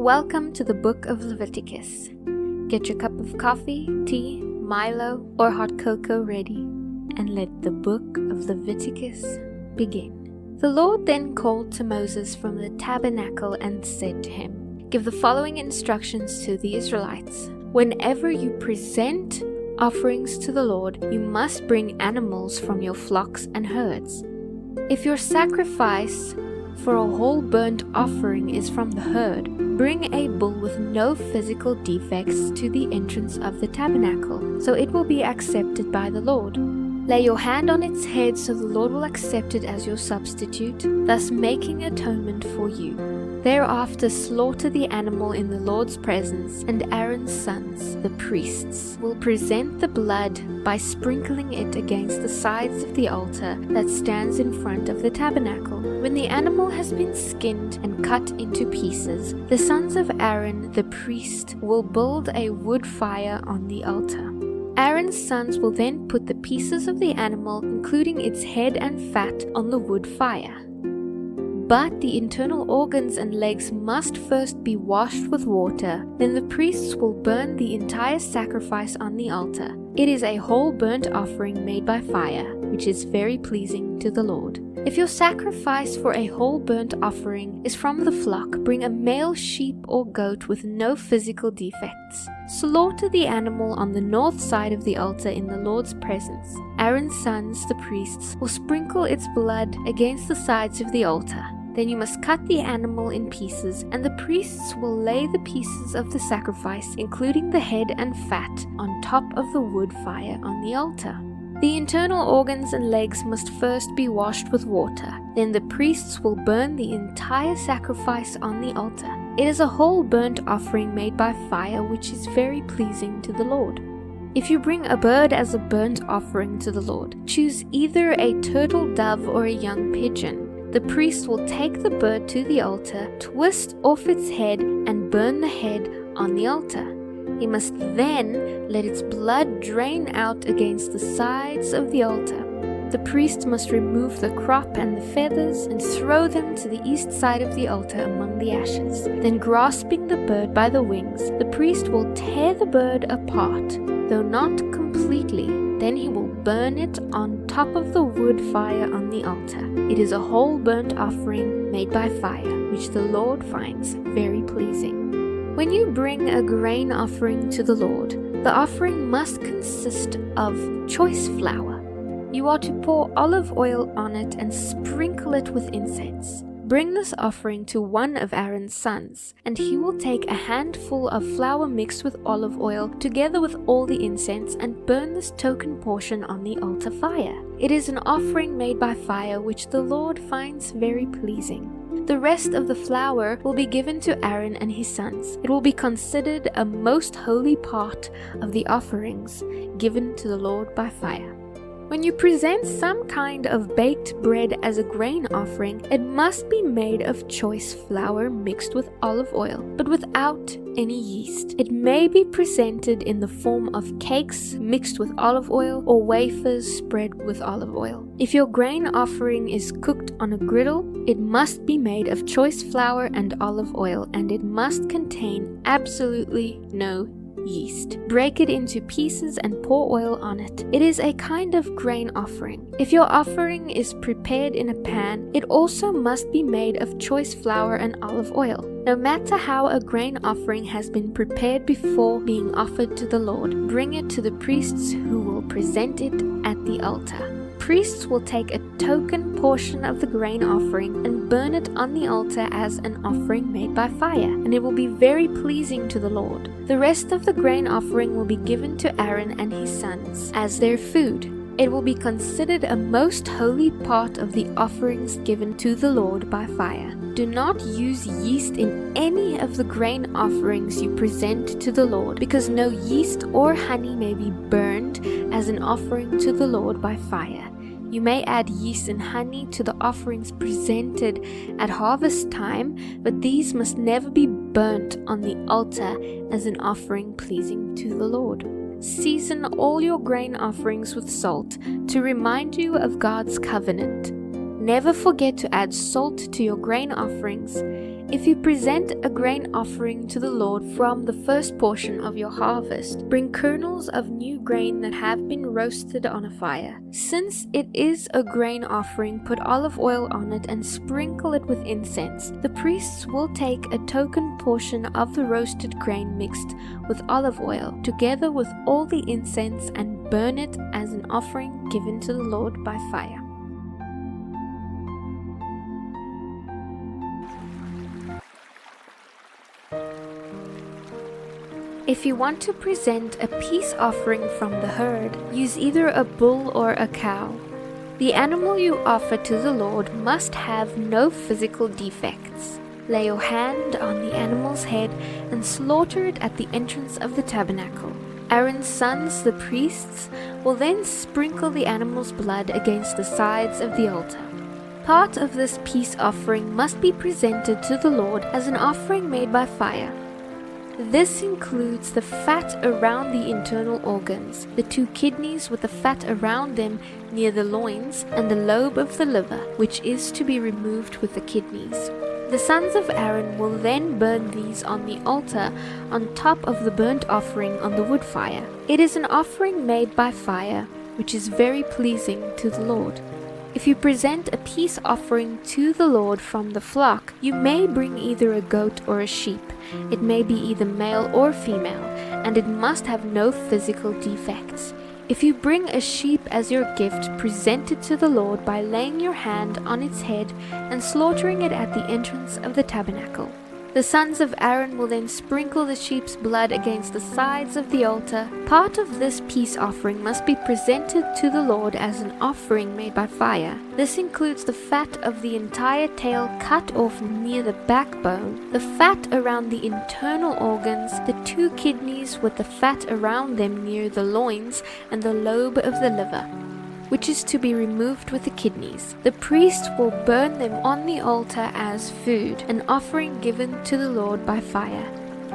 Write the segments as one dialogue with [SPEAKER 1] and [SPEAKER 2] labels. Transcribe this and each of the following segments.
[SPEAKER 1] Welcome to the Book of Leviticus. Get your cup of coffee, tea, Milo, or hot cocoa ready, and let the Book of Leviticus begin. The Lord then called to Moses from the tabernacle and said to him, "Give the following instructions to the Israelites. Whenever you present offerings to the Lord, you must bring animals from your flocks and herds. If your sacrifice for a whole burnt offering is from the herd, bring a bull with no physical defects to the entrance of the tabernacle, so it will be accepted by the Lord. Lay your hand on its head so the Lord will accept it as your substitute, thus making atonement for you. Thereafter slaughter the animal in the Lord's presence, and Aaron's sons, the priests, will present the blood by sprinkling it against the sides of the altar that stands in front of the tabernacle. When the animal has been skinned and cut into pieces, the sons of Aaron, the priest, will build a wood fire on the altar. Aaron's sons will then put the pieces of the animal, including its head and fat, on the wood fire. But the internal organs and legs must first be washed with water. Then the priests will burn the entire sacrifice on the altar. It is a whole burnt offering made by fire, which is very pleasing to the Lord. If your sacrifice for a whole burnt offering is from the flock, bring a male sheep or goat with no physical defects. Slaughter the animal on the north side of the altar in the Lord's presence. Aaron's sons, the priests, will sprinkle its blood against the sides of the altar. Then you must cut the animal in pieces, and the priests will lay the pieces of the sacrifice, including the head and fat, on top of the wood fire on the altar. The internal organs and legs must first be washed with water. Then the priests will burn the entire sacrifice on the altar. It is a whole burnt offering made by fire, which is very pleasing to the Lord. If you bring a bird as a burnt offering to the Lord, choose either a turtle dove or a young pigeon. The priest will take the bird to the altar, twist off its head, and burn the head on the altar. He must then let its blood drain out against the sides of the altar. The priest must remove the crop and the feathers and throw them to the east side of the altar among the ashes. Then, grasping the bird by the wings, the priest will tear the bird apart, though not completely. Then he will burn it on top of the wood fire on the altar. It is a whole burnt offering made by fire, which the Lord finds very pleasing. When you bring a grain offering to the Lord, the offering must consist of choice flour. You are to pour olive oil on it and sprinkle it with incense. Bring this offering to one of Aaron's sons, and he will take a handful of flour mixed with olive oil together with all the incense and burn this token portion on the altar fire. It is an offering made by fire, which the Lord finds very pleasing. The rest of the flour will be given to Aaron and his sons. It will be considered a most holy part of the offerings given to the Lord by fire. When you present some kind of baked bread as a grain offering, it must be made of choice flour mixed with olive oil, but without any yeast. It may be presented in the form of cakes mixed with olive oil or wafers spread with olive oil. If your grain offering is cooked on a griddle, it must be made of choice flour and olive oil, and it must contain absolutely no yeast. Break it into pieces and pour oil on it. It is a kind of grain offering. If your offering is prepared in a pan, it also must be made of choice flour and olive oil. No matter how a grain offering has been prepared before being offered to the Lord, bring it to the priests who will present it at the altar. Priests will take a token portion of the grain offering and burn it on the altar as an offering made by fire, and it will be very pleasing to the Lord. The rest of the grain offering will be given to Aaron and his sons as their food. It will be considered a most holy part of the offerings given to the Lord by fire. Do not use yeast in any of the grain offerings you present to the Lord, because no yeast or honey may be burned as an offering to the Lord by fire. You may add yeast and honey to the offerings presented at harvest time, but these must never be burnt on the altar as an offering pleasing to the Lord. Season all your grain offerings with salt to remind you of God's covenant. Never forget to add salt to your grain offerings. If you present a grain offering to the Lord from the first portion of your harvest, bring kernels of new grain that have been roasted on a fire. Since it is a grain offering, put olive oil on it and sprinkle it with incense. The priests will take a token portion of the roasted grain mixed with olive oil, together with all the incense, and burn it as an offering given to the Lord by fire. If you want to present a peace offering from the herd, use either a bull or a cow. The animal you offer to the Lord must have no physical defects. Lay your hand on the animal's head and slaughter it at the entrance of the tabernacle. Aaron's sons, the priests, will then sprinkle the animal's blood against the sides of the altar. Part of this peace offering must be presented to the Lord as an offering made by fire. This includes the fat around the internal organs, the 2 kidneys with the fat around them near the loins, and the lobe of the liver, which is to be removed with the kidneys. The sons of Aaron will then burn these on the altar on top of the burnt offering on the wood fire. It is an offering made by fire, which is very pleasing to the Lord. If you present a peace offering to the Lord from the flock, you may bring either a goat or a sheep. It may be either male or female, and it must have no physical defects. If you bring a sheep as your gift, present it to the Lord by laying your hand on its head and slaughtering it at the entrance of the tabernacle. The sons of Aaron will then sprinkle the sheep's blood against the sides of the altar. Part of this peace offering must be presented to the Lord as an offering made by fire. This includes the fat of the entire tail cut off near the backbone, the fat around the internal organs, the 2 kidneys with the fat around them near the loins, and the lobe of the liver, which is to be removed with the kidneys. The priest will burn them on the altar as food, an offering given to the Lord by fire.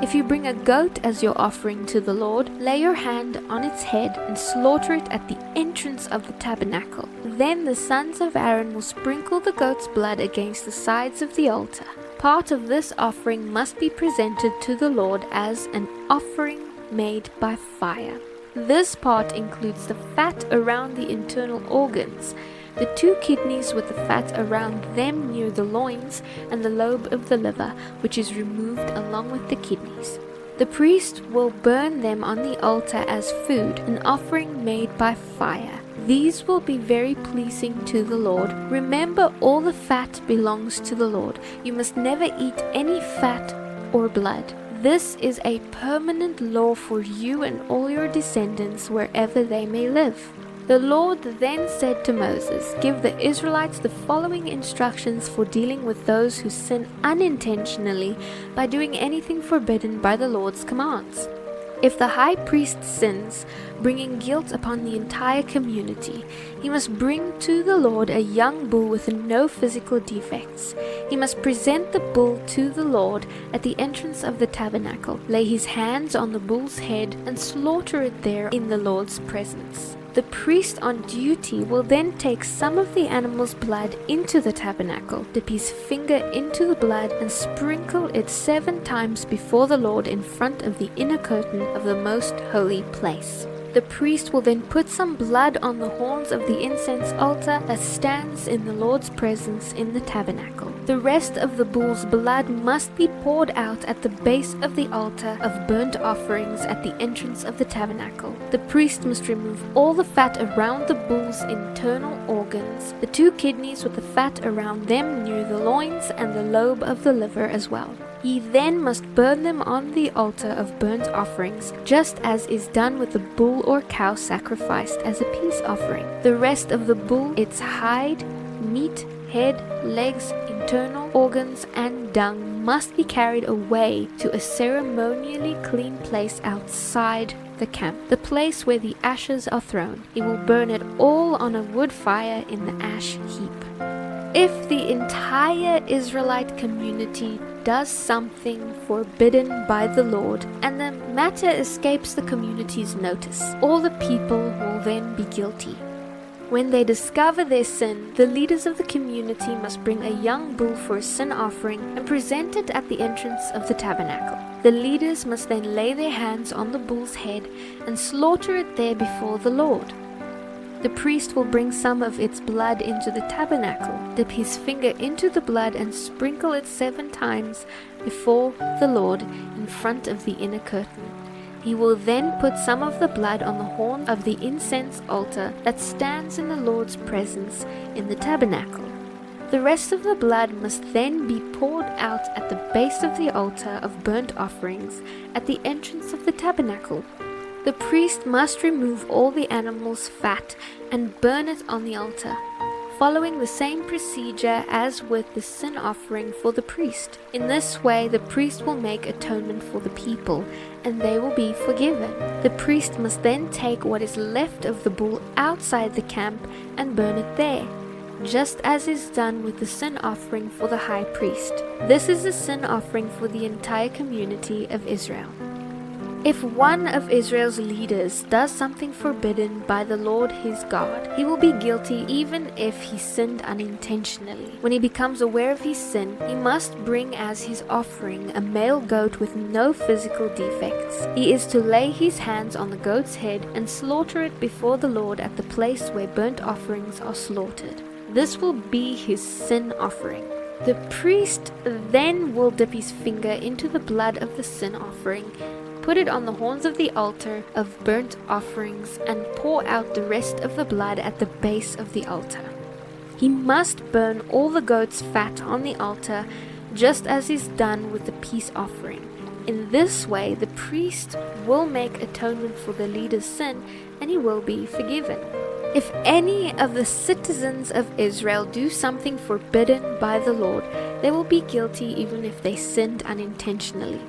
[SPEAKER 1] If you bring a goat as your offering to the Lord, lay your hand on its head and slaughter it at the entrance of the tabernacle. Then the sons of Aaron will sprinkle the goat's blood against the sides of the altar. Part of this offering must be presented to the Lord as an offering made by fire. This part includes the fat around the internal organs, the 2 kidneys with the fat around them near the loins, and the lobe of the liver, which is removed along with the kidneys. The priest will burn them on the altar as food, an offering made by fire. These will be very pleasing to the Lord. Remember, all the fat belongs to the Lord. You must never eat any fat or blood. This is a permanent law for you and all your descendants wherever they may live. The Lord then said to Moses, "Give the Israelites the following instructions for dealing with those who sin unintentionally by doing anything forbidden by the Lord's commands. If the high priest sins, bringing guilt upon the entire community, he must bring to the Lord a young bull with no physical defects. He must present the bull to the Lord at the entrance of the tabernacle, lay his hands on the bull's head, and slaughter it there in the Lord's presence. The priest on duty will then take some of the animal's blood into the tabernacle, dip his finger into the blood, and sprinkle it 7 times before the Lord in front of the inner curtain of the most holy place. The priest will then put some blood on the horns of the incense altar that stands in the Lord's presence in the tabernacle. The rest of the bull's blood must be poured out at the base of the altar of burnt offerings at the entrance of the tabernacle. The priest must remove all the fat around the bull's internal organs, the 2 kidneys with the fat around them near the loins, and the lobe of the liver as well. He then must burn them on the altar of burnt offerings, just as is done with the bull or cow sacrificed as a peace offering. The rest of the bull, its hide, meat, head, legs, internal organs, and dung must be carried away to a ceremonially clean place outside the camp, the place where the ashes are thrown. He will burn it all on a wood fire in the ash heap. If the entire Israelite community does something forbidden by the Lord, and the matter escapes the community's notice, all the people will then be guilty. When they discover their sin, the leaders of the community must bring a young bull for a sin offering and present it at the entrance of the tabernacle. The leaders must then lay their hands on the bull's head and slaughter it there before the Lord. The priest will bring some of its blood into the tabernacle, dip his finger into the blood and sprinkle it 7 times before the Lord in front of the inner curtain. He will then put some of the blood on the horn of the incense altar that stands in the Lord's presence in the tabernacle. The rest of the blood must then be poured out at the base of the altar of burnt offerings at the entrance of the tabernacle. The priest must remove all the animal's fat and burn it on the altar, following the same procedure as with the sin offering for the priest. In this way, the priest will make atonement for the people, and they will be forgiven. The priest must then take what is left of the bull outside the camp and burn it there, just as is done with the sin offering for the high priest. This is the sin offering for the entire community of Israel. If one of Israel's leaders does something forbidden by the Lord his God, he will be guilty even if he sinned unintentionally. When he becomes aware of his sin, he must bring as his offering a male goat with no physical defects. He is to lay his hands on the goat's head and slaughter it before the Lord at the place where burnt offerings are slaughtered. This will be his sin offering. The priest then will dip his finger into the blood of the sin offering, put it on the horns of the altar of burnt offerings, and pour out the rest of the blood at the base of the altar. He must burn all the goat's fat on the altar, just as is done with the peace offering. In this way, the priest will make atonement for the leader's sin, and he will be forgiven. If any of the citizens of Israel do something forbidden by the Lord, they will be guilty even if they sinned unintentionally.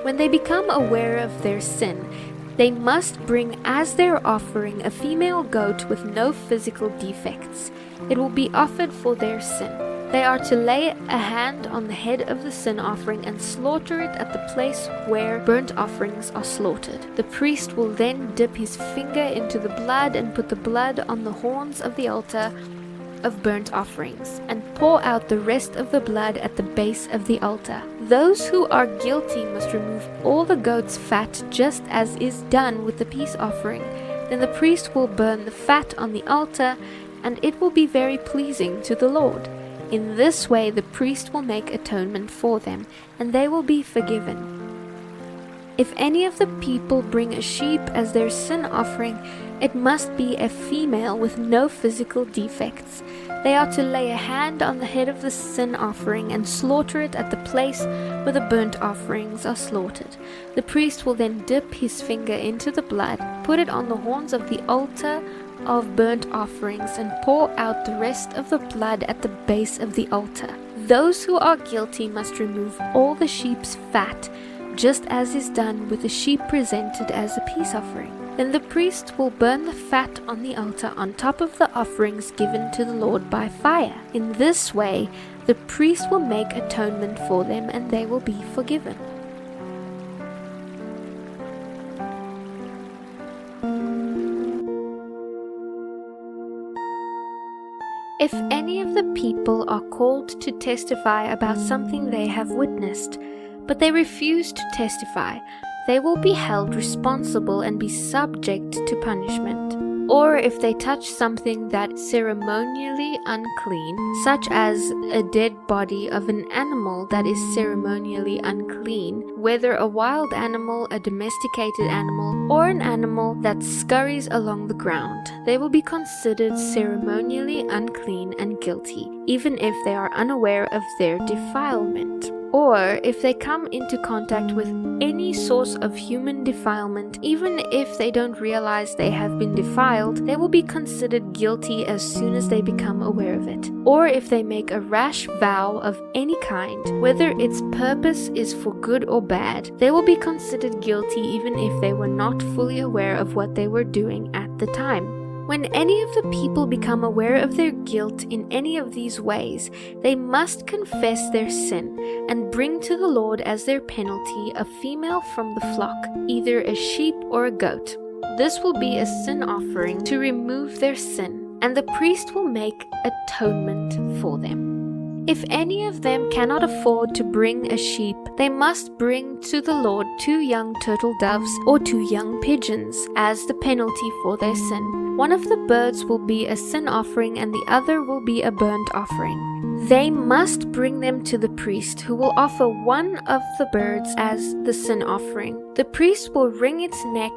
[SPEAKER 1] When they become aware of their sin, they must bring as their offering a female goat with no physical defects. It will be offered for their sin. They are to lay a hand on the head of the sin offering and slaughter it at the place where burnt offerings are slaughtered. The priest will then dip his finger into the blood and put the blood on the horns of the altar of burnt offerings, and pour out the rest of the blood at the base of the altar. Those who are guilty must remove all the goat's fat, just as is done with the peace offering. Then the priest will burn the fat on the altar, and it will be very pleasing to the Lord. In this way the priest will make atonement for them, and they will be forgiven. If any of the people bring a sheep as their sin offering, it must be a female with no physical defects. They are to lay a hand on the head of the sin offering and slaughter it at the place where the burnt offerings are slaughtered. The priest will then dip his finger into the blood, put it on the horns of the altar of burnt offerings, and pour out the rest of the blood at the base of the altar. Those who are guilty must remove all the sheep's fat, just as is done with the sheep presented as a peace offering. Then the priest will burn the fat on the altar on top of the offerings given to the Lord by fire. In this way, the priest will make atonement for them, and they will be forgiven. If any of the people are called to testify about something they have witnessed, but they refuse to testify, they will be held responsible and be subject to punishment. Or if they touch something that is ceremonially unclean, such as a dead body of an animal that is ceremonially unclean, whether a wild animal, a domesticated animal, or an animal that scurries along the ground, they will be considered ceremonially unclean and guilty, even if they are unaware of their defilement. Or if they come into contact with any source of human defilement, even if they don't realize they have been defiled, they will be considered guilty as soon as they become aware of it. Or if they make a rash vow of any kind, whether its purpose is for good or bad, they will be considered guilty even if they were not fully aware of what they were doing at the time. When any of the people become aware of their guilt in any of these ways, they must confess their sin and bring to the Lord as their penalty a female from the flock, either a sheep or a goat. This will be a sin offering to remove their sin. and the priest will make atonement for them. If any of them cannot afford to bring a sheep, they must bring to the Lord 2 young turtle doves or 2 young pigeons as the penalty for their sin. One of the birds will be a sin offering and the other will be a burnt offering. They must bring them to the priest, who will offer one of the birds as the sin offering. The priest will wring its neck,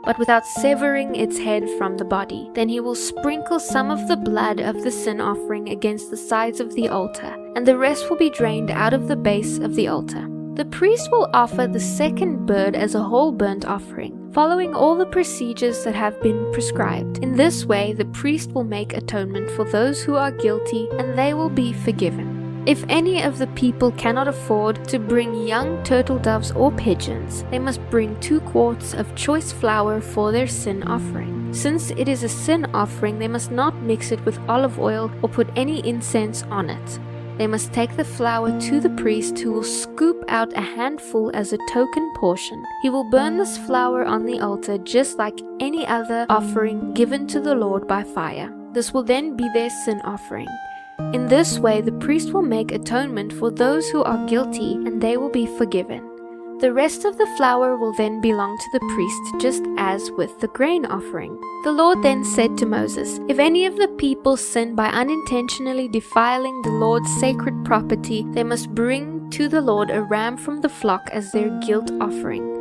[SPEAKER 1] but without severing its head from the body. Then he will sprinkle some of the blood of the sin offering against the sides of the altar, and the rest will be drained out of the base of the altar. The priest will offer the second bird as a whole burnt offering, following all the procedures that have been prescribed. In this way, the priest will make atonement for those who are guilty, and they will be forgiven. If any of the people cannot afford to bring young turtle doves or pigeons, they must bring 2 quarts of choice flour for their sin offering. Since it is a sin offering, they must not mix it with olive oil or put any incense on it. They must take the flour to the priest, who will scoop out a handful as a token portion. He will burn this flour on the altar just like any other offering given to the Lord by fire. This will then be their sin offering. In this way, the priest will make atonement for those who are guilty, and they will be forgiven. The rest of the flour will then belong to the priest, just as with the grain offering. The Lord then said to Moses, "If any of the people sin by unintentionally defiling the Lord's sacred property, they must bring to the Lord a ram from the flock as their guilt offering.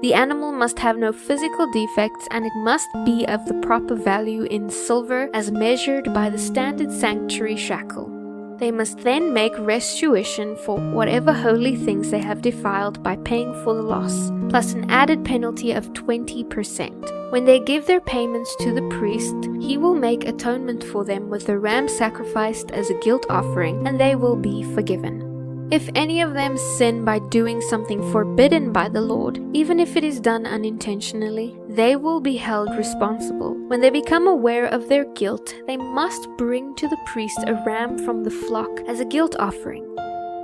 [SPEAKER 1] The animal must have no physical defects, and it must be of the proper value in silver as measured by the standard sanctuary shekel. They must then make restitution for whatever holy things they have defiled by paying for the loss, plus an added penalty of 20%. When they give their payments to the priest, he will make atonement for them with the ram sacrificed as a guilt offering, and they will be forgiven. If any of them sin by doing something forbidden by the Lord, even if it is done unintentionally, they will be held responsible. When they become aware of their guilt, they must bring to the priest a ram from the flock as a guilt offering.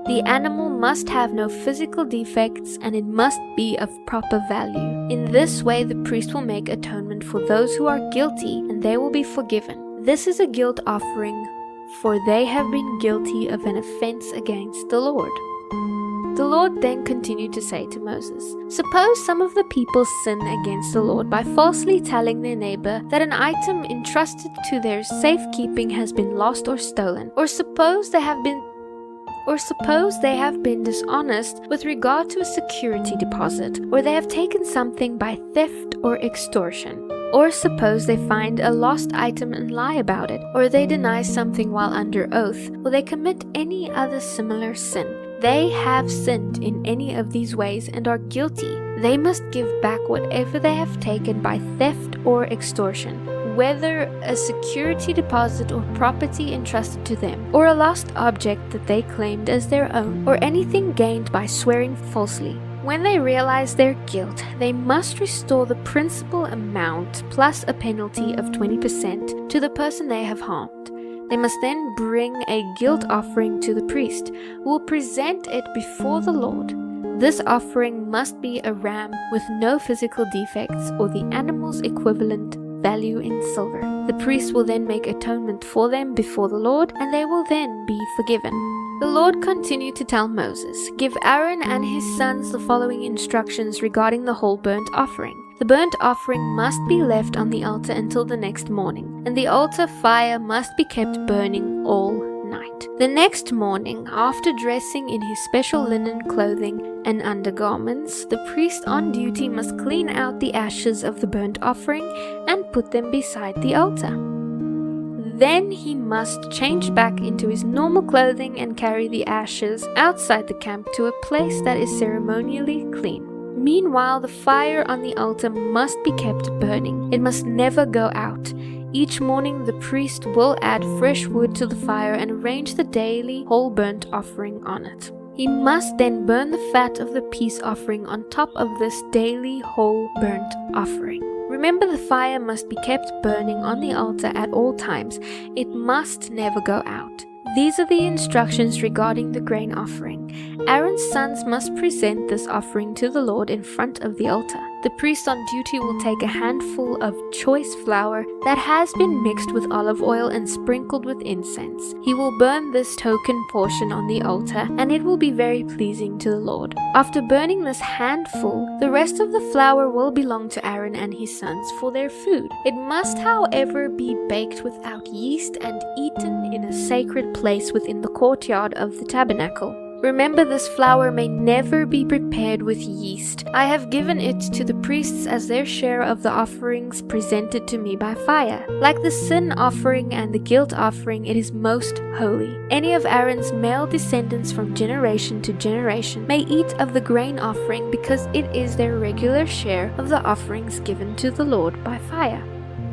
[SPEAKER 1] The animal must have no physical defects, and it must be of proper value. In this way, the priest will make atonement for those who are guilty, and they will be forgiven. This is a guilt offering, for they have been guilty of an offense against the Lord." The Lord then continued to say to Moses, "Suppose some of the people sin against the Lord by falsely telling their neighbor that an item entrusted to their safekeeping has been lost or stolen, or suppose they have been dishonest with regard to a security deposit, or they have taken something by theft or extortion. Or suppose they find a lost item and lie about it, or they deny something while under oath, or they commit any other similar sin. They have sinned in any of these ways and are guilty. They must give back whatever they have taken by theft or extortion, whether a security deposit or property entrusted to them, or a lost object that they claimed as their own, or anything gained by swearing falsely. When they realize their guilt, they must restore the principal amount plus a penalty of 20% to the person they have harmed. They must then bring a guilt offering to the priest, who will present it before the Lord. This offering must be a ram with no physical defects or the animal's equivalent value in silver. The priest will then make atonement for them before the Lord, and they will then be forgiven." The Lord continued to tell Moses, "Give Aaron and his sons the following instructions regarding the whole burnt offering. The burnt offering must be left on the altar until the next morning, and the altar fire must be kept burning all night. The next morning, after dressing in his special linen clothing and undergarments, the priest on duty must clean out the ashes of the burnt offering and put them beside the altar. Then he must change back into his normal clothing and carry the ashes outside the camp to a place that is ceremonially clean. Meanwhile, the fire on the altar must be kept burning. It must never go out. Each morning the priest will add fresh wood to the fire and arrange the daily whole burnt offering on it. He must then burn the fat of the peace offering on top of this daily whole burnt offering. Remember, the fire must be kept burning on the altar at all times. It must never go out. These are the instructions regarding the grain offering. Aaron's sons must present this offering to the Lord in front of the altar. The priest on duty will take a handful of choice flour that has been mixed with olive oil and sprinkled with incense. He will burn this token portion on the altar, and it will be very pleasing to the Lord. After burning this handful, the rest of the flour will belong to Aaron and his sons for their food. It must, however, be baked without yeast and eaten in a sacred place within the courtyard of the tabernacle. Remember, this flour may never be prepared with yeast. I have given it to the priests as their share of the offerings presented to me by fire. Like the sin offering and the guilt offering, it is most holy. Any of Aaron's male descendants from generation to generation may eat of the grain offering because it is their regular share of the offerings given to the Lord by fire.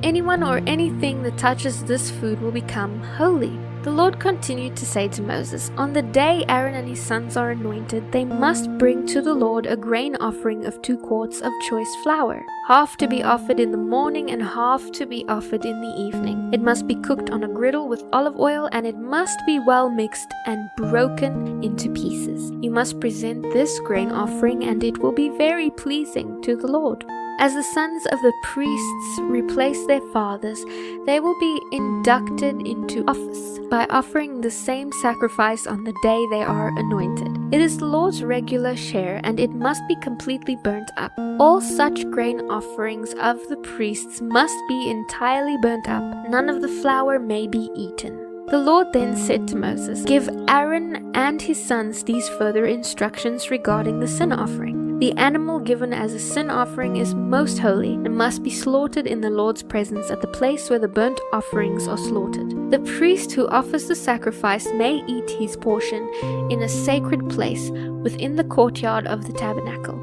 [SPEAKER 1] Anyone or anything that touches this food will become holy. The Lord continued to say to Moses, "On the day Aaron and his sons are anointed, they must bring to the Lord a grain offering of 2 quarts of choice flour, half to be offered in the morning and half to be offered in the evening. It must be cooked on a griddle with olive oil, and it must be well mixed and broken into pieces. You must present this grain offering, and it will be very pleasing to the Lord." As the sons of the priests replace their fathers, they will be inducted into office by offering the same sacrifice on the day they are anointed. It is the Lord's regular share, and it must be completely burnt up. All such grain offerings of the priests must be entirely burnt up. None of the flour may be eaten. The Lord then said to Moses, "Give Aaron and his sons these further instructions regarding the sin offering. The animal given as a sin offering is most holy and must be slaughtered in the Lord's presence at the place where the burnt offerings are slaughtered. The priest who offers the sacrifice may eat his portion in a sacred place within the courtyard of the tabernacle.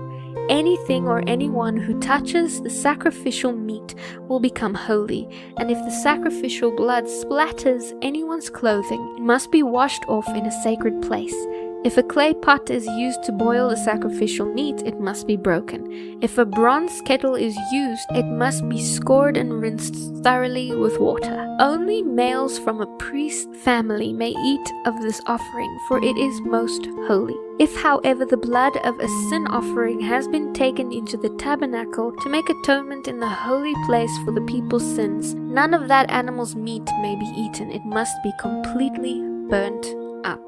[SPEAKER 1] Anything or anyone who touches the sacrificial meat will become holy, and if the sacrificial blood splatters anyone's clothing, it must be washed off in a sacred place. If a clay pot is used to boil the sacrificial meat, it must be broken. If a bronze kettle is used, it must be scoured and rinsed thoroughly with water. Only males from a priest's family may eat of this offering, for it is most holy. If, however, the blood of a sin offering has been taken into the tabernacle to make atonement in the holy place for the people's sins, none of that animal's meat may be eaten. It must be completely burnt up."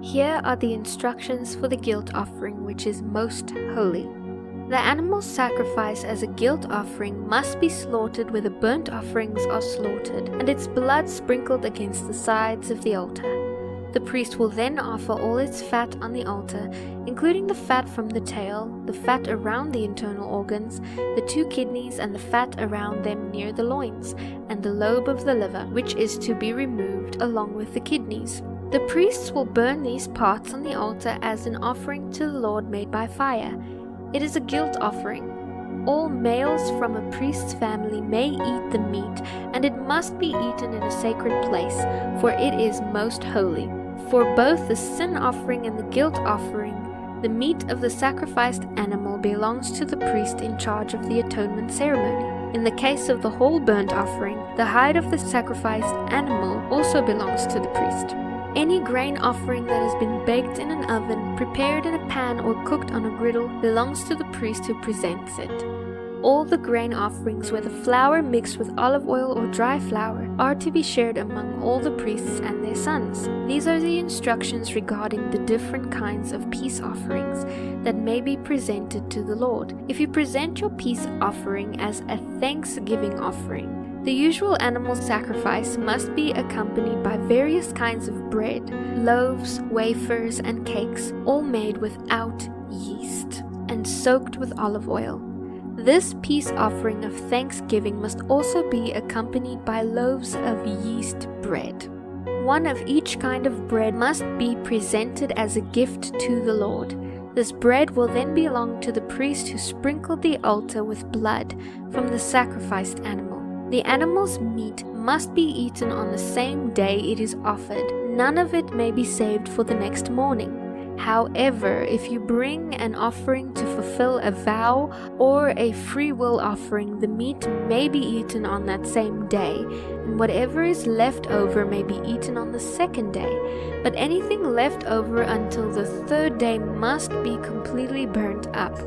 [SPEAKER 1] Here are the instructions for the guilt offering, which is most holy. The animal's sacrifice as a guilt offering must be slaughtered where the burnt offerings are slaughtered, and its blood sprinkled against the sides of the altar. The priest will then offer all its fat on the altar, including the fat from the tail, the fat around the internal organs, the 2 kidneys and the fat around them near the loins, and the lobe of the liver, which is to be removed along with the kidneys. The priests will burn these parts on the altar as an offering to the Lord made by fire. It is a guilt offering. All males from a priest's family may eat the meat, and it must be eaten in a sacred place, for it is most holy. For both the sin offering and the guilt offering, the meat of the sacrificed animal belongs to the priest in charge of the atonement ceremony. In the case of the whole burnt offering, the hide of the sacrificed animal also belongs to the priest. Any grain offering that has been baked in an oven, prepared in a pan, or cooked on a griddle belongs to the priest who presents it. All the grain offerings, whether flour mixed with olive oil or dry flour, are to be shared among all the priests and their sons. These are the instructions regarding the different kinds of peace offerings that may be presented to the Lord. If you present your peace offering as a thanksgiving offering, the usual animal sacrifice must be accompanied by various kinds of bread, loaves, wafers, and cakes, all made without yeast and soaked with olive oil. This peace offering of thanksgiving must also be accompanied by loaves of yeast bread. One of each kind of bread must be presented as a gift to the Lord. This bread will then belong to the priest who sprinkled the altar with blood from the sacrificed animal. The animal's meat must be eaten on the same day it is offered. None of it may be saved for the next morning. However, if you bring an offering to fulfill a vow or a free will offering, the meat may be eaten on that same day, and whatever is left over may be eaten on the second day. But anything left over until the third day must be completely burnt up.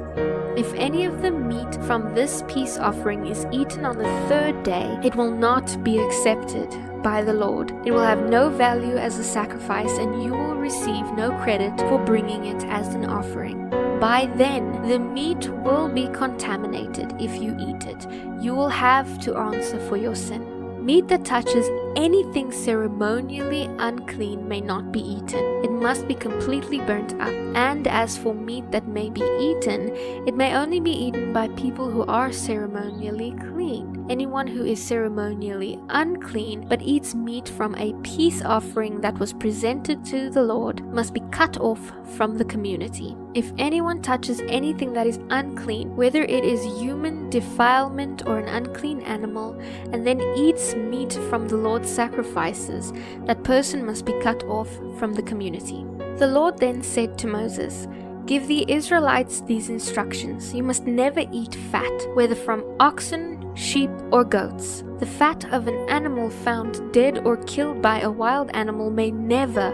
[SPEAKER 1] If any of the meat from this peace offering is eaten on the third day, it will not be accepted by the Lord. It will have no value as a sacrifice, and you will receive no credit for bringing it as an offering. By then, the meat will be contaminated if you eat it. You will have to answer for your sin. Meat that touches anything ceremonially unclean may not be eaten. It must be completely burnt up. And as for meat that may be eaten, it may only be eaten by people who are ceremonially clean. Anyone who is ceremonially unclean but eats meat from a peace offering that was presented to the Lord must be cut off from the community. If anyone touches anything that is unclean, whether it is human defilement or an unclean animal, and then eats meat from the Lord's sacrifices, that person must be cut off from the community. The Lord then said to Moses, "Give the Israelites these instructions. You must never eat fat, whether from oxen, sheep, or goats. The fat of an animal found dead or killed by a wild animal may never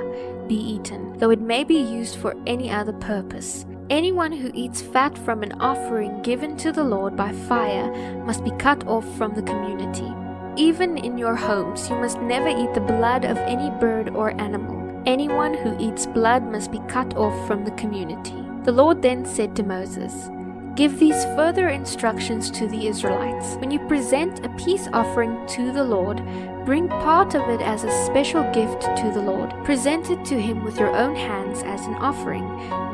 [SPEAKER 1] be eaten, though it may be used for any other purpose. Anyone who eats fat from an offering given to the Lord by fire must be cut off from the community. Even in your homes, you must never eat the blood of any bird or animal. Anyone who eats blood must be cut off from the community." The Lord then said to Moses, "Give these further instructions to the Israelites. When you present a peace offering to the Lord, bring part of it as a special gift to the Lord. Present it to him with your own hands as an offering,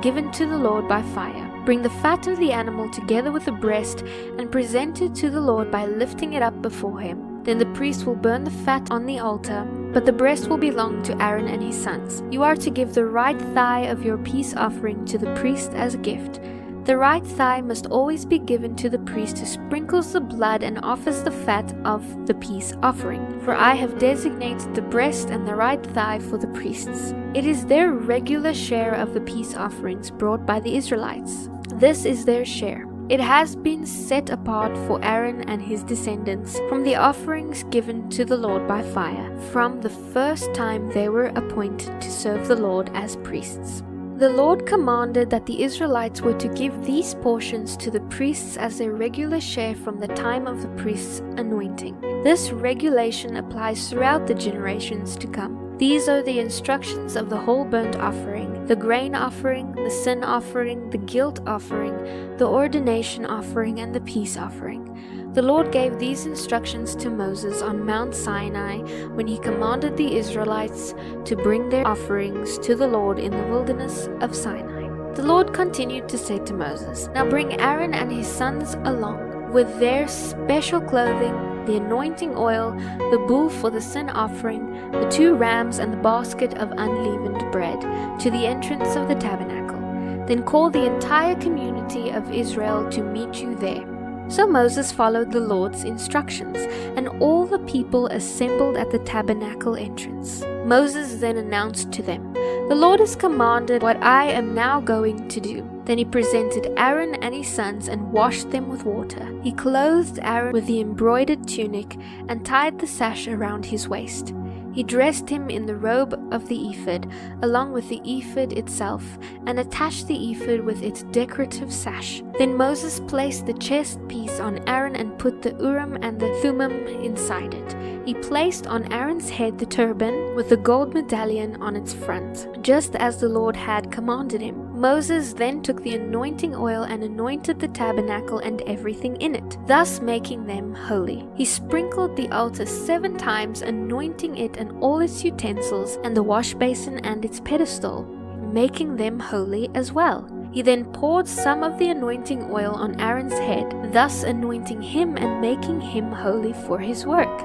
[SPEAKER 1] given to the Lord by fire. Bring the fat of the animal together with the breast and present it to the Lord by lifting it up before him. Then the priest will burn the fat on the altar, but the breast will belong to Aaron and his sons. You are to give the right thigh of your peace offering to the priest as a gift. The right thigh must always be given to the priest who sprinkles the blood and offers the fat of the peace offering. For I have designated the breast and the right thigh for the priests. It is their regular share of the peace offerings brought by the Israelites. This is their share. It has been set apart for Aaron and his descendants from the offerings given to the Lord by fire, from the first time they were appointed to serve the Lord as priests. The Lord commanded that the Israelites were to give these portions to the priests as their regular share from the time of the priest's anointing. This regulation applies throughout the generations to come. These are the instructions of the whole burnt offering, the grain offering, the sin offering, the guilt offering, the ordination offering, and the peace offering. The Lord gave these instructions to Moses on Mount Sinai when he commanded the Israelites to bring their offerings to the Lord in the wilderness of Sinai. The Lord continued to say to Moses, "Now bring Aaron and his sons along with their special clothing, the anointing oil, the bull for the sin offering, the 2 rams, and the basket of unleavened bread to the entrance of the tabernacle. Then call the entire community of Israel to meet you there." So Moses followed the Lord's instructions, and all the people assembled at the tabernacle entrance. Moses then announced to them, "The Lord has commanded what I am now going to do." Then he presented Aaron and his sons and washed them with water. He clothed Aaron with the embroidered tunic and tied the sash around his waist. He dressed him in the robe of the ephod, along with the ephod itself, and attached the ephod with its decorative sash. Then Moses placed the chest piece on Aaron and put the Urim and the Thummim inside it. He placed on Aaron's head the turban with the gold medallion on its front, just as the Lord had commanded him. Moses then took the anointing oil and anointed the tabernacle and everything in it, thus making them holy. He sprinkled the altar 7 times, anointing it and all its utensils, and the wash basin and its pedestal, making them holy as well. He then poured some of the anointing oil on Aaron's head, thus anointing him and making him holy for his work.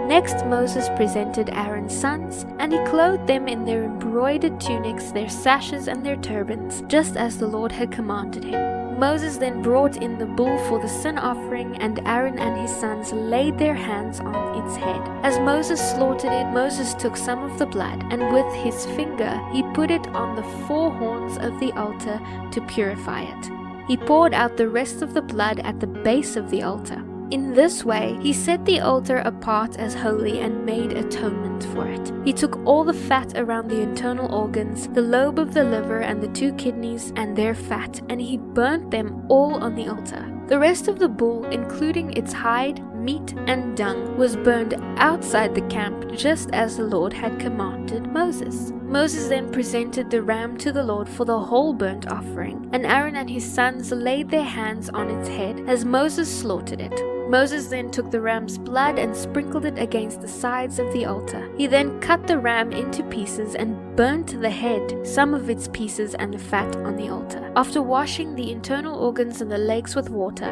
[SPEAKER 1] Next, Moses presented Aaron's sons, and he clothed them in their embroidered tunics, their sashes, and their turbans, just as the Lord had commanded him. Moses then brought in the bull for the sin offering, and Aaron and his sons laid their hands on its head. As Moses slaughtered it, Moses took some of the blood, and with his finger he put it on the four horns of the altar to purify it. He poured out the rest of the blood at the base of the altar. In this way, he set the altar apart as holy and made atonement for it. He took all the fat around the internal organs, the lobe of the liver and the 2 kidneys and their fat, and he burnt them all on the altar. The rest of the bull, including its hide, meat, and dung, was burned outside the camp, just as the Lord had commanded Moses. Moses then presented the ram to the Lord for the whole burnt offering, and Aaron and his sons laid their hands on its head as Moses slaughtered it. Moses then took the ram's blood and sprinkled it against the sides of the altar. He then cut the ram into pieces and burnt the head, some of its pieces, and the fat on the altar. After washing the internal organs and the legs with water,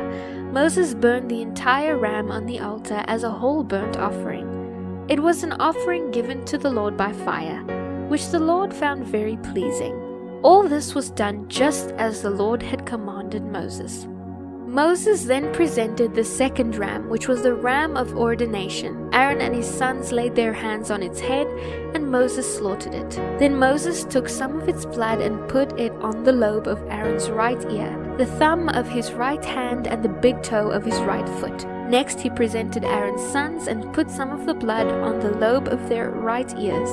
[SPEAKER 1] Moses burned the entire ram on the altar as a whole burnt offering. It was an offering given to the Lord by fire, which the Lord found very pleasing. All this was done just as the Lord had commanded Moses. Moses then presented the second ram, which was the ram of ordination. Aaron and his sons laid their hands on its head, and Moses slaughtered it. Then Moses took some of its blood and put it on the lobe of Aaron's right ear, the thumb of his right hand, and the big toe of his right foot. Next he presented Aaron's sons and put some of the blood on the lobe of their right ears,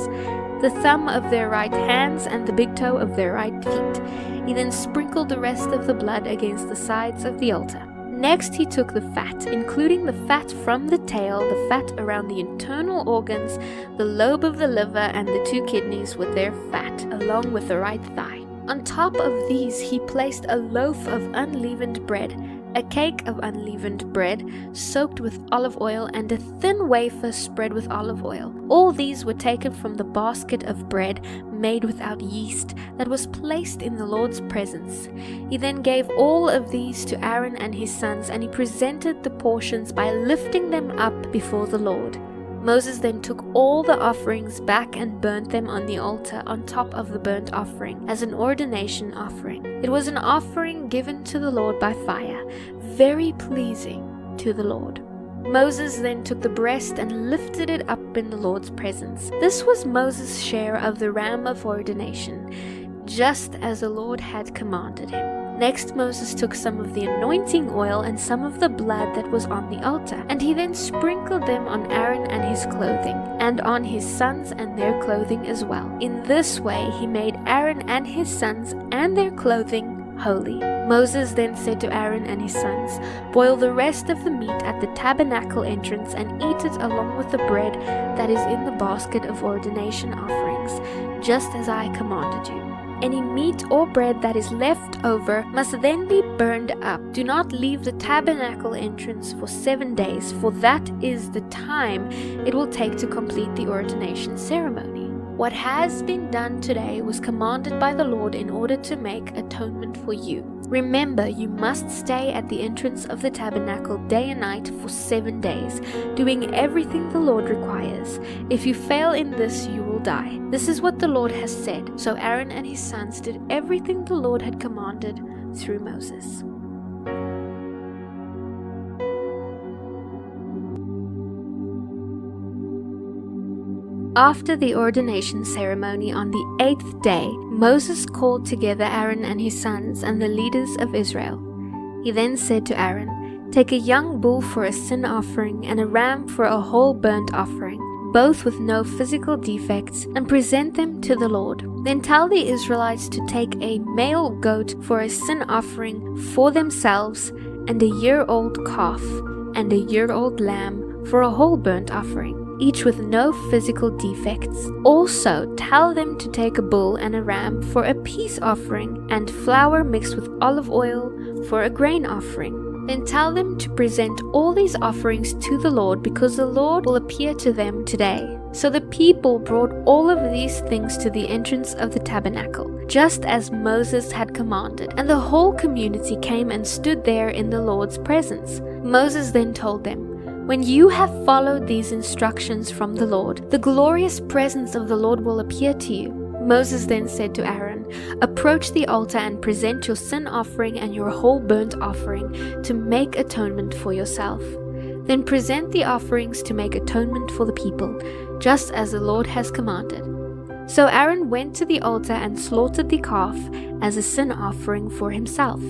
[SPEAKER 1] the thumb of their right hands, and the big toe of their right feet. He then sprinkled the rest of the blood against the sides of the altar. Next he took the fat, including the fat from the tail, the fat around the internal organs, the lobe of the liver, and the 2 kidneys with their fat, along with the right thigh. On top of these he placed a loaf of unleavened bread, a cake of unleavened bread soaked with olive oil, and a thin wafer spread with olive oil. All these were taken from the basket of bread made without yeast that was placed in the Lord's presence. He then gave all of these to Aaron and his sons, and he presented the portions by lifting them up before the Lord. Moses then took all the offerings back and burnt them on the altar on top of the burnt offering as an ordination offering. It was an offering given to the Lord by fire, very pleasing to the Lord. Moses then took the breast and lifted it up in the Lord's presence. This was Moses' share of the ram of ordination, just as the Lord had commanded him. Next Moses took some of the anointing oil and some of the blood that was on the altar, and he then sprinkled them on Aaron and his clothing, and on his sons and their clothing as well. In this way he made Aaron and his sons and their clothing holy. Moses then said to Aaron and his sons, "Boil the rest of the meat at the tabernacle entrance and eat it along with the bread that is in the basket of ordination offerings, just as I commanded you. Any meat or bread that is left over must then be burned up. Do not leave the tabernacle entrance for 7 days, for that is the time it will take to complete the ordination ceremony. What has been done today was commanded by the Lord in order to make atonement for you. Remember, you must stay at the entrance of the tabernacle day and night for 7 days, doing everything the Lord requires. If you fail in this, you will die. This is what the Lord has said." So Aaron and his sons did everything the Lord had commanded through Moses. After the ordination ceremony on the 8th day, Moses called together Aaron and his sons and the leaders of Israel. He then said to Aaron, "Take a young bull for a sin offering and a ram for a whole burnt offering, both with no physical defects, and present them to the Lord. Then tell the Israelites to take a male goat for a sin offering for themselves, and a year-old calf and a year-old lamb for a whole burnt offering, each with no physical defects. Also tell them to take a bull and a ram for a peace offering, and flour mixed with olive oil for a grain offering. Then tell them to present all these offerings to the Lord, because the Lord will appear to them today." So the people brought all of these things to the entrance of the tabernacle, just as Moses had commanded, and the whole community came and stood there in the Lord's presence. Moses then told them, "When you have followed these instructions from the Lord, the glorious presence of the Lord will appear to you. Moses then said to Aaron, "Approach the altar and present your sin offering and your whole burnt offering to make atonement for yourself. Then present the offerings to make atonement for the people, just as the Lord has commanded." So Aaron went to the altar and slaughtered the calf as a sin offering for himself.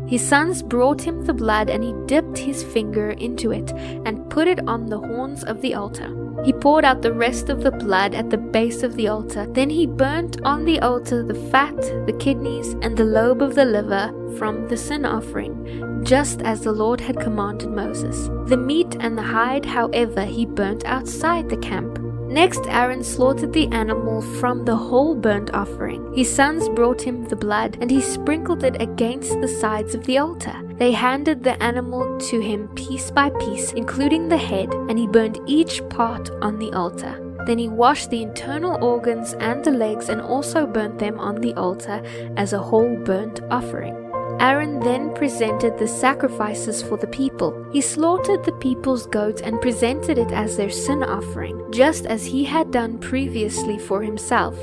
[SPEAKER 1] His sons brought him the blood, and he dipped his finger into it and put it on the horns of the altar. He poured out the rest of the blood at the base of the altar. Then he burnt on the altar the fat, the kidneys, and the lobe of the liver from the sin offering, just as the Lord had commanded Moses. The meat and the hide, however, he burnt outside the camp. Next, Aaron slaughtered the animal from the whole burnt offering. His sons brought him the blood, and he sprinkled it against the sides of the altar. They handed the animal to him piece by piece, including the head, and he burned each part on the altar. Then he washed the internal organs and the legs and also burnt them on the altar as a whole burnt offering. Aaron then presented the sacrifices for the people. He slaughtered the people's goat and presented it as their sin offering, just as he had done previously for himself.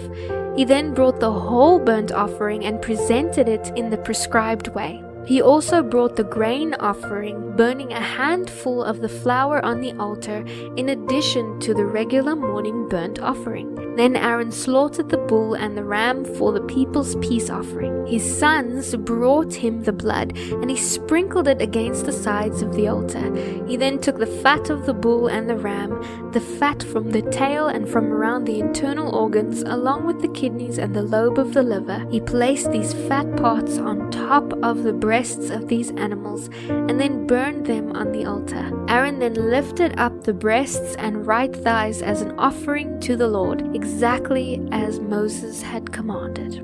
[SPEAKER 1] He then brought the whole burnt offering and presented it in the prescribed way. He also brought the grain offering, burning a handful of the flour on the altar in addition to the regular morning burnt offering. Then Aaron slaughtered the bull and the ram for the people's peace offering. His sons brought him the blood, and he sprinkled it against the sides of the altar. He then took the fat of the bull and the ram, the fat from the tail and from around the internal organs, along with the kidneys and the lobe of the liver. He placed these fat parts on top of the breasts of these animals, and then burned them on the altar. Aaron then lifted up the breasts and right thighs as an offering to the Lord, exactly as Moses had commanded.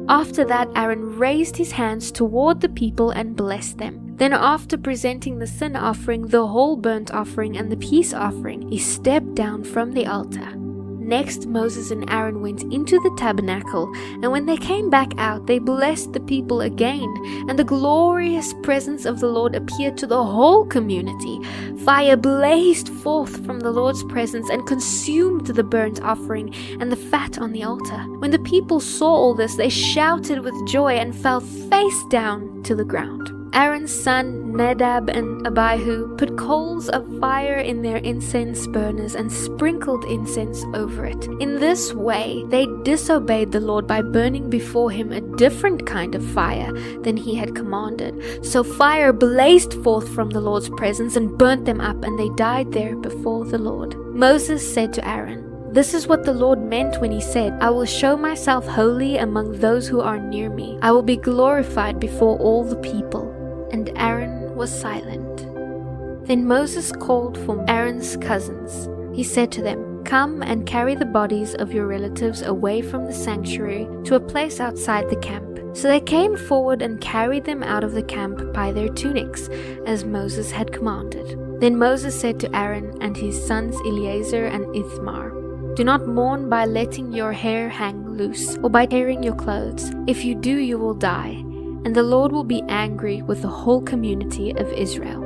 [SPEAKER 1] After that, Aaron raised his hands toward the people and blessed them. Then after presenting the sin offering, the whole burnt offering, and the peace offering, he stepped down from the altar. Next, Moses and Aaron went into the tabernacle, and when they came back out, they blessed the people again, and the glorious presence of the Lord appeared to the whole community. Fire blazed forth from the Lord's presence and consumed the burnt offering and the fat on the altar. When the people saw all this, they shouted with joy and fell face down to the ground. Aaron's son Nadab and Abihu put coals of fire in their incense burners and sprinkled incense over it. In this way, they disobeyed the Lord by burning before him a different kind of fire than he had commanded. So fire blazed forth from the Lord's presence and burnt them up, and they died there before the Lord. Moses said to Aaron, "This is what the Lord meant when he said, 'I will show myself holy among those who are near me. I will be glorified before all the people.'" And Aaron was silent. Then Moses called for Aaron's cousins. He said to them, "Come and carry the bodies of your relatives away from the sanctuary to a place outside the camp." So they came forward and carried them out of the camp by their tunics, as Moses had commanded. Then Moses said to Aaron and his sons Eleazar and Ithamar, "Do not mourn by letting your hair hang loose or by tearing your clothes. If you do, you will die, and the Lord will be angry with the whole community of Israel.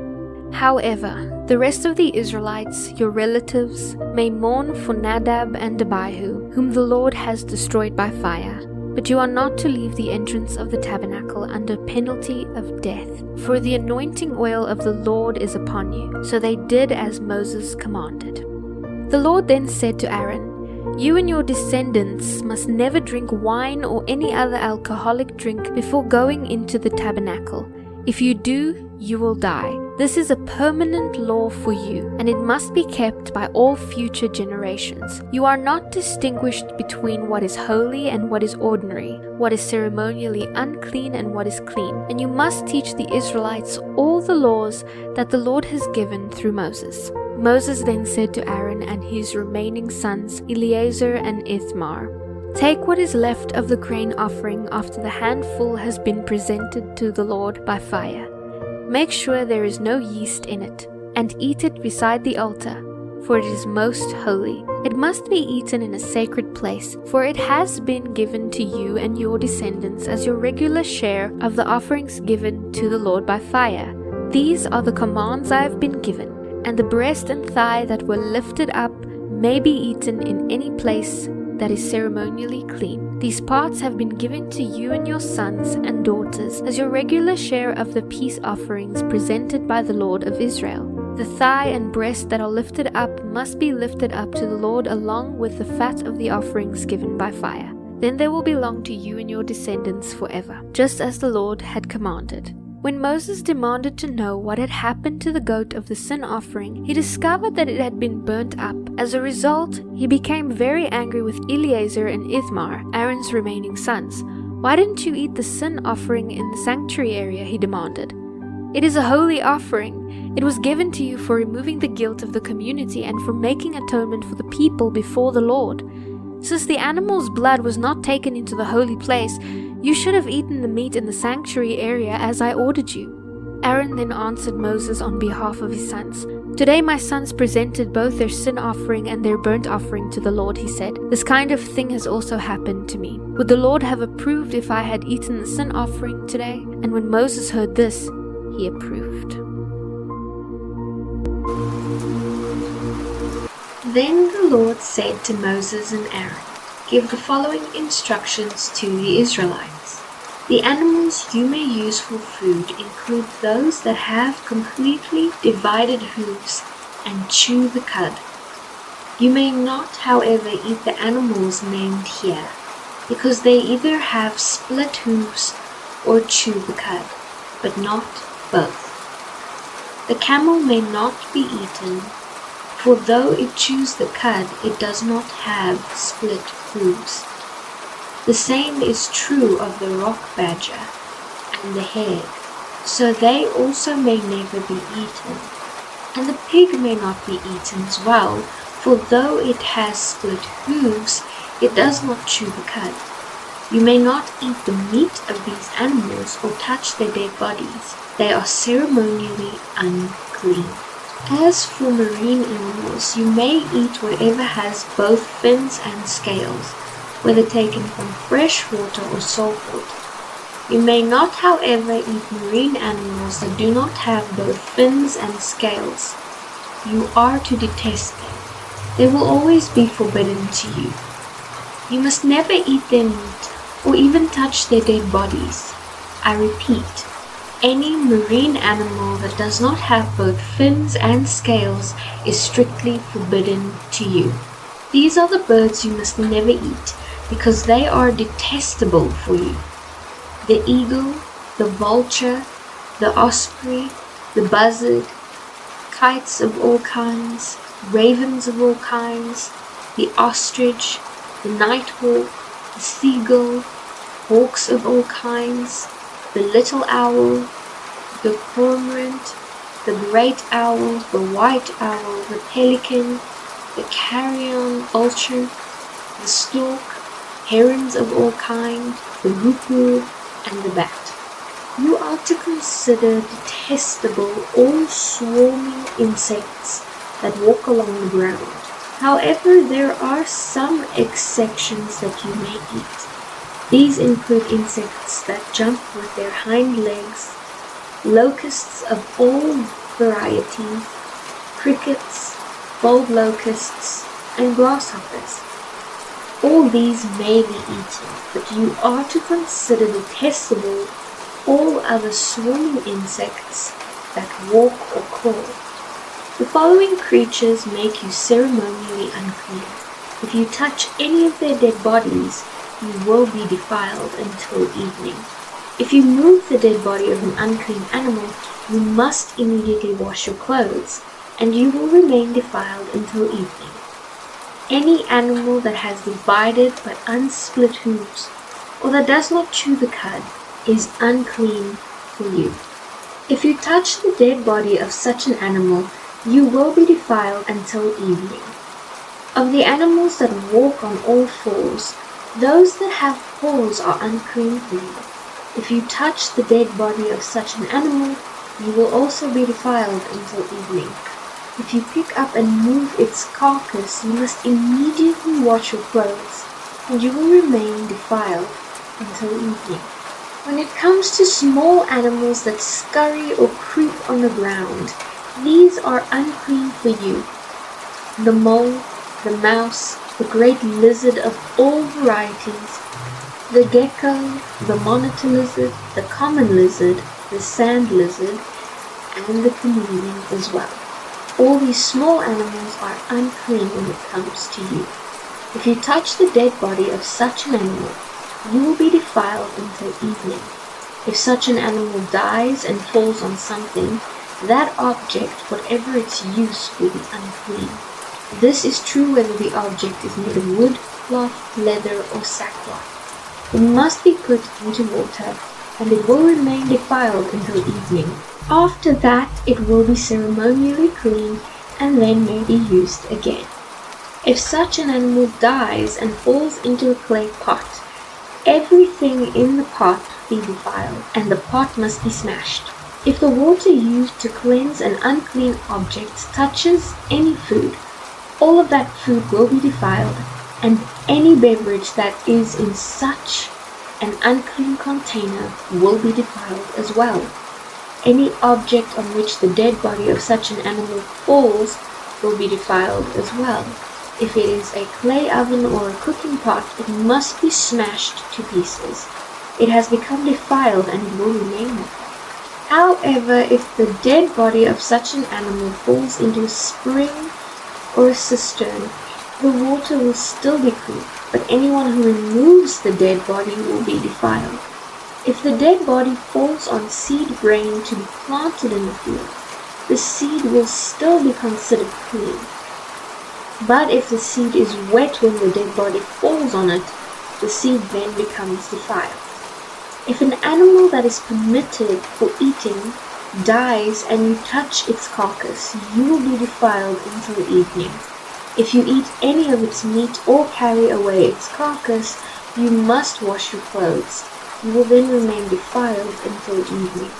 [SPEAKER 1] However, the rest of the Israelites, your relatives, may mourn for Nadab and Abihu, whom the Lord has destroyed by fire. But you are not to leave the entrance of the tabernacle under penalty of death, for the anointing oil of the Lord is upon you." So they did as Moses commanded. The Lord then said to Aaron, "You and your descendants must never drink wine or any other alcoholic drink before going into the tabernacle. If you do, you will die. This is a permanent law for you, and it must be kept by all future generations. You are not distinguished between what is holy and what is ordinary, what is ceremonially unclean and what is clean, and you must teach the Israelites all the laws that the Lord has given through Moses." Moses then said to Aaron and his remaining sons, Eleazar and Ithamar, "Take what is left of the grain offering after the handful has been presented to the Lord by fire. Make sure there is no yeast in it, and eat it beside the altar, for it is most holy. It must be eaten in a sacred place, for it has been given to you and your descendants as your regular share of the offerings given to the Lord by fire. These are the commands I have been given. And the breast and thigh that were lifted up may be eaten in any place that is ceremonially clean. These parts have been given to you and your sons and daughters as your regular share of the peace offerings presented by the Lord of Israel. The thigh and breast that are lifted up must be lifted up to the Lord along with the fat of the offerings given by fire. Then they will belong to you and your descendants forever, just as the Lord had commanded. When Moses demanded to know what had happened to the goat of the sin offering, he discovered that it had been burnt up. As a result, he became very angry with Eleazar and Ithamar, Aaron's remaining sons. "Why didn't you eat the sin offering in the sanctuary area?" he demanded. "It is a holy offering. It was given to you for removing the guilt of the community and for making atonement for the people before the Lord. Since the animal's blood was not taken into the holy place, you should have eaten the meat in the sanctuary area as I ordered you." Aaron then answered Moses on behalf of his sons. "Today my sons presented both their sin offering and their burnt offering to the Lord," he said. "This kind of thing has also happened to me. Would the Lord have approved if I had eaten the sin offering today?" And when Moses heard this, he approved. Then the Lord said to Moses and Aaron, "Give the following instructions to the Israelites. The animals you may use for food include those that have completely divided hooves and chew the cud. You may not, however, eat the animals named here, because they either have split hooves or chew the cud, but not both. The camel may not be eaten, for though it chews the cud, it does not have split hooves. The same is true of the rock badger and the hare, so they also may never be eaten. And the pig may not be eaten as well, for though it has split hooves, it does not chew the cud. You may not eat the meat of these animals or touch their dead bodies. They are ceremonially unclean. As for marine animals, you may eat whatever has both fins and scales, whether taken from fresh water or salt water. You may not, however, eat marine animals that do not have both fins and scales. You are to detest them. They will always be forbidden to you. You must never eat their meat or even touch their dead bodies. I repeat, any marine animal that does not have both fins and scales is strictly forbidden to you. These are the birds you must never eat, because they are detestable for you: the eagle, the vulture, the osprey, the buzzard, kites of all kinds, ravens of all kinds, the ostrich, the nighthawk, the seagull, hawks of all kinds, the little owl, the cormorant, the great owl, the white owl, the pelican, the carrion vulture, the stork, herons of all kinds, the hoopoe, and the bat. You are to consider detestable all swarming insects that walk along the ground. However, there are some exceptions that you may eat. These include insects that jump with their hind legs, locusts of all varieties, crickets, bulb locusts, and grasshoppers. All these may be eaten, but you are to consider detestable all other swarming insects that walk or crawl. The following creatures make you ceremonially unclean. If you touch any of their dead bodies, you will be defiled until evening. If you move the dead body of an unclean animal, you must immediately wash your clothes, and you will remain defiled until evening. Any animal that has divided but unsplit hooves, or that does not chew the cud, is unclean for you. If you touch the dead body of such an animal, you will be defiled until evening. Of the animals that walk on all fours, those that have paws are unclean for you. If you touch the dead body of such an animal, you will also be defiled until evening. If you pick up and move its carcass, you must immediately wash your clothes, and you will remain defiled until evening. When it comes to small animals that scurry or creep on the ground, these are unclean for you: the mole, the mouse, the great lizard of all varieties, the gecko, the monitor lizard, the common lizard, the sand lizard, and the chameleon as well. All these small animals are unclean when it comes to you. If you touch the dead body of such an animal, you will be defiled until evening. If such an animal dies and falls on something, that object, whatever its use, will be unclean. This is true whether the object is made of wood, cloth, leather, or sackcloth. It must be put into water, and it will remain defiled until evening. After that, it will be ceremonially clean and then may be used again. If such an animal dies and falls into a clay pot, everything in the pot be defiled, and the pot must be smashed. If the water used to cleanse an unclean object touches any food, all of that food will be defiled, and any beverage that is in such an unclean container will be defiled as well. Any object on which the dead body of such an animal falls will be defiled as well. If it is a clay oven or a cooking pot, it must be smashed to pieces. It has become defiled and it will remain there. However, if the dead body of such an animal falls into a spring or a cistern, the water will still be clean, but anyone who removes the dead body will be defiled. If the dead body falls on seed grain to be planted in the field, the seed will still be considered clean. But if the seed is wet when the dead body falls on it, the seed then becomes defiled. If an animal that is permitted for eating dies and you touch its carcass, you will be defiled until evening. If you eat any of its meat or carry away its carcass, you must wash your clothes. You will then remain defiled until evening.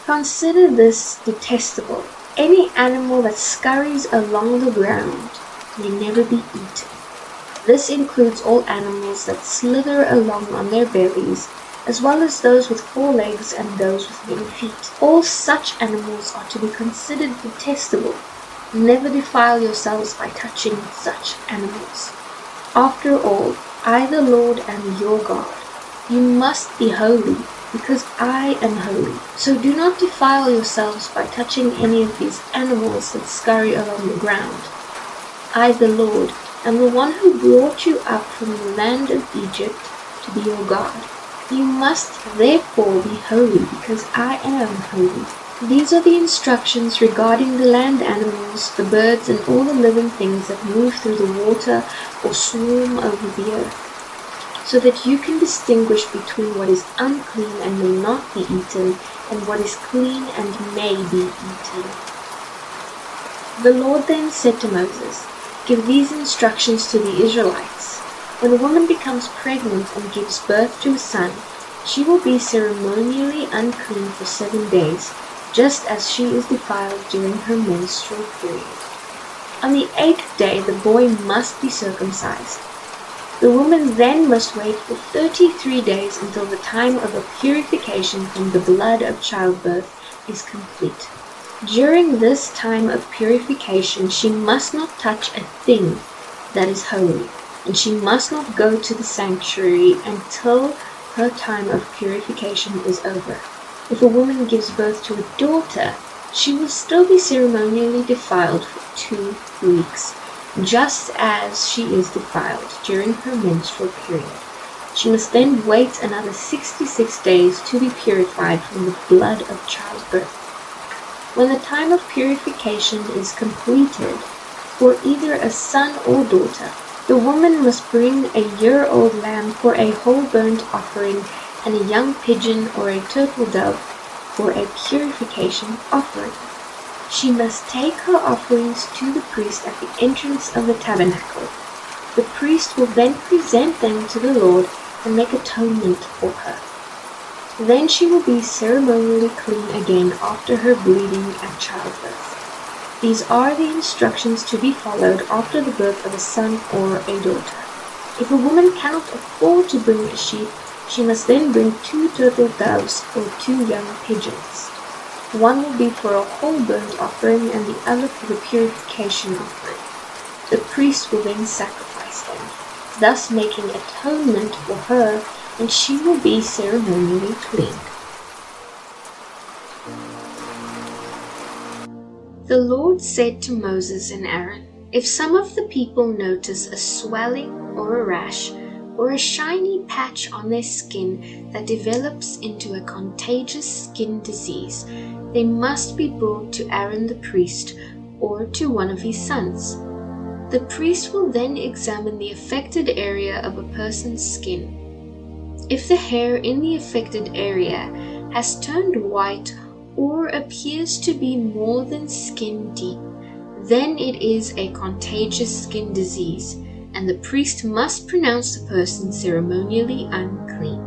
[SPEAKER 1] Consider this detestable. Any animal that scurries along the ground may never be eaten. This includes all animals that slither along on their bellies, as well as those with 4 legs and those with many feet. All such animals are to be considered detestable. Never defile yourselves by touching such animals. After all, I, the Lord, am your God. You must be holy, because I am holy. So do not defile yourselves by touching any of these animals that scurry along the ground. I, the Lord, am the one who brought you up from the land of Egypt to be your God. You must therefore be holy, because I am holy. These are the instructions regarding the land animals, the birds, and all the living things that move through the water or swarm over the earth, so that you can distinguish between what is unclean and may not be eaten, and what is clean and may be eaten. The Lord then said to Moses, "Give these instructions to the Israelites. When a woman becomes pregnant and gives birth to a son, she will be ceremonially unclean for 7 days, just as she is defiled during her menstrual period. On the 8th day the boy must be circumcised. The woman then must wait for 33 days until the time of a purification from the blood of childbirth is complete. During this time of purification she must not touch a thing that is holy, and she must not go to the sanctuary until her time of purification is over. If a woman gives birth to a daughter, she will still be ceremonially defiled for 2 weeks, just as she is defiled during her menstrual period. She must then wait another 66 days to be purified from the blood of childbirth. When the time of purification is completed, for either a son or daughter, the woman must bring a year-old lamb for a whole burnt offering and a young pigeon or a turtle dove for a purification offering. She must take her offerings to the priest at the entrance of the tabernacle. The priest will then present them to the Lord and make atonement for her. Then she will be ceremonially clean again after her bleeding at childbirth. These are the instructions to be followed after the birth of a son or a daughter. If a woman cannot afford to bring a sheep, she must then bring 2 turtle doves or 2 young pigeons. One will be for a whole burnt offering and the other for the purification offering. The priest will then sacrifice them. thus making atonement for her, and she will be ceremonially clean. The Lord said to Moses and Aaron, "If some of the people notice a swelling or a rash or a shiny patch on their skin that develops into a contagious skin disease, they must be brought to Aaron the priest or to one of his sons. The priest will then examine the affected area of a person's skin. If the hair in the affected area has turned white or appears to be more than skin deep, then it is a contagious skin disease, and the priest must pronounce the person ceremonially unclean.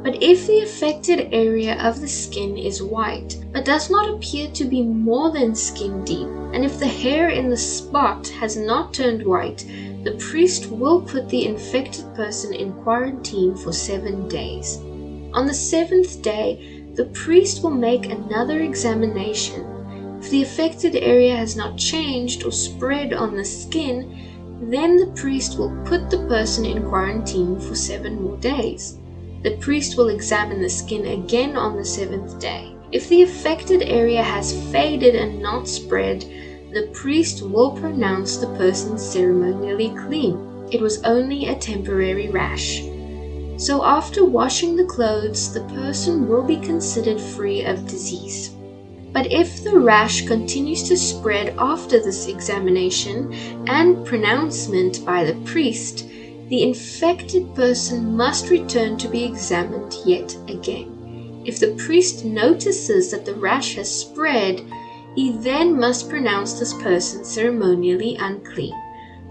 [SPEAKER 1] But if the affected area of the skin is white, but does not appear to be more than skin deep, and if the hair in the spot has not turned white, the priest will put the infected person in quarantine for 7 days. On the 7th day, the priest will make another examination. If the affected area has not changed or spread on the skin, then the priest will put the person in quarantine for 7 more days. The priest will examine the skin again on the 7th day. If the affected area has faded and not spread, the priest will pronounce the person ceremonially clean. It was only a temporary rash. So after washing the clothes, the person will be considered free of disease. But if the rash continues to spread after this examination and pronouncement by the priest, the infected person must return to be examined yet again. If the priest notices that the rash has spread, he then must pronounce this person ceremonially unclean,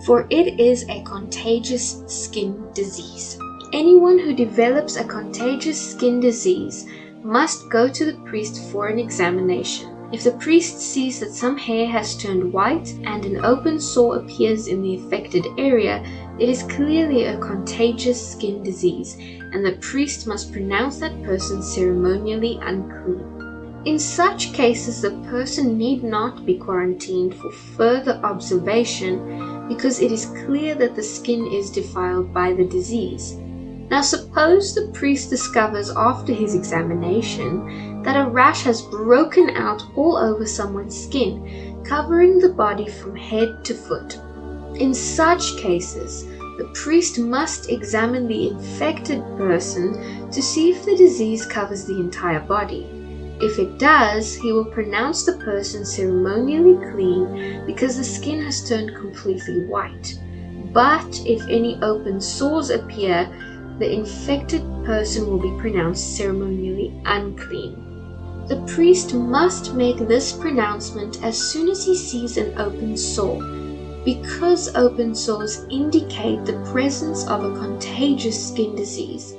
[SPEAKER 1] for it is a contagious skin disease. Anyone who develops a contagious skin disease must go to the priest for an examination. If the priest sees that some hair has turned white and an open sore appears in the affected area, it is clearly a contagious skin disease, and the priest must pronounce that person ceremonially unclean. In such cases, the person need not be quarantined for further observation because it is clear that the skin is defiled by the disease. Now suppose the priest discovers after his examination that a rash has broken out all over someone's skin, covering the body from head to foot. In such cases, the priest must examine the infected person to see if the disease covers the entire body. If it does, he will pronounce the person ceremonially clean because the skin has turned completely white. But if any open sores appear, the infected person will be pronounced ceremonially unclean. The priest must make this pronouncement as soon as he sees an open sore, because open sores indicate the presence of a contagious skin disease.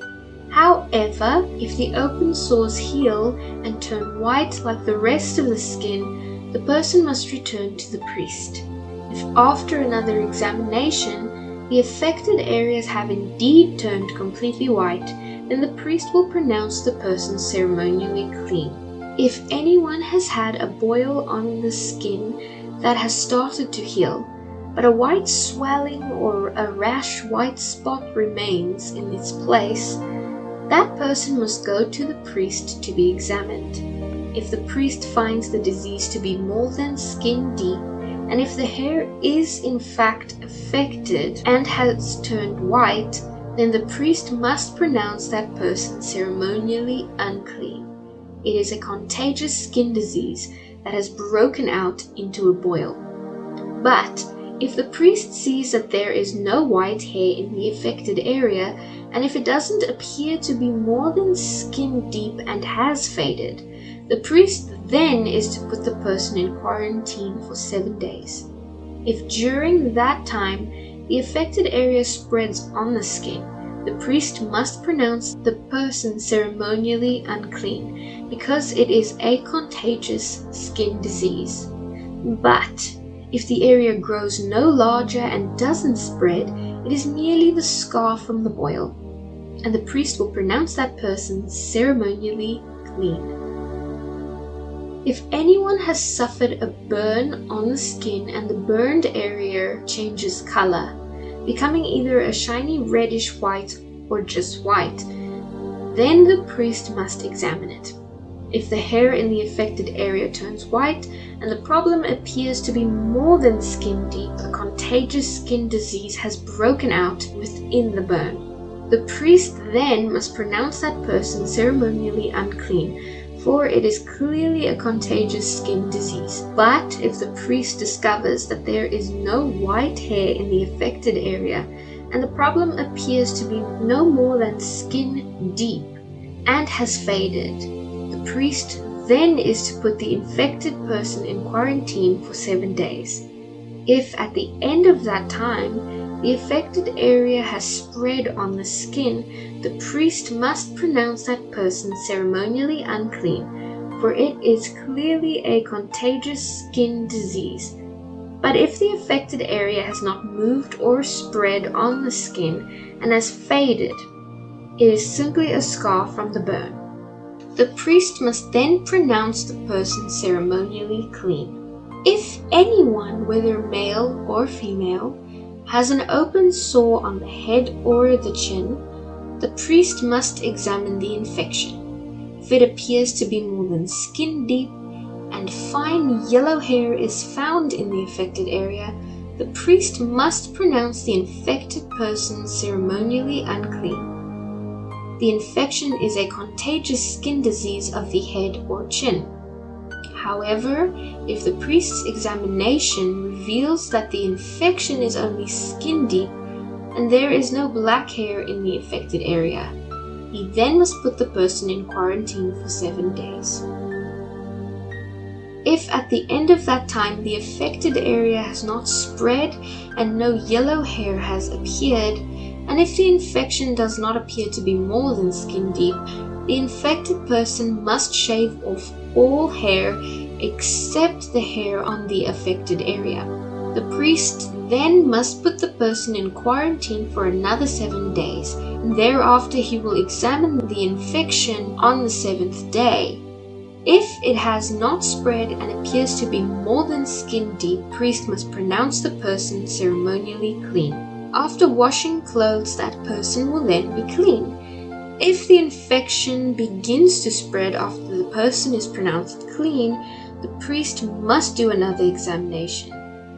[SPEAKER 1] However, if the open sores heal and turn white like the rest of the skin, the person must return to the priest. If after another examination, the affected areas have indeed turned completely white, then the priest will pronounce the person ceremonially clean. If anyone has had a boil on the skin that has started to heal, but a white swelling or a rash white spot remains in its place, that person must go to the priest to be examined. If the priest finds the disease to be more than skin deep, and if the hair is in fact affected and has turned white, then the priest must pronounce that person ceremonially unclean. It is a contagious skin disease that has broken out into a boil. But if the priest sees that there is no white hair in the affected area, and if it doesn't appear to be more than skin deep and has faded, the priest then is to put the person in quarantine for 7 days. If during that time the affected area spreads on the skin, the priest must pronounce the person ceremonially unclean because it is a contagious skin disease. But if the area grows no larger and doesn't spread, it is merely the scar from the boil, and the priest will pronounce that person ceremonially clean. If anyone has suffered a burn on the skin and the burned area changes color, becoming either a shiny reddish white or just white. Then the priest must examine it. If the hair in the affected area turns white and the problem appears to be more than skin deep, a contagious skin disease has broken out within the burn. The priest then must pronounce that person ceremonially unclean, for it is clearly a contagious skin disease. But if the priest discovers that there is no white hair in the affected area and the problem appears to be no more than skin deep and has faded, the priest then is to put the infected person in quarantine for 7 days. If at the end of that time the affected area has spread on the skin, the priest must pronounce that person ceremonially unclean, for it is clearly a contagious skin disease. But if the affected area has not moved or spread on the skin and has faded, it is simply a scar from the burn. The priest must then pronounce the person ceremonially clean. If anyone, whether male or female, has an open sore on the head or the chin, the priest must examine the infection. If it appears to be more than skin deep and fine yellow hair is found in the affected area, the priest must pronounce the infected person ceremonially unclean. The infection is a contagious skin disease of the head or chin. However, if the priest's examination reveals that the infection is only skin deep and there is no black hair in the affected area, he then must put the person in quarantine for 7 days. If at the end of that time the affected area has not spread and no yellow hair has appeared, and if the infection does not appear to be more than skin deep, the infected person must shave off all hair except the hair on the affected area. The priest then must put the person in quarantine for another 7 days, and thereafter he will examine the infection on the 7th day. If it has not spread and appears to be more than skin deep, the priest must pronounce the person ceremonially clean. After washing clothes, that person will then be clean. If the infection begins to spread after the person is pronounced clean, the priest must do another examination.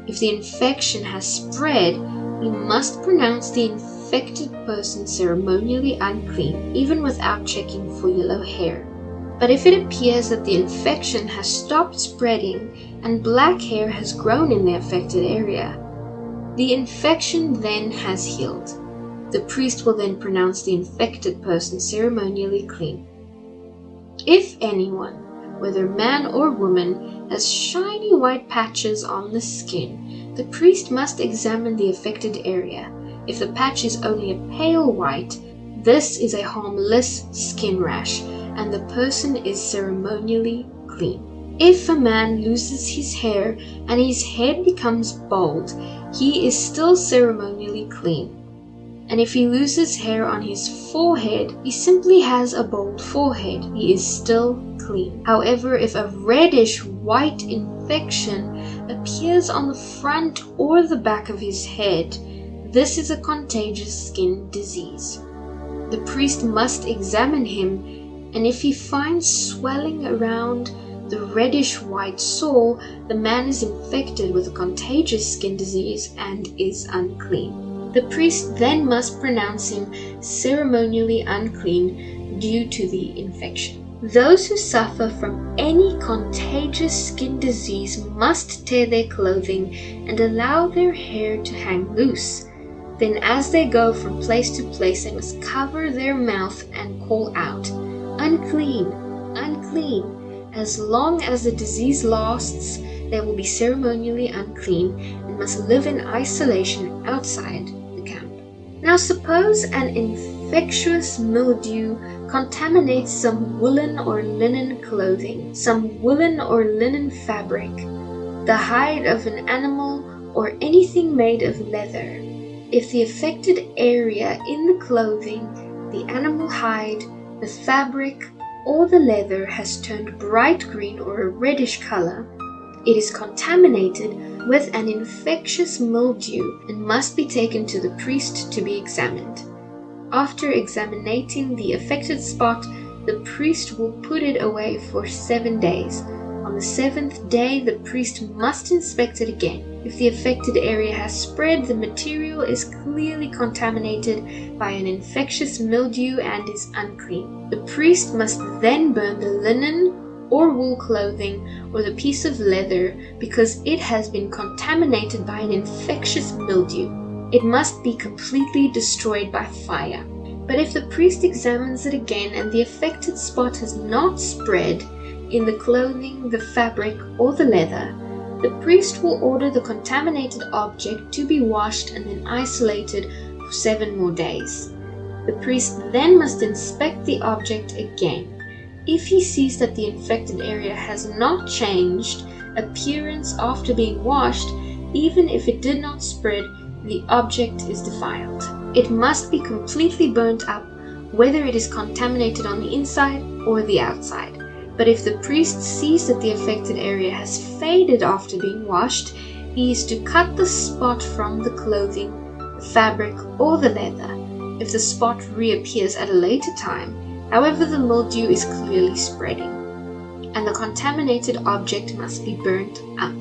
[SPEAKER 1] If the infection has spread, he must pronounce the infected person ceremonially unclean, even without checking for yellow hair. But if it appears that the infection has stopped spreading and black hair has grown in the affected area, the infection then has healed. The priest will then pronounce the infected person ceremonially clean. If anyone, whether man or woman, has shiny white patches on the skin, the priest must examine the affected area. If the patch is only a pale white, this is a harmless skin rash, and the person is ceremonially clean. If a man loses his hair and his head becomes bald, he is still ceremonially clean. And if he loses hair on his forehead, he simply has a bald forehead. He is still clean. However, if a reddish white infection appears on the front or the back of his head, this is a contagious skin disease. The priest must examine him, and if he finds swelling around the reddish white sore, the man is infected with a contagious skin disease and is unclean. The priest then must pronounce him ceremonially unclean due to the infection. Those who suffer from any contagious skin disease must tear their clothing and allow their hair to hang loose. Then as they go from place to place, they must cover their mouth and call out, "Unclean, unclean." As long as the disease lasts, they will be ceremonially unclean and must live in isolation outside the camp. Now suppose an infectious mildew contaminates some woolen or linen clothing, some woolen or linen fabric, the hide of an animal, or anything made of leather. If the affected area in the clothing, the animal hide, the fabric, or the leather has turned bright green or a reddish color, it is contaminated with an infectious mildew and must be taken to the priest to be examined. After examining the affected spot, the priest will put it away for 7 days. On the 7th day, the priest must inspect it again. If the affected area has spread, the material is clearly contaminated by an infectious mildew and is unclean. The priest must then burn the linen or wool clothing or the piece of leather because it has been contaminated by an infectious mildew. It must be completely destroyed by fire. But if the priest examines it again and the affected spot has not spread in the clothing, the fabric, or the leather, the priest will order the contaminated object to be washed and then isolated for 7 more days. The priest then must inspect the object again. If he sees that the infected area has not changed appearance after being washed, even if it did not spread, the object is defiled. It must be completely burnt up, whether it is contaminated on the inside or the outside. But if the priest sees that the affected area has faded after being washed, he is to cut the spot from the clothing, the fabric, or the leather. If the spot reappears at a later time, however, the mildew is clearly spreading, and the contaminated object must be burnt up.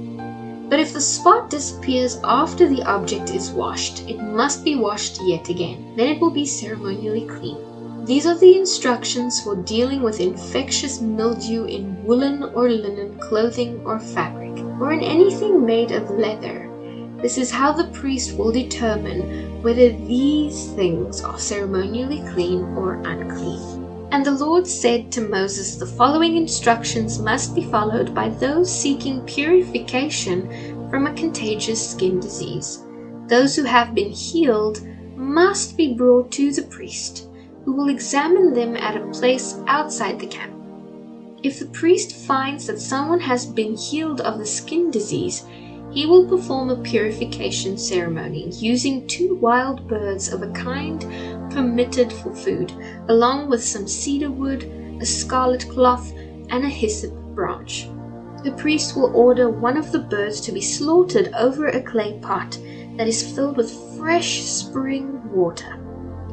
[SPEAKER 1] But if the spot disappears after the object is washed, it must be washed yet again. Then it will be ceremonially clean. These are the instructions for dealing with infectious mildew in woolen or linen clothing or fabric, or in anything made of leather. This is how the priest will determine whether these things are ceremonially clean or unclean. And the Lord said to Moses, the following instructions must be followed by those seeking purification from a contagious skin disease. Those who have been healed must be brought to the priest, who will examine them at a place outside the camp. If the priest finds that someone has been healed of the skin disease, he will perform a purification ceremony using 2 wild birds of a kind permitted for food, along with some cedar wood, a scarlet cloth, and a hyssop branch. The priest will order one of the birds to be slaughtered over a clay pot that is filled with fresh spring water.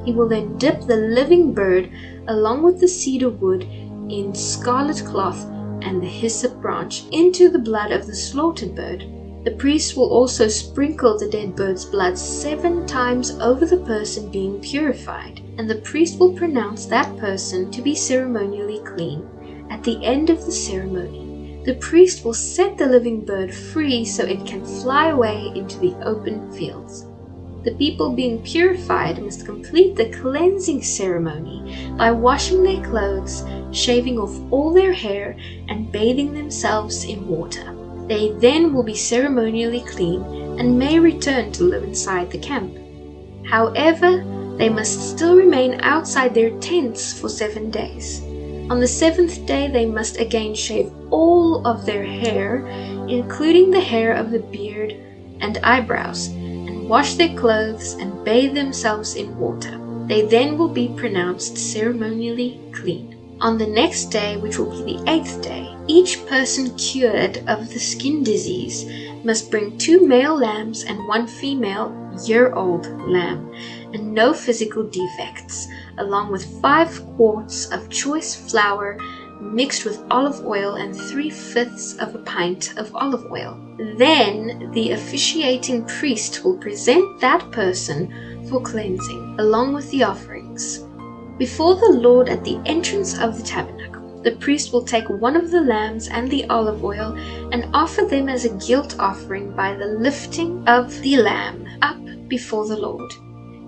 [SPEAKER 1] He will then dip the living bird along with the cedar wood in scarlet cloth and the hyssop branch into the blood of the slaughtered bird. The priest will also sprinkle the dead bird's blood 7 times over the person being purified, and the priest will pronounce that person to be ceremonially clean. At the end of the ceremony, the priest will set the living bird free so it can fly away into the open fields. The people being purified must complete the cleansing ceremony by washing their clothes, shaving off all their hair, and bathing themselves in water. They then will be ceremonially clean and may return to live inside the camp. However, they must still remain outside their tents for 7 days. On the 7th day, they must again shave all of their hair, including the hair of the beard and eyebrows, and wash their clothes and bathe themselves in water. They then will be pronounced ceremonially clean. On the next day, which will be the 8th day, each person cured of the skin disease must bring 2 male lambs and 1 female year-old lamb, and no physical defects, along with 5 quarts of choice flour mixed with olive oil and 3/5 of a pint of olive oil. Then the officiating priest will present that person for cleansing, along with the offerings, before the Lord at the entrance of the tabernacle. The priest will take one of the lambs and the olive oil and offer them as a guilt offering by the lifting of the lamb up before the Lord.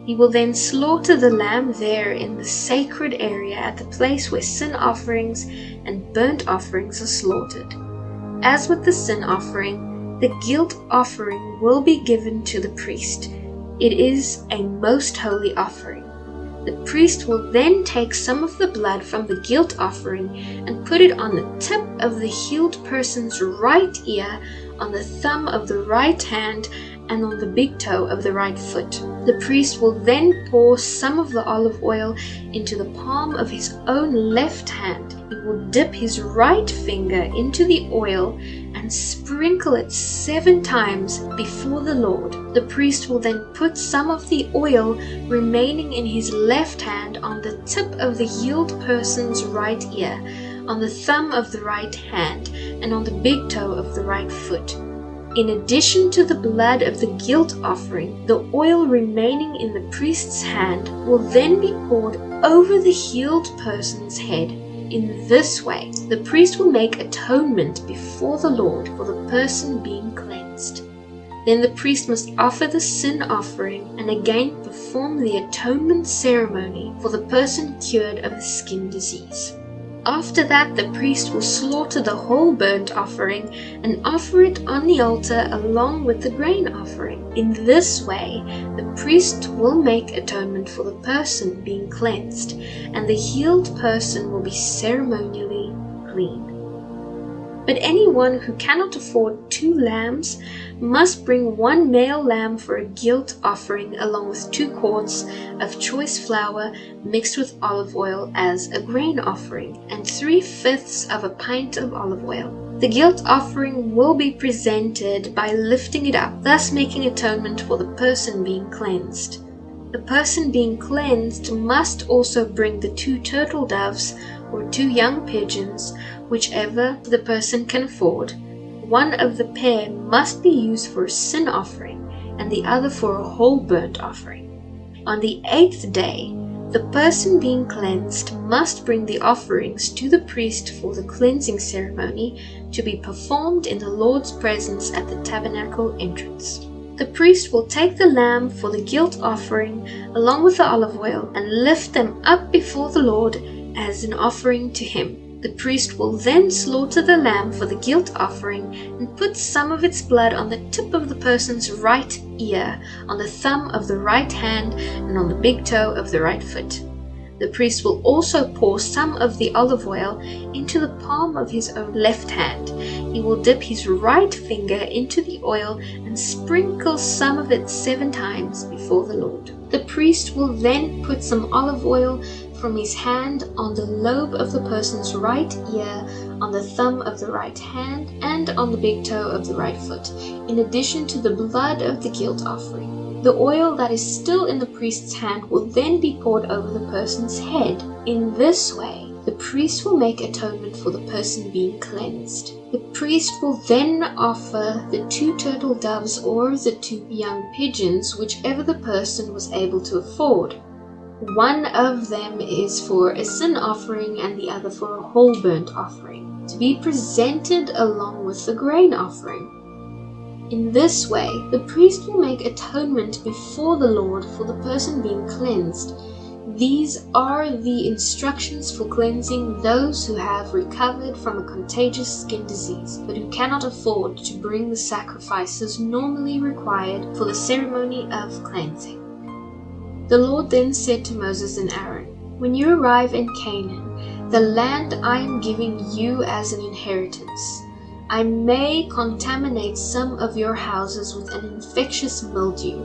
[SPEAKER 1] He will then slaughter the lamb there in the sacred area at the place where sin offerings and burnt offerings are slaughtered. As with the sin offering, the guilt offering will be given to the priest. It is a most holy offering. The priest will then take some of the blood from the guilt offering and put it on the tip of the healed person's right ear, on the thumb of the right hand, and on the big toe of the right foot. The priest will then pour some of the olive oil into the palm of his own left hand. He will dip his right finger into the oil and sprinkle it 7 times before the Lord. The priest will then put some of the oil remaining in his left hand on the tip of the healed person's right ear, on the thumb of the right hand, and on the big toe of the right foot. In addition to the blood of the guilt offering, the oil remaining in the priest's hand will then be poured over the healed person's head. In this way, the priest will make atonement before the Lord for the person being cleansed. Then the priest must offer the sin offering and again perform the atonement ceremony for the person cured of a skin disease. After that, the priest will slaughter the whole burnt offering and offer it on the altar along with the grain offering. In this way, the priest will make atonement for the person being cleansed, and the healed person will be ceremonially clean. But anyone who cannot afford 2 lambs must bring 1 male lamb for a guilt offering along with 2 quarts of choice flour mixed with olive oil as a grain offering and 3/5 of a pint of olive oil. The guilt offering will be presented by lifting it up, thus making atonement for the person being cleansed. The person being cleansed must also bring the 2 turtle doves or 2 young pigeons, whichever the person can afford. 1 of the pair must be used for a sin offering and the other for a whole burnt offering. On the 8th day, the person being cleansed must bring the offerings to the priest for the cleansing ceremony to be performed in the Lord's presence at the tabernacle entrance. The priest will take the lamb for the guilt offering along with the olive oil and lift them up before the Lord as an offering to him. The priest will then slaughter the lamb for the guilt offering and put some of its blood on the tip of the person's right ear, on the thumb of the right hand, and on the big toe of the right foot. The priest will also pour some of the olive oil into the palm of his own left hand. He will dip his right finger into the oil and sprinkle some of it 7 times before the Lord. The priest will then put some olive oil from his hand on the lobe of the person's right ear, on the thumb of the right hand, and on the big toe of the right foot, in addition to the blood of the guilt offering. The oil that is still in the priest's hand will then be poured over the person's head. In this way, the priest will make atonement for the person being cleansed. The priest will then offer the 2 turtle doves or the 2 young pigeons, whichever the person was able to afford. 1 of them is for a sin offering and the other for a whole burnt offering, to be presented along with the grain offering. In this way, the priest will make atonement before the Lord for the person being cleansed. These are the instructions for cleansing those who have recovered from a contagious skin disease, but who cannot afford to bring the sacrifices normally required for the ceremony of cleansing. The Lord then said to Moses and Aaron, "When you arrive in Canaan, the land I am giving you as an inheritance, I may contaminate some of your houses with an infectious mildew.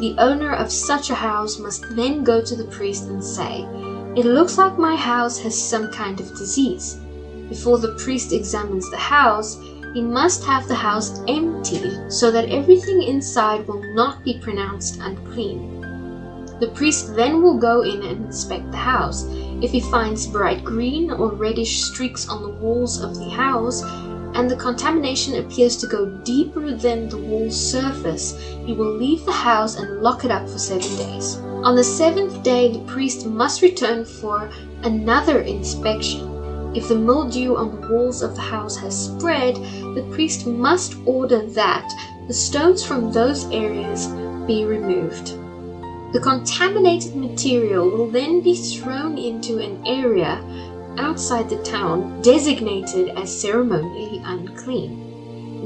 [SPEAKER 1] The owner of such a house must then go to the priest and say, 'It looks like my house has some kind of disease.' Before the priest examines the house, he must have the house emptied so that everything inside will not be pronounced unclean. The priest then will go in and inspect the house. If he finds bright green or reddish streaks on the walls of the house, and the contamination appears to go deeper than the wall surface, he will leave the house and lock it up for 7 days. On the 7th day, the priest must return for another inspection. If the mildew on the walls of the house has spread, the priest must order that the stones from those areas be removed. The contaminated material will then be thrown into an area outside the town designated as ceremonially unclean.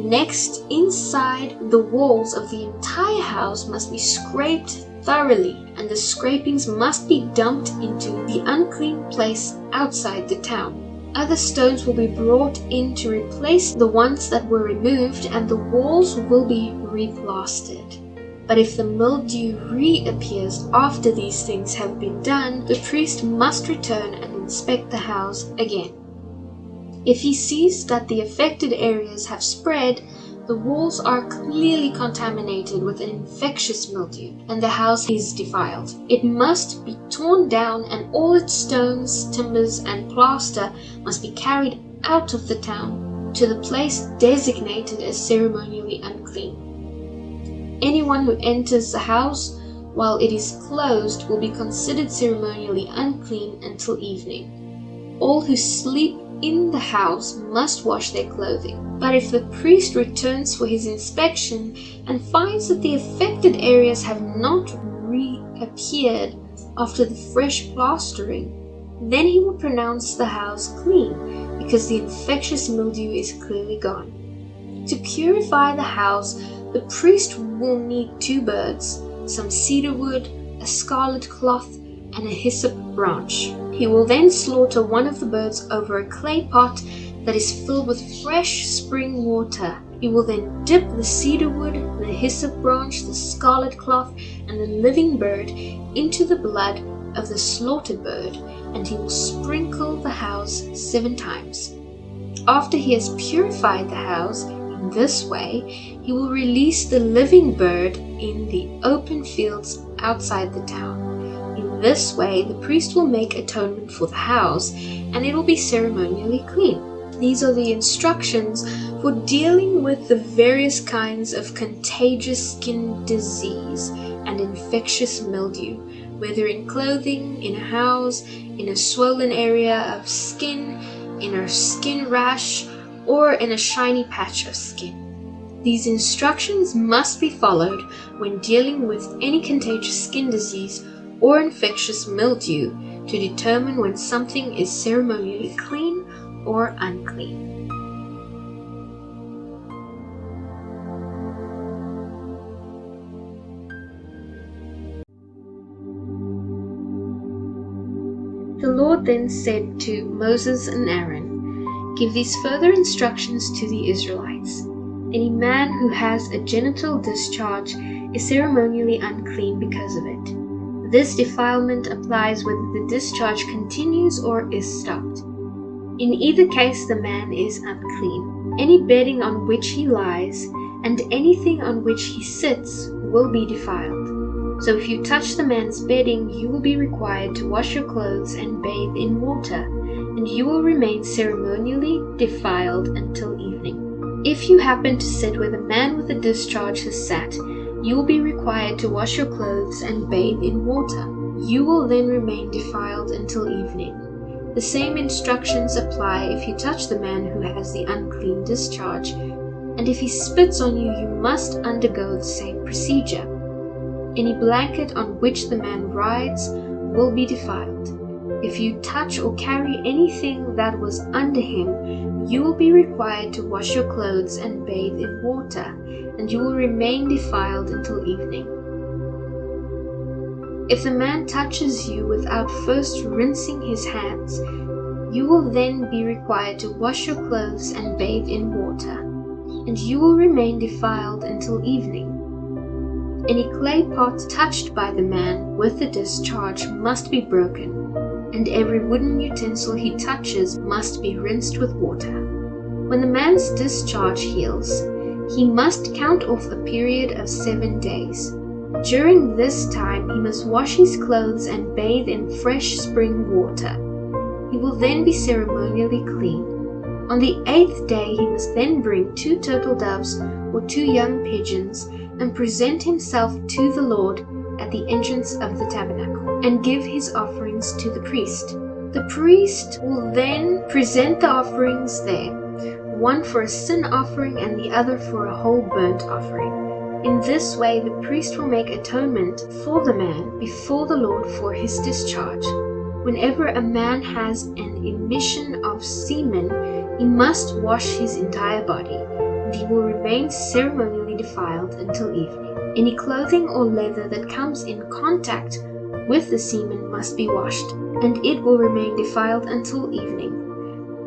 [SPEAKER 1] Next, inside the walls of the entire house must be scraped thoroughly, and the scrapings must be dumped into the unclean place outside the town. Other stones will be brought in to replace the ones that were removed, and the walls will be replastered. But if the mildew reappears after these things have been done, the priest must return and inspect the house again.
[SPEAKER 2] If he sees that the affected areas have spread, the walls are clearly contaminated with an infectious mildew, and the house is defiled. It must be torn down, and all its stones, timbers, and plaster must be carried out of the town to the place designated as ceremonially unclean. Anyone who enters the house while it is closed will be considered ceremonially unclean until evening. All who sleep in the house must wash their clothing. But if the priest returns for his inspection and finds that the affected areas have not reappeared after the fresh plastering, then he will pronounce the house clean, because the infectious mildew is clearly gone. To purify the house, the priest will need 2 birds, some cedar wood, a scarlet cloth, and a hyssop branch. He will then slaughter one of the birds over a clay pot that is filled with fresh spring water. He will then dip the cedar wood, the hyssop branch, the scarlet cloth, and the living bird into the blood of the slaughtered bird, and he will sprinkle the house 7 times. After he has purified the house in this way, he will release the living bird in the open fields outside the town. In this way, the priest will make atonement for the house, and it will be ceremonially clean. These are the instructions for dealing with the various kinds of contagious skin disease and infectious mildew, whether in clothing, in a house, in a swollen area of skin, in a skin rash, or in a shiny patch of skin. These instructions must be followed when dealing with any contagious skin disease or infectious mildew to determine when something is ceremonially clean or unclean. The Lord then said to Moses and Aaron, "Give these further instructions to the Israelites. Any man who has a genital discharge is ceremonially unclean because of it. This defilement applies whether the discharge continues or is stopped. In either case, the man is unclean. Any bedding on which he lies and anything on which he sits will be defiled. So if you touch the man's bedding, you will be required to wash your clothes and bathe in water, and you will remain ceremonially defiled until evening. If you happen to sit where the man with the discharge has sat, you will be required to wash your clothes and bathe in water. You will then remain defiled until evening. The same instructions apply if you touch the man who has the unclean discharge, and if he spits on you, you must undergo the same procedure. Any blanket on which the man rides will be defiled. If you touch or carry anything that was under him, you will be required to wash your clothes and bathe in water, and you will remain defiled until evening. If the man touches you without first rinsing his hands, you will then be required to wash your clothes and bathe in water, and you will remain defiled until evening. Any clay pot touched by the man with the discharge must be broken, and every wooden utensil he touches must be rinsed with water. When the man's discharge heals, he must count off a period of 7 days. During this time, he must wash his clothes and bathe in fresh spring water. He will then be ceremonially clean. On the 8th day, he must then bring 2 turtle doves or 2 young pigeons and present himself to the Lord at the entrance of the tabernacle and give his offerings to the priest. The priest will then present the offerings there, one for a sin offering and the other for a whole burnt offering. In this way, the priest will make atonement for the man before the Lord for his discharge. Whenever a man has an emission of semen, he must wash his entire body, and he will remain ceremonially defiled until evening. Any clothing or leather that comes in contact with the semen must be washed, and it will remain defiled until evening.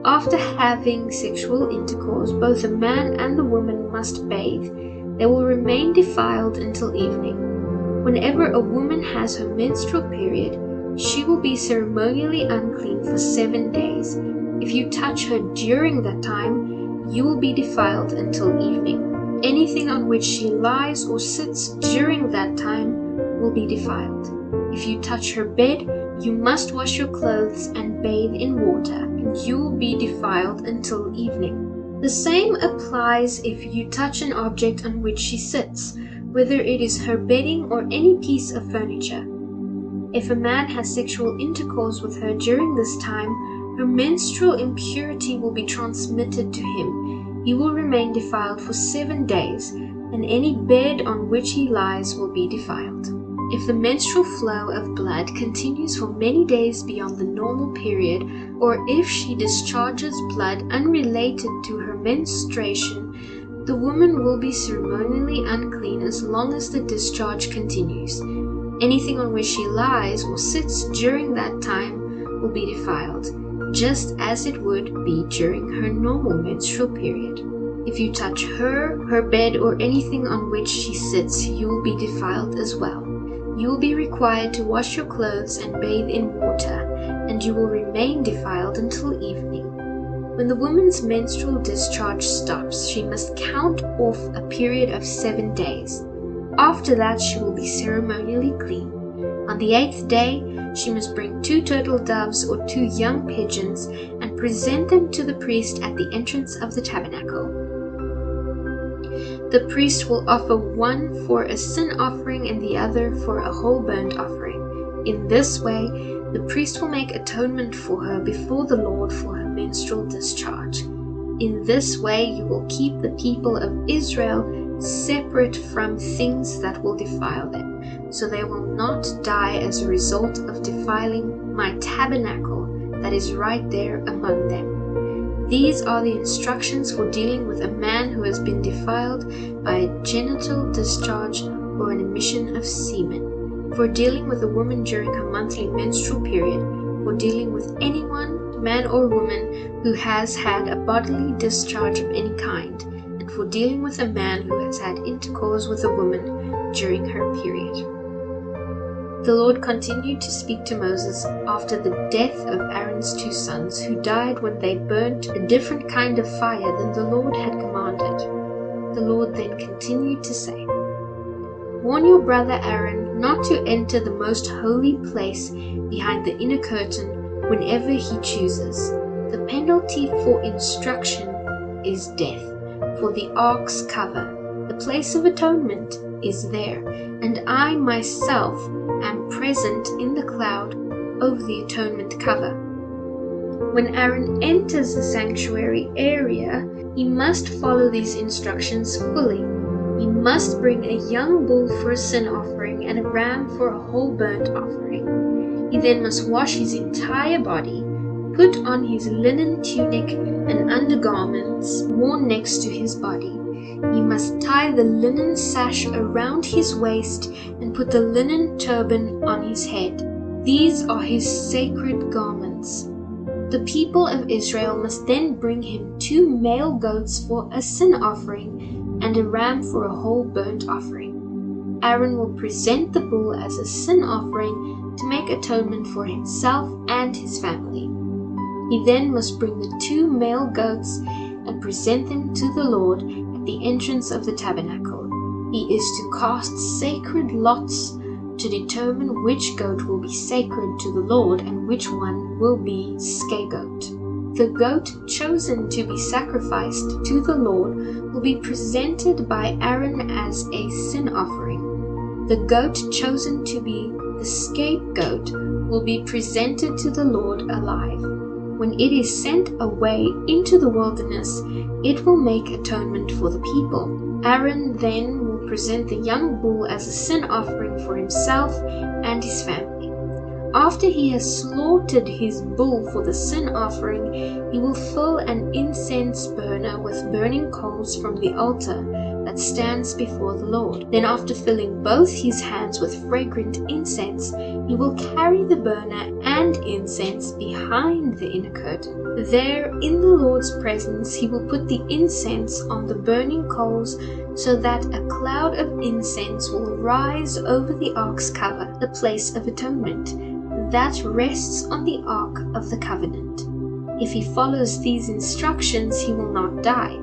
[SPEAKER 2] After having sexual intercourse, both the man and the woman must bathe. They will remain defiled until evening. Whenever a woman has her menstrual period, she will be ceremonially unclean for 7 days. If you touch her during that time, you will be defiled until evening. Anything on which she lies or sits during that time will be defiled. If you touch her bed, you must wash your clothes and bathe in water, and you will be defiled until evening. The same applies if you touch an object on which she sits, whether it is her bedding or any piece of furniture. If a man has sexual intercourse with her during this time, her menstrual impurity will be transmitted to him. He will remain defiled for 7 days, and any bed on which he lies will be defiled. If the menstrual flow of blood continues for many days beyond the normal period, or if she discharges blood unrelated to her menstruation, the woman will be ceremonially unclean as long as the discharge continues. Anything on which she lies or sits during that time will be defiled, just as it would be during her normal menstrual period. If you touch her bed, or anything on which she sits, you will be defiled as well. You will be required to wash your clothes and bathe in water, and you will remain defiled until evening. When the woman's menstrual discharge stops, she must count off a period of 7 days. After that, she will be ceremonially clean. On the 8th day, she must bring 2 turtle doves or 2 young pigeons and present them to the priest at the entrance of the tabernacle. The priest will offer one for a sin offering and the other for a whole burnt offering. In this way, the priest will make atonement for her before the Lord for her menstrual discharge. In this way, you will keep the people of Israel separate from things that will defile them, so they will not die as a result of defiling my tabernacle that is right there among them. These are the instructions for dealing with a man who has been defiled by a genital discharge or an emission of semen, for dealing with a woman during her monthly menstrual period, for dealing with anyone, man or woman, who has had a bodily discharge of any kind, and for dealing with a man who has had intercourse with a woman during her period. The Lord continued to speak to Moses after the death of Aaron's 2 sons, who died when they burnt a different kind of fire than the Lord had commanded. The Lord then continued to say, "Warn your brother Aaron not to enter the most holy place behind the inner curtain whenever he chooses. The penalty for instruction is death. For the ark's cover, the place of atonement, is there, and I myself am present in the cloud over the atonement cover. When Aaron enters the sanctuary area, he must follow these instructions fully. He must bring a young bull for a sin offering and a ram for a whole burnt offering. He then must wash his entire body, put on his linen tunic and undergarments worn next to his body. He must tie the linen sash around his waist and put the linen turban on his head. These are his sacred garments. The people of Israel must then bring him 2 male goats for a sin offering and a ram for a whole burnt offering. Aaron will present the bull as a sin offering to make atonement for himself and his family. He then must bring the 2 male goats and present them to the Lord at the entrance of the tabernacle. He is to cast sacred lots to determine which goat will be sacred to the Lord and which one will be scapegoat. The goat chosen to be sacrificed to the Lord will be presented by Aaron as a sin offering. The goat chosen to be the scapegoat will be presented to the Lord alive. When it is sent away into the wilderness, it will make atonement for the people. Aaron then will present the young bull as a sin offering for himself and his family. After he has slaughtered his bull for the sin offering, he will fill an incense burner with burning coals from the altar that stands before the Lord. Then, after filling both his hands with fragrant incense, he will carry the burner and incense behind the inner curtain. There, in the Lord's presence, he will put the incense on the burning coals so that a cloud of incense will rise over the ark's cover, the place of atonement, that rests on the ark of the covenant. If he follows these instructions, he will not die.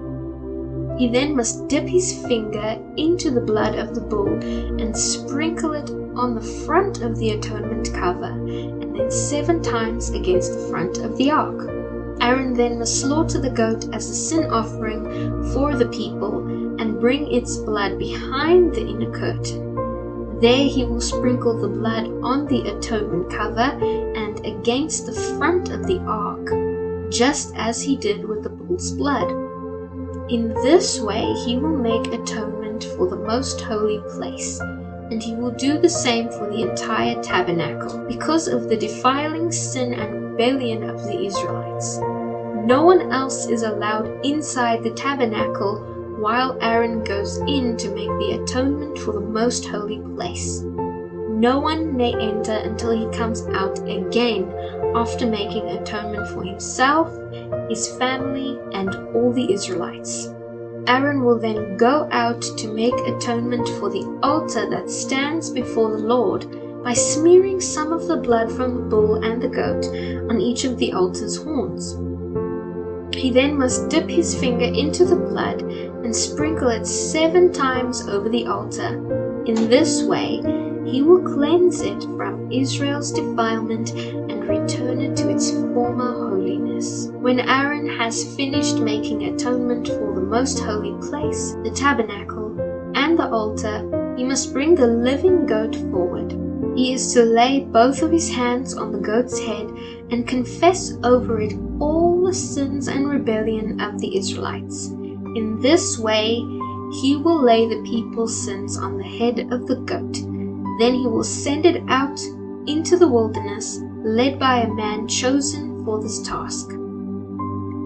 [SPEAKER 2] He then must dip his finger into the blood of the bull and sprinkle it on the front of the atonement cover, and then 7 times against the front of the ark. Aaron then must slaughter the goat as a sin offering for the people and bring its blood behind the inner curtain. There he will sprinkle the blood on the atonement cover and against the front of the ark, just as he did with the bull's blood. In this way he will make atonement for the most holy place, and he will do the same for the entire tabernacle, because of the defiling sin and rebellion of the Israelites. No one else is allowed inside the tabernacle while Aaron goes in to make the atonement for the most holy place. No one may enter until he comes out again after making atonement for himself, his family, and all the Israelites. Aaron will then go out to make atonement for the altar that stands before the Lord by smearing some of the blood from the bull and the goat on each of the altar's horns. He then must dip his finger into the blood and sprinkle it 7 times over the altar. In this way, he will cleanse it from Israel's defilement and return it to its former holiness. When Aaron has finished making atonement for the most holy place, the tabernacle, and the altar, he must bring the living goat forward. He is to lay both of his hands on the goat's head and confess over it all the sins and rebellion of the Israelites. In this way, he will lay the people's sins on the head of the goat. Then he will send it out into the wilderness, led by a man chosen for this task.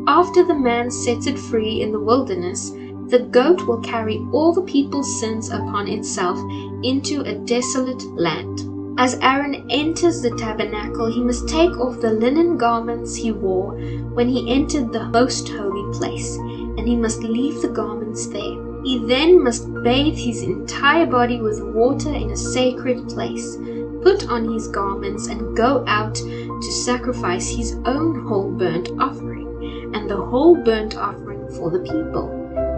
[SPEAKER 2] After the man sets it free in the wilderness, the goat will carry all the people's sins upon itself into a desolate land. As Aaron enters the tabernacle, he must take off the linen garments he wore when he entered the most holy place, and he must leave the garments there. He then must bathe his entire body with water in a sacred place, put on his garments, and go out to sacrifice his own whole burnt offering, and the whole burnt offering for the people.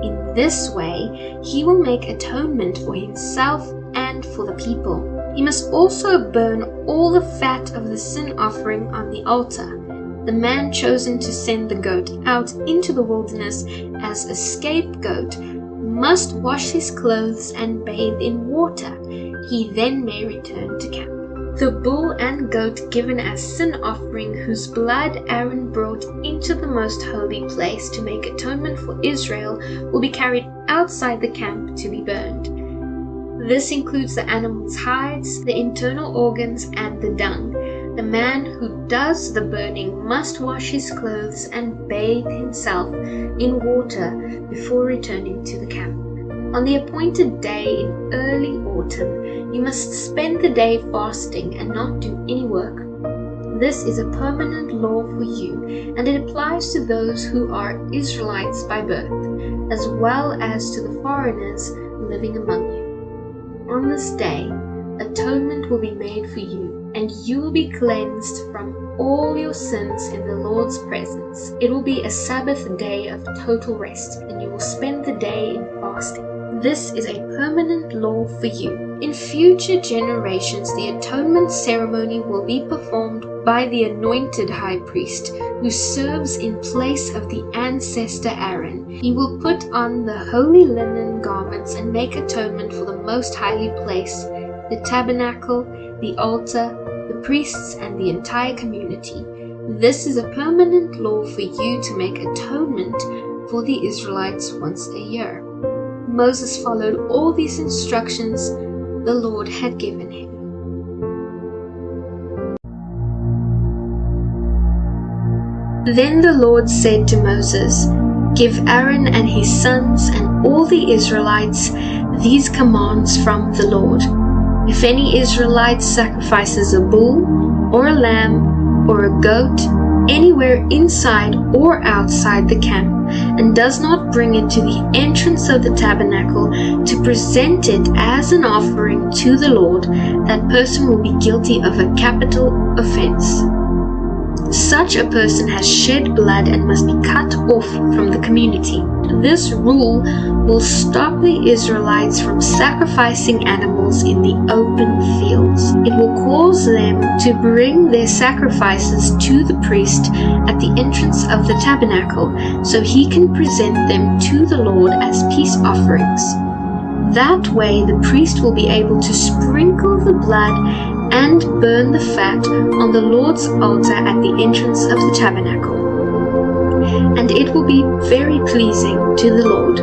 [SPEAKER 2] In this way, he will make atonement for himself and for the people. He must also burn all the fat of the sin offering on the altar. The man chosen to send the goat out into the wilderness as a scapegoat must wash his clothes and bathe in water. He then may return to camp. The bull and goat given as sin offering, whose blood Aaron brought into the most holy place to make atonement for Israel, will be carried outside the camp to be burned. This includes the animal's hides, the internal organs, and the dung. The man who does the burning must wash his clothes and bathe himself in water before returning to the camp. On the appointed day in early autumn, you must spend the day fasting and not do any work. This is a permanent law for you, and it applies to those who are Israelites by birth, as well as to the foreigners living among you. On this day, atonement will be made for you, and you will be cleansed from all your sins in the Lord's presence. It will be a Sabbath day of total rest, and you will spend the day in fasting. This is a permanent law for you. In future generations, the atonement ceremony will be performed by the anointed high priest, who serves in place of the ancestor Aaron. He will put on the holy linen garments and make atonement for the most holy place, the tabernacle, the altar, the priests, and the entire community. This is a permanent law for you to make atonement for the Israelites once a year. Moses followed all these instructions the Lord had given him. Then the Lord said to Moses, "Give Aaron and his sons and all the Israelites these commands from the Lord. If any Israelite sacrifices a bull or a lamb or a goat anywhere inside or outside the camp and does not bring it to the entrance of the tabernacle to present it as an offering to the Lord, that person will be guilty of a capital offense. such a person has shed blood and must be cut off from the community. This rule will stop the Israelites from sacrificing animals in the open fields. It will cause them to bring their sacrifices to the priest at the entrance of the tabernacle, so he can present them to the Lord as peace offerings. That way the priest will be able to sprinkle the blood and burn the fat on the Lord's altar at the entrance of the tabernacle. And it will be very pleasing to the Lord.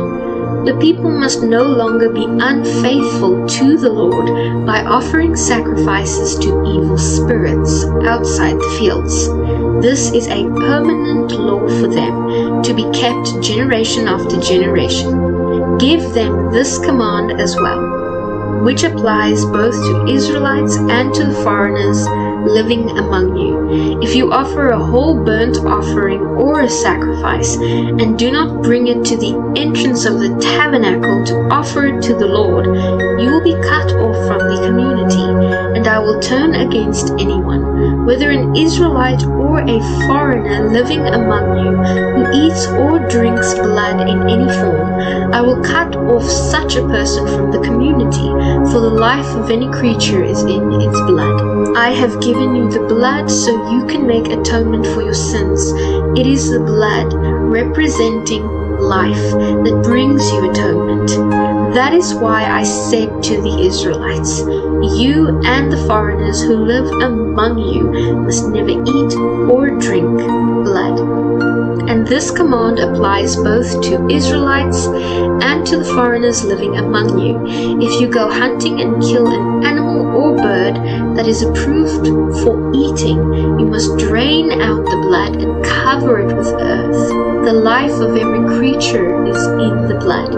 [SPEAKER 2] The people must no longer be unfaithful to the Lord by offering sacrifices to evil spirits outside the fields. This is a permanent law for them, to be kept generation after generation. Give them this command as well, which applies both to Israelites and to the foreigners living among you. If you offer a whole burnt offering or a sacrifice, and do not bring it to the entrance of the tabernacle to offer it to the Lord, you will be cut off from the community, and I will turn against anyone, whether an Israelite or a foreigner living among you, who eats or drinks blood in any form. I will cut off such a person from the community, for the life of any creature is in its blood. I have given you the blood so you can make atonement for your sins. It is the blood representing life that brings you atonement. That is why I said to the Israelites, you and the foreigners who live among you must never eat or drink blood. And this command applies both to Israelites and to the foreigners living among you. If you go hunting and kill an animal or bird that is approved for eating, you must drain out the blood and cover it with earth. The life of every creature is in the blood.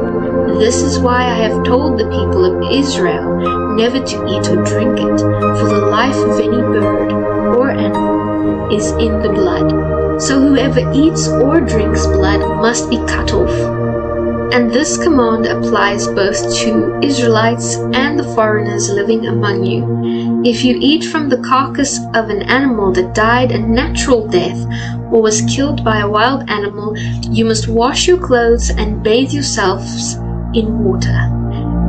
[SPEAKER 2] This is why I have told the people of Israel never to eat or drink it, for the life of any bird or animal is in the blood. So whoever eats or drinks blood must be cut off. And this command applies both to Israelites and the foreigners living among you. If you eat from the carcass of an animal that died a natural death or was killed by a wild animal, you must wash your clothes and bathe yourselves in water.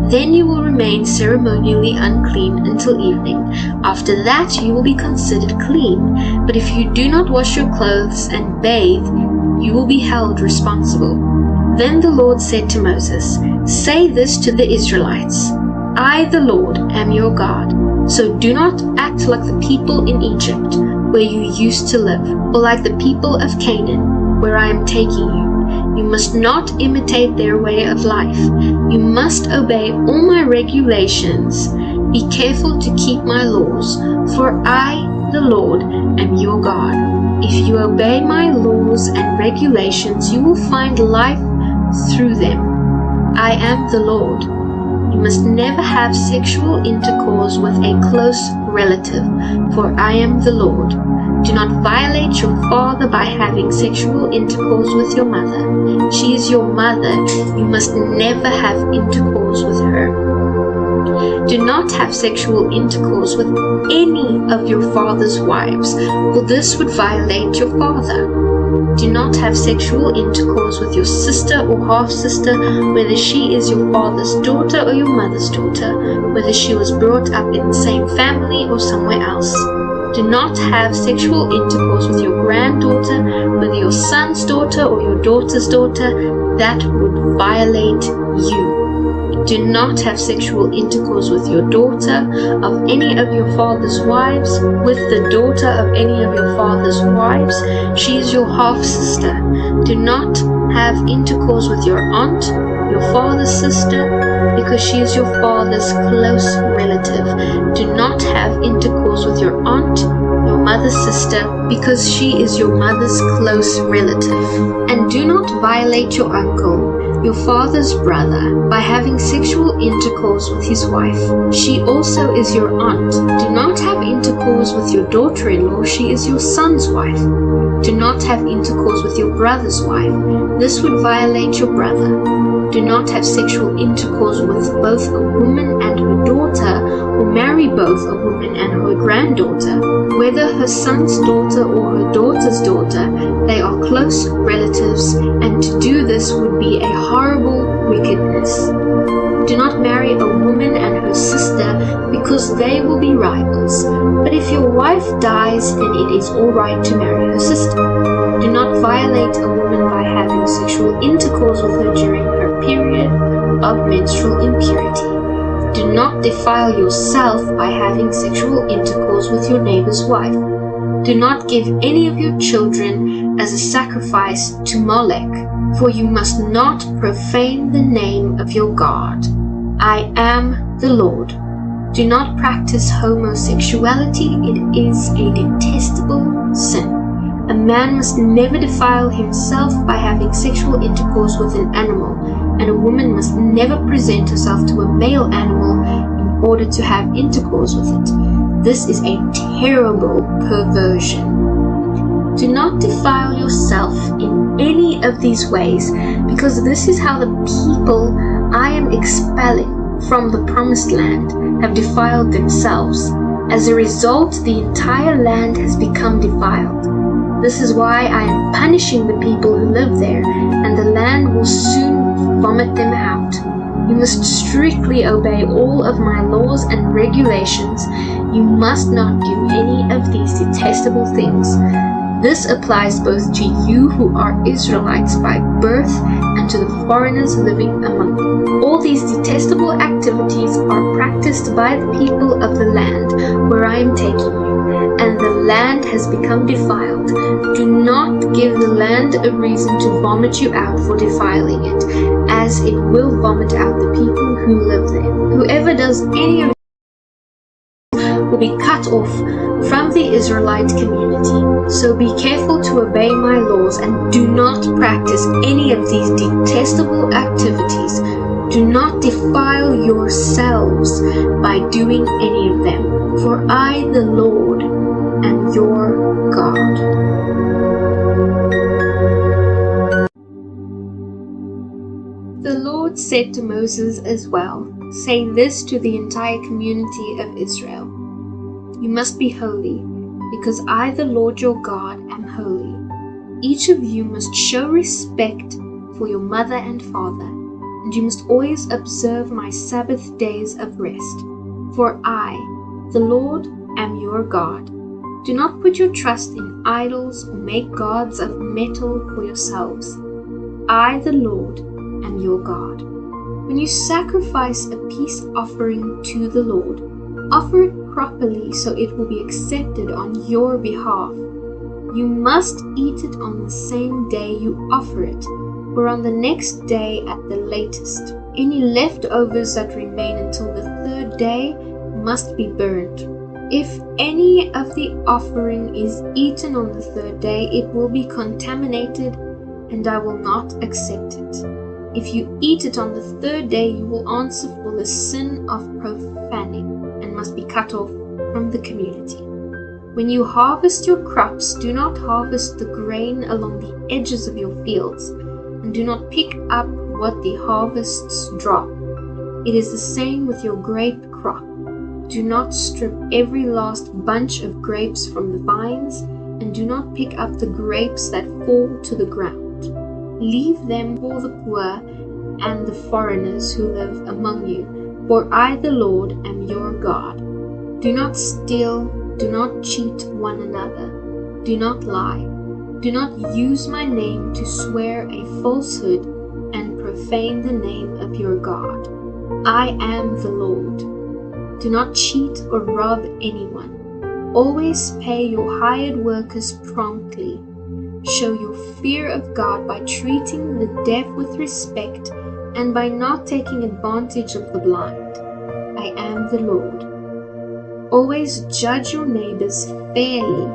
[SPEAKER 2] Then you will remain ceremonially unclean until evening. After that you will be considered clean. But if you do not wash your clothes and bathe, you will be held responsible. Then the Lord said to Moses, say this to the Israelites, I, the Lord, am your God. So do not act like the people in Egypt, where you used to live, or like the people of Canaan, where I am taking you. You must not imitate their way of life. You must obey all my regulations. Be careful to keep my laws, for I, the Lord, am your God. If you obey my laws and regulations, you will find life through them. I am the Lord. You must never have sexual intercourse with a close relative, for I am the Lord. Do not violate your father by having sexual intercourse with your mother. She is your mother. You must never have intercourse with her. Do not have sexual intercourse with any of your father's wives, for this would violate your father. Do not have sexual intercourse with your sister or half-sister, whether she is your father's daughter or your mother's daughter, whether she was brought up in the same family or somewhere else. Do not have sexual intercourse with your granddaughter, whether your son's daughter or your daughter's daughter. That would violate you. Do not have sexual intercourse with your daughter of any of your father's wives, with the daughter of any of your father's wives. She is your half-sister. Do not have intercourse with your aunt, your father's sister, because she is your father's close relative. Do not have intercourse with your aunt, your mother's sister, because she is your mother's close relative. And do not violate your uncle, your father's brother, by having sexual intercourse with his wife. She also is your aunt. Do not have intercourse with your daughter-in-law. She is your son's wife. Do not have intercourse with your brother's wife. This would violate your brother. Do not have sexual intercourse with both a woman and her daughter, or marry both a woman and her granddaughter, whether her son's daughter or her daughter's daughter, they are close relatives, and to do this would be a horrible wickedness. Do not marry a woman and her sister, because they will be rivals. But if your wife dies, then it is all right to marry her sister. Do not violate a woman by having sexual intercourse with her during her period of menstrual impurity. Do not defile yourself by having sexual intercourse with your neighbor's wife. Do not give any of your children as a sacrifice to Molech, for you must not profane the name of your God. I am the Lord. Do not practice homosexuality. It is a detestable sin. A man must never defile himself by having sexual intercourse with an animal, and a woman must never present herself to a male animal in order to have intercourse with it. This is a terrible perversion. Do not defile yourself in any of these ways, because this is how the people I am expelling from the promised land have defiled themselves. As a result, the entire land has become defiled. This is why I am punishing the people who live there, and the land will soon vomit them out. You must strictly obey all of my laws and regulations. You must not do any of these detestable things. This applies both to you who are Israelites by birth and to the foreigners living among you. All these detestable activities are practiced by the people of the land where I am taking you, and the land has become defiled. Do not give the land a reason to vomit you out for defiling it, as it will vomit out the people who live there. Whoever does any of will be cut off from the Israelite community. So be careful to obey my laws and do not practice any of these detestable activities. Do not defile yourselves by doing any of them, for I, the Lord, am your God. The Lord said to Moses as well, "Say this to the entire community of Israel. You must be holy, because I, the Lord your God, am holy. Each of you must show respect for your mother and father, and you must always observe my Sabbath days of rest. For I, the Lord, am your God. Do not put your trust in idols or make gods of metal for yourselves. I, the Lord, am your God. When you sacrifice a peace offering to the Lord, offer it properly so it will be accepted on your behalf. You must eat it on the same day you offer it, or on the next day at the latest. Any leftovers that remain until the third day must be burned. If any of the offering is eaten on the third day, it will be contaminated, and I will not accept it. If you eat it on the third day, you will answer for the sin of profaning and must be cut off from the community. When you harvest your crops, do not harvest the grain along the edges of your fields, and do not pick up what the harvests drop. It is the same with your grape crop. Do not strip every last bunch of grapes from the vines, and do not pick up the grapes that fall to the ground. Leave them for the poor and the foreigners who live among you, for I, the Lord, am your God. Do not steal, do not cheat one another, do not lie, do not use my name to swear a falsehood and profane the name of your God. I am the Lord. Do not cheat or rob anyone. Always pay your hired workers promptly. Show your fear of God by treating the deaf with respect and by not taking advantage of the blind. I am the Lord. Always judge your neighbors fairly,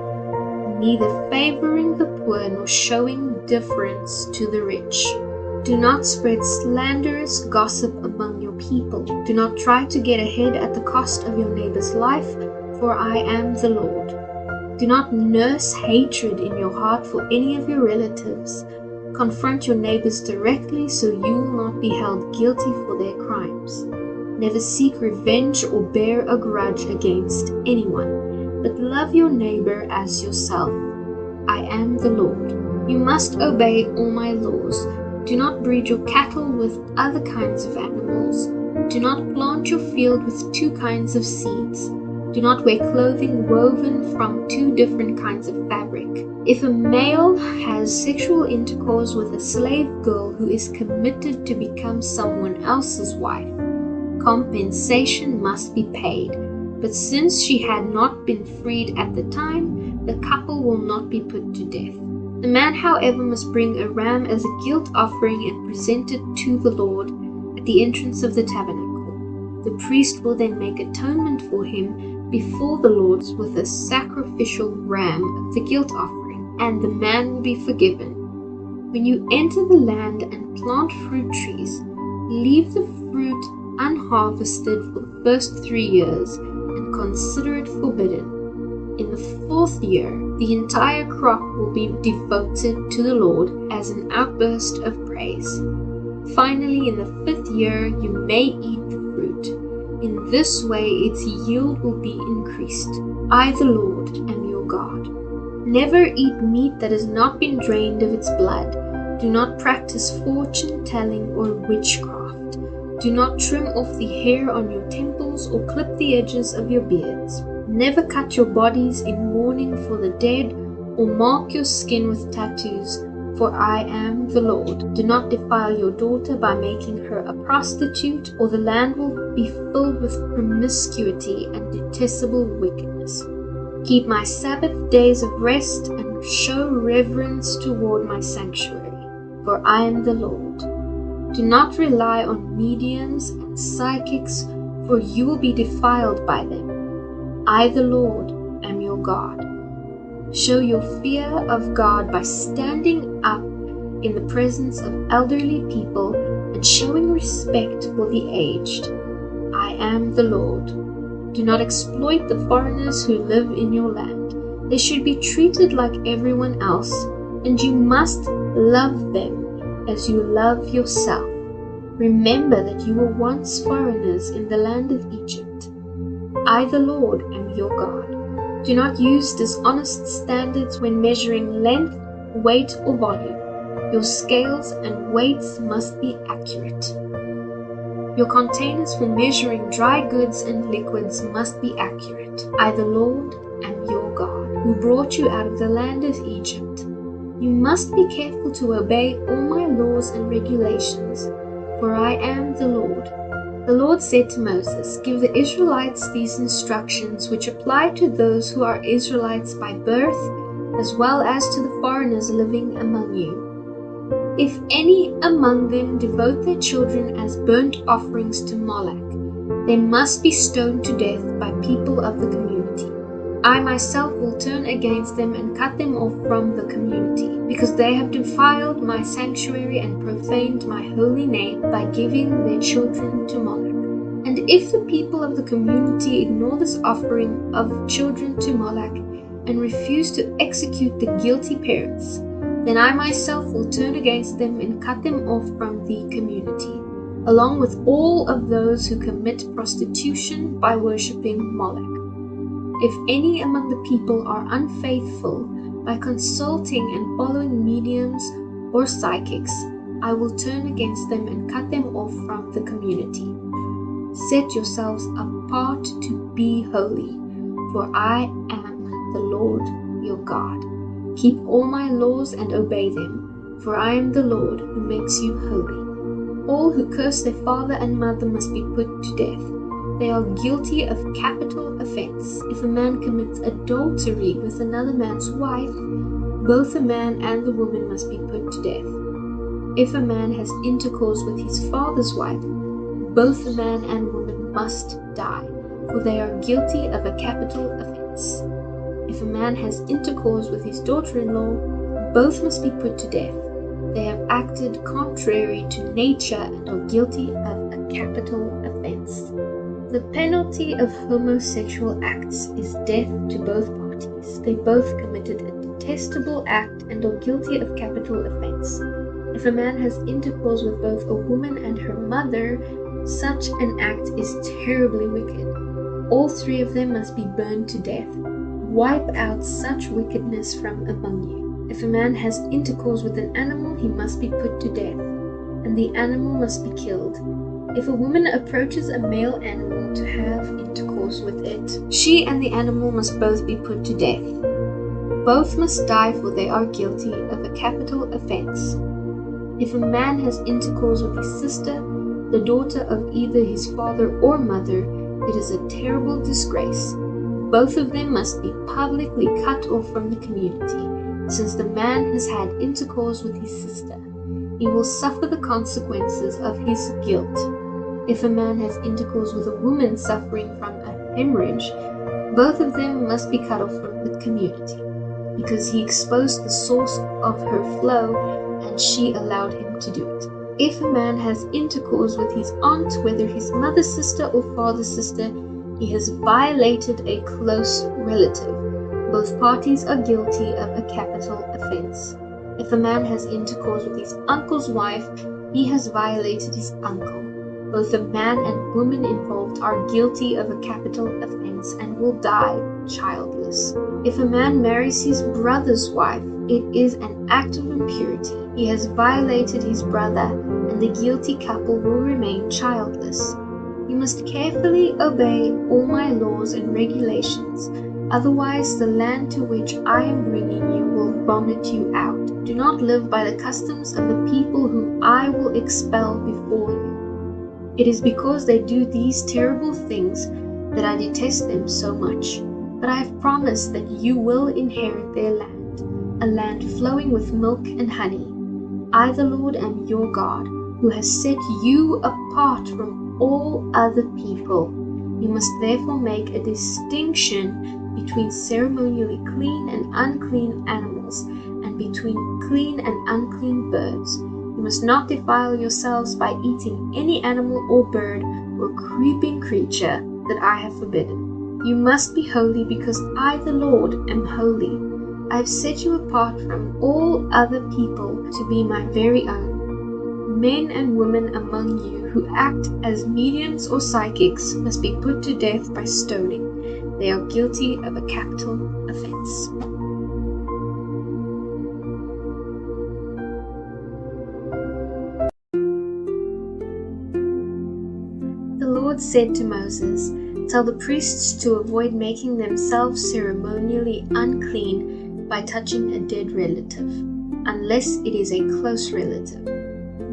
[SPEAKER 2] neither favoring the poor nor showing deference to the rich. Do not spread slanderous gossip among your people. Do not try to get ahead at the cost of your neighbor's life, for I am the Lord. Do not nurse hatred in your heart for any of your relatives. Confront your neighbors directly so you will not be held guilty for their crimes. Never seek revenge or bear a grudge against anyone, but love your neighbor as yourself. I am the Lord. You must obey all my laws. Do not breed your cattle with other kinds of animals. Do not plant your field with two kinds of seeds. Do not wear clothing woven from two different kinds of fabric. If a male has sexual intercourse with a slave girl who is committed to become someone else's wife, compensation must be paid. But since she had not been freed at the time, the couple will not be put to death. The man, however, must bring a ram as a guilt offering and present it to the Lord at the entrance of the tabernacle. The priest will then make atonement for him before the Lord with a sacrificial ram of the guilt offering, and the man will be forgiven. When you enter the land and plant fruit trees, leave the fruit unharvested for the first 3 years and consider it forbidden. In the 4th year, the entire crop will be devoted to the Lord as an outburst of praise. Finally, in the 5th year, you may eat the fruit. In this way, its yield will be increased. I, the Lord, am your God. Never eat meat that has not been drained of its blood. Do not practice fortune-telling or witchcraft. Do not trim off the hair on your temples or clip the edges of your beards. Never cut your bodies in mourning for the dead or mark your skin with tattoos, for I am the Lord. Do not defile your daughter by making her a prostitute, or the land will be filled with promiscuity and detestable wickedness. Keep my Sabbath days of rest and show reverence toward my sanctuary, for I am the Lord. Do not rely on mediums and psychics, for you will be defiled by them. I, the Lord, am your God. Show your fear of God by standing up in the presence of elderly people and showing respect for the aged. I am the Lord. Do not exploit the foreigners who live in your land. They should be treated like everyone else, and you must love them as you love yourself. Remember that you were once foreigners in the land of Egypt. I, the Lord, am your God. Do not use dishonest standards when measuring length, weight, or volume. Your scales and weights must be accurate. Your containers for measuring dry goods and liquids must be accurate. I, the Lord, am your God, who brought you out of the land of Egypt. You must be careful to obey all my laws and regulations, for I am the Lord. The Lord said to Moses, "Give the Israelites these instructions which apply to those who are Israelites by birth, as well as to the foreigners living among you. If any among them devote their children as burnt offerings to Moloch, they must be stoned to death by people of the community. I myself will turn against them and cut them off from the community, because they have defiled my sanctuary and profaned my holy name by giving their children to Moloch. And if the people of the community ignore this offering of children to Moloch and refuse to execute the guilty parents, then I myself will turn against them and cut them off from the community, along with all of those who commit prostitution by worshipping Moloch. If any among the people are unfaithful by consulting and following mediums or psychics, I will turn against them and cut them off from the community. Set yourselves apart to be holy, for I am the Lord your God. Keep all my laws and obey them, for I am the Lord who makes you holy. All who curse their father and mother must be put to death. They are guilty of capital offense. If a man commits adultery with another man's wife, both the man and the woman must be put to death. If a man has intercourse with his father's wife, both the man and woman must die, for they are guilty of a capital offense. If a man has intercourse with his daughter-in-law, both must be put to death. They have acted contrary to nature and are guilty of a capital offense. The penalty of homosexual acts is death to both parties. They both committed a detestable act and are guilty of capital offense. If a man has intercourse with both a woman and her mother, Such an act is terribly wicked. All three of them must be burned to death. Wipe out such wickedness from among you. If a man has intercourse with an animal, he must be put to death, and the animal must be killed. If a woman approaches a male animal to have intercourse with it, she and the animal must both be put to death. Both must die, for they are guilty of a capital offense. If a man has intercourse with his sister, the daughter of either his father or mother, it is a terrible disgrace. Both of them must be publicly cut off from the community, since the man has had intercourse with his sister. He will suffer the consequences of his guilt. If a man has intercourse with a woman suffering from a hemorrhage, both of them must be cut off from the community, because he exposed the source of her flow and she allowed him to do it. If a man has intercourse with his aunt, whether his mother's sister or father's sister, he has violated a close relative. Both parties are guilty of a capital offense. If a man has intercourse with his uncle's wife, he has violated his uncle. Both the man and woman involved are guilty of a capital offense and will die childless. If a man marries his brother's wife, it is an act of impurity. He has violated his brother, and the guilty couple will remain childless. You must carefully obey all my laws and regulations, otherwise the land to which I am bringing you will vomit you out. Do not live by the customs of the people whom I will expel before you. It is because they do these terrible things that I detest them so much. But I have promised that you will inherit their land, a land flowing with milk and honey. I, the Lord, am your God, who has set you apart from all other people. You must therefore make a distinction between ceremonially clean and unclean animals, and between clean and unclean birds. You must not defile yourselves by eating any animal or bird or creeping creature that I have forbidden. You must be holy, because I, the Lord, am holy. I have set you apart from all other people to be my very own. Men and women among you who act as mediums or psychics must be put to death by stoning. They are guilty of a capital offense. The Lord said to Moses, "Tell the priests to avoid making themselves ceremonially unclean by touching a dead relative, unless it is a close relative,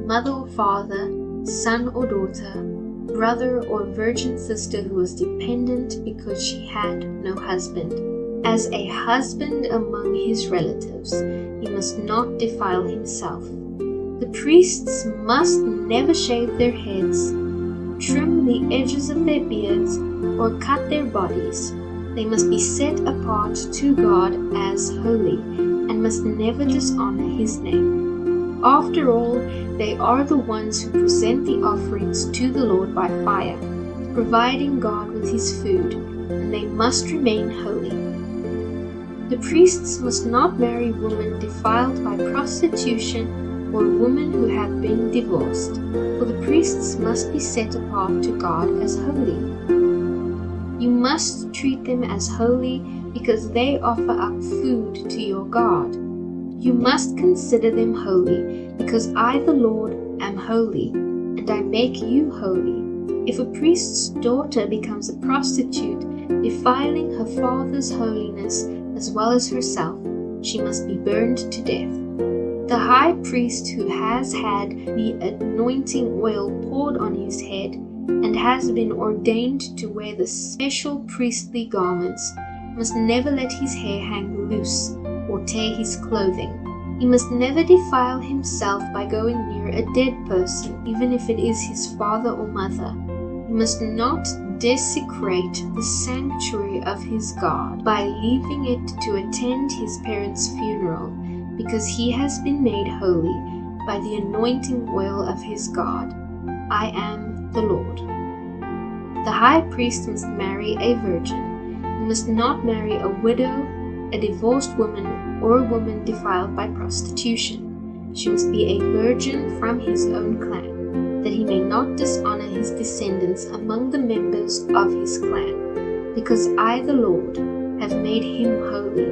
[SPEAKER 2] mother or father, son or daughter, brother or virgin sister who was dependent because she had no husband. As a husband among his relatives, he must not defile himself. The priests must never shave their heads, trim the edges of their beards, or cut their bodies. They must be set apart to God as holy, and must never dishonor his name. After all, they are the ones who present the offerings to the Lord by fire, providing God with his food, and they must remain holy. The priests must not marry women defiled by prostitution or women who have been divorced, for the priests must be set apart to God as holy. You must treat them as holy because they offer up food to your God. You must consider them holy because I, the Lord, am holy, and I make you holy. If a priest's daughter becomes a prostitute, defiling her father's holiness as well as herself, she must be burned to death. The high priest who has had the anointing oil poured on his head and has been ordained to wear the special priestly garments must never let his hair hang loose or tear his clothing. He must never defile himself by going near a dead person, even if it is his father or mother. He must not desecrate the sanctuary of his God by leaving it to attend his parents' funeral, because he has been made holy by the anointing oil of his God. I am the Lord. The high priest must marry a virgin. He must not marry a widow, a divorced woman, or a woman defiled by prostitution. She must be a virgin from his own clan. that he may not dishonor his descendants among the members of his clan, because I, the Lord, have made him holy.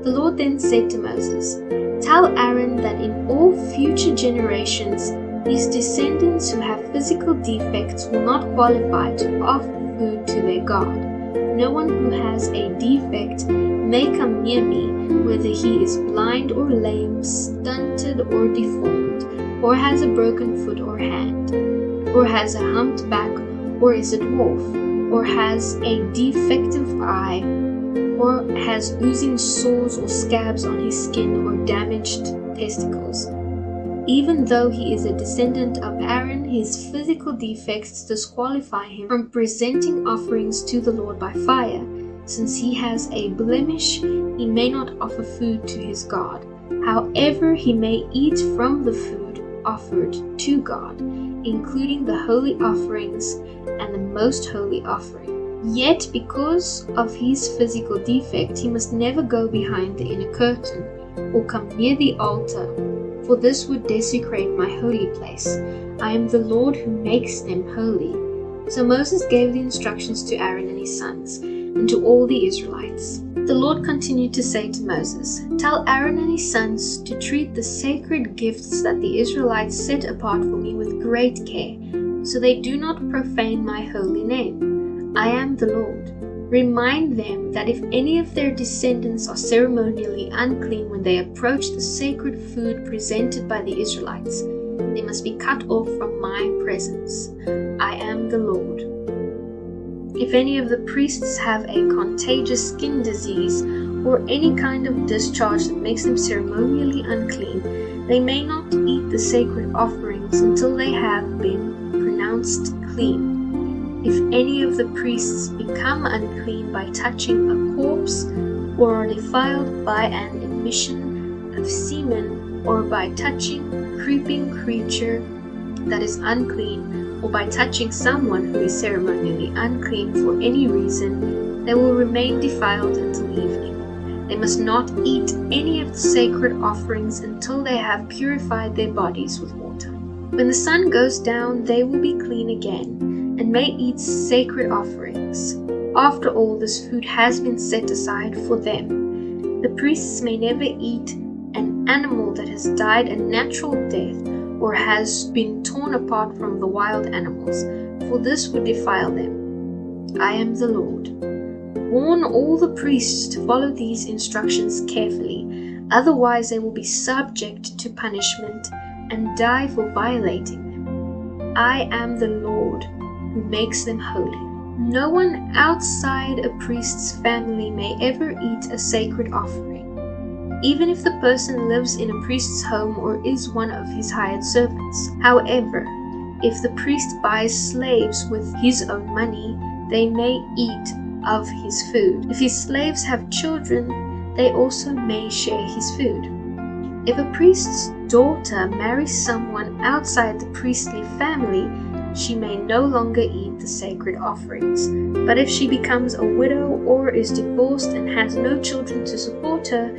[SPEAKER 2] The Lord then said to Moses, "Tell Aaron that in all future generations, his descendants who have physical defects will not qualify to offer food to their God. No one who has a defect may come near me, whether he is blind or lame, stunted or deformed, or has a broken foot or hand, or has a humped back, or is a dwarf, or has a defective eye, or has oozing sores or scabs on his skin, or damaged testicles. Even though he is a descendant of Aaron, his physical defects disqualify him from presenting offerings to the Lord by fire. Since he has a blemish, he may not offer food to his God. However, he may eat from the food offered to God, including the holy offerings and the most holy offering. Yet, because of his physical defect, he must never go behind the inner curtain or come near the altar, for this would desecrate my holy place. I am the Lord who makes them holy." So Moses gave the instructions to Aaron and his sons, and to all the Israelites. The Lord continued to say to Moses, "Tell Aaron and his sons to treat the sacred gifts that the Israelites set apart for me with great care, so they do not profane my holy name. I am the Lord. Remind them that if any of their descendants are ceremonially unclean when they approach the sacred food presented by the Israelites, they must be cut off from my presence. I am the Lord. If any of the priests have a contagious skin disease or any kind of discharge that makes them ceremonially unclean, they may not eat the sacred offerings until they have been pronounced clean. If any of the priests become unclean by touching a corpse, or are defiled by an emission of semen, or by touching a creeping creature that is unclean, or by touching someone who is ceremonially unclean for any reason, they will remain defiled until evening. They must not eat any of the sacred offerings until they have purified their bodies with water. When the sun goes down, they will be clean again, and may eat sacred offerings. After all, this food has been set aside for them. The priests may never eat an animal that has died a natural death or has been torn apart from the wild animals, for this would defile them. I am the Lord. Warn all the priests to follow these instructions carefully, otherwise they will be subject to punishment and die for violating them. I am the Lord who makes them holy. No one outside a priest's family may ever eat a sacred offering, even if the person lives in a priest's home or is one of his hired servants. However, if the priest buys slaves with his own money, they may eat of his food. If his slaves have children, they also may share his food. If a priest's daughter marries someone outside the priestly family, she may no longer eat the sacred offerings. But if she becomes a widow or is divorced and has no children to support her,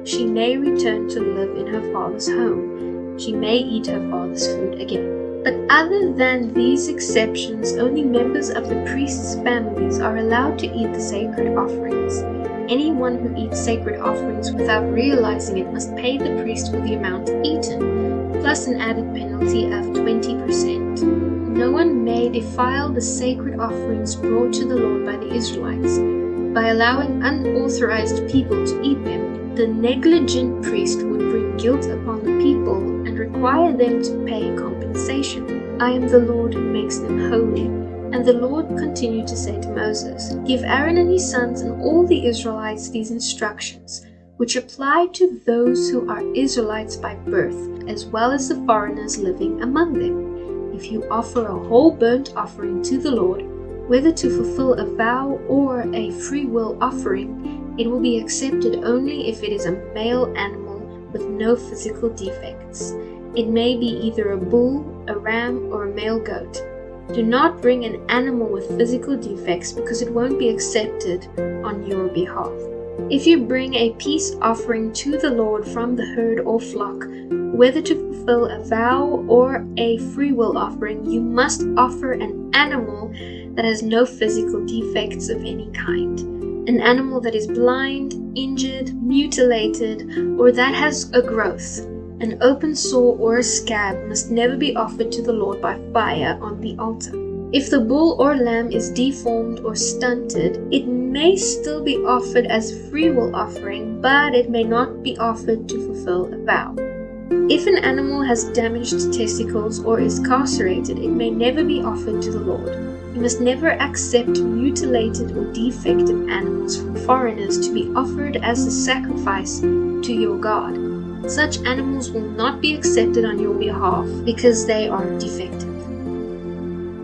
[SPEAKER 2] she may return to live in her father's home. She may eat her father's food again. But other than these exceptions, only members of the priest's families are allowed to eat the sacred offerings. Anyone who eats sacred offerings without realizing it must pay the priest for the amount eaten, plus an added penalty of 20%. No one may defile the sacred offerings brought to the Lord by the Israelites by allowing unauthorized people to eat them. The negligent priest would bring guilt upon the people and require them to pay compensation. I am the Lord who makes them holy. And the Lord continued to say to Moses, "Give Aaron and his sons and all the Israelites these instructions, which apply to those who are Israelites by birth, as well as the foreigners living among them. If you offer a whole burnt offering to the Lord, whether to fulfill a vow or a free will offering, it will be accepted only if it is a male animal with no physical defects. It may be either a bull, a ram, or a male goat. Do not bring an animal with physical defects because it won't be accepted on your behalf. If you bring a peace offering to the Lord from the herd or flock, whether to fulfill a vow or a freewill offering, you must offer an animal that has no physical defects of any kind. An animal that is blind, injured, mutilated, or that has a growth, an open sore, or a scab must never be offered to the Lord by fire on the altar. If the bull or lamb is deformed or stunted, it may still be offered as a freewill offering, but it may not be offered to fulfill a vow. If an animal has damaged testicles or is carcerated, it may never be offered to the Lord. You must never accept mutilated or defective animals from foreigners to be offered as a sacrifice to your God. Such animals will not be accepted on your behalf because they are defective.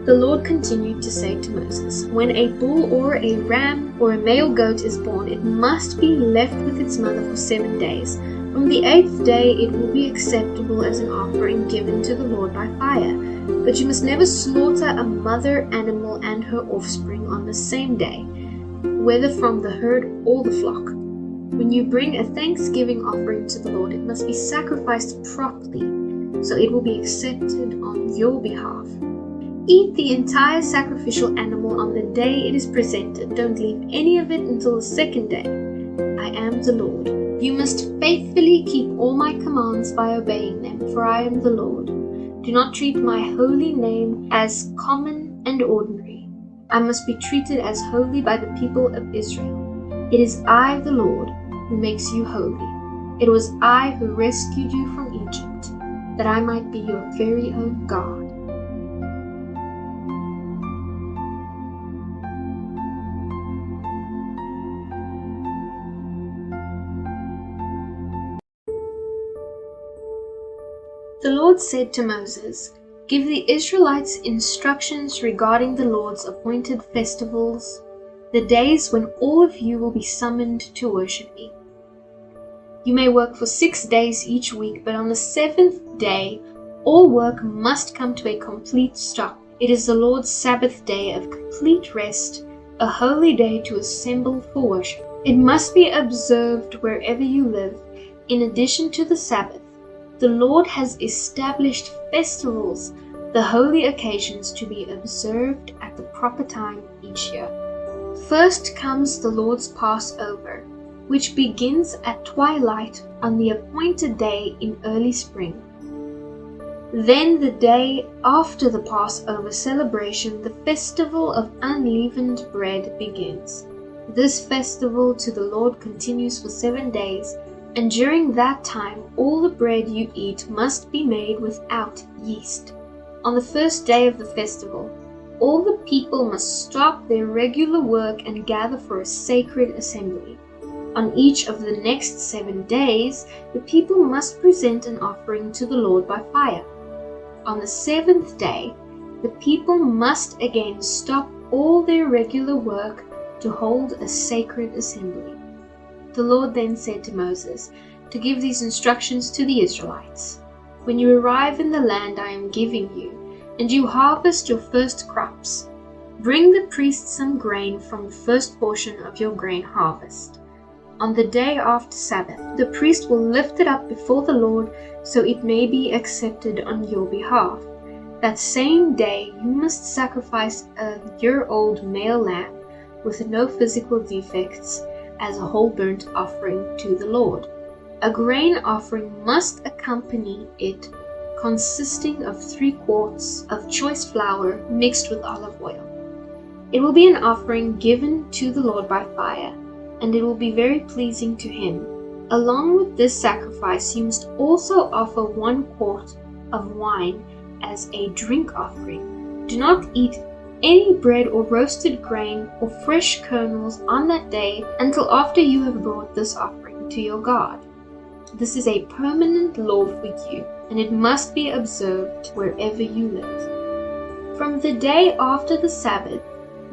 [SPEAKER 2] The Lord continued to say to Moses, "When a bull or a ram or a male goat is born, it must be left with its mother for 7 days. From the 8th day it will be acceptable as an offering given to the Lord by fire. But you must never slaughter a mother animal and her offspring on the same day, whether from the herd or the flock. When you bring a thanksgiving offering to the Lord, it must be sacrificed properly, so it will be accepted on your behalf. Eat the entire sacrificial animal on the day it is presented. Don't leave any of it until the 2nd day. I am the Lord. You must faithfully keep all my commands by obeying them, for I am the Lord. Do not treat my holy name as common and ordinary. I must be treated as holy by the people of Israel. It is I, the Lord, who makes you holy. It was I who rescued you from Egypt, that I might be your very own God. The Lord said to Moses, "Give the Israelites instructions regarding the Lord's appointed festivals, the days when all of you will be summoned to worship me. You may work for 6 days each week, but on the 7th day, all work must come to a complete stop. It is the Lord's Sabbath day of complete rest, a holy day to assemble for worship. It must be observed wherever you live, in addition to the Sabbath. The Lord has established festivals, the holy occasions to be observed at the proper time each year. First comes the Lord's Passover, which begins at twilight on the appointed day in early spring. Then the day after the Passover celebration, the festival of unleavened bread begins. This festival to the Lord continues for 7 days, and during that time all the bread you eat must be made without yeast. On the first day of the festival, all the people must stop their regular work and gather for a sacred assembly. On each of the next 7 days, the people must present an offering to the Lord by fire. On the 7th day, the people must again stop all their regular work to hold a sacred assembly. The Lord then said to Moses to give these instructions to the Israelites. When you arrive in the land I am giving you, and you harvest your first crops, bring the priest some grain from the first portion of your grain harvest. On the day after Sabbath, the priest will lift it up before the Lord so it may be accepted on your behalf. That same day you must sacrifice a year-old male lamb with no physical defects as a whole burnt offering to the Lord. A grain offering must accompany it, consisting of 3 quarts of choice flour mixed with olive oil. It will be an offering given to the Lord by fire, and it will be very pleasing to him. Along with this sacrifice, you must also offer 1 quart of wine as a drink offering. Do not eat any bread or roasted grain or fresh kernels on that day until after you have brought this offering to your God. This is a permanent law for you, and it must be observed wherever you live. From the day after the Sabbath,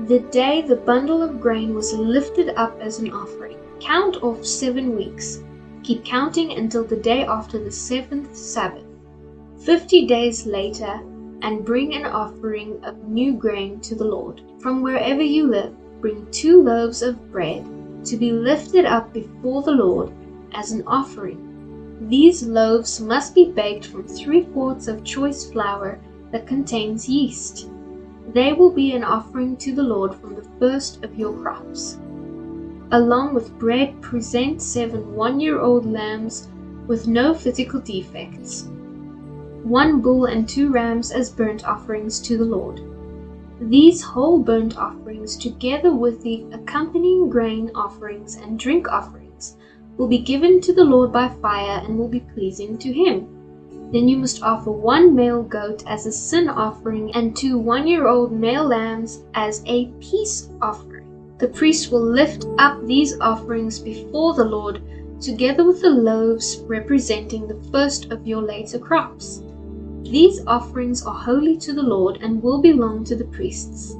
[SPEAKER 2] the day the bundle of grain was lifted up as an offering, count off 7 weeks. Keep counting until the day after the 7th Sabbath. 50 days later, and bring an offering of new grain to the Lord. From wherever you live, bring 2 loaves of bread to be lifted up before the Lord as an offering. These loaves must be baked from 3 quarts of choice flour that contains yeast. They will be an offering to the Lord from the first of your crops. Along with bread, present 7 one-year-old lambs with no physical defects, 1 bull and 2 rams as burnt offerings to the Lord. These whole burnt offerings, together with the accompanying grain offerings and drink offerings, will be given to the Lord by fire and will be pleasing to Him. Then you must offer 1 male goat as a sin offering and 2 one-year-old male lambs as a peace offering. The priest will lift up these offerings before the Lord, together with the loaves representing the first of your later crops. These offerings are holy to the Lord and will belong to the priests.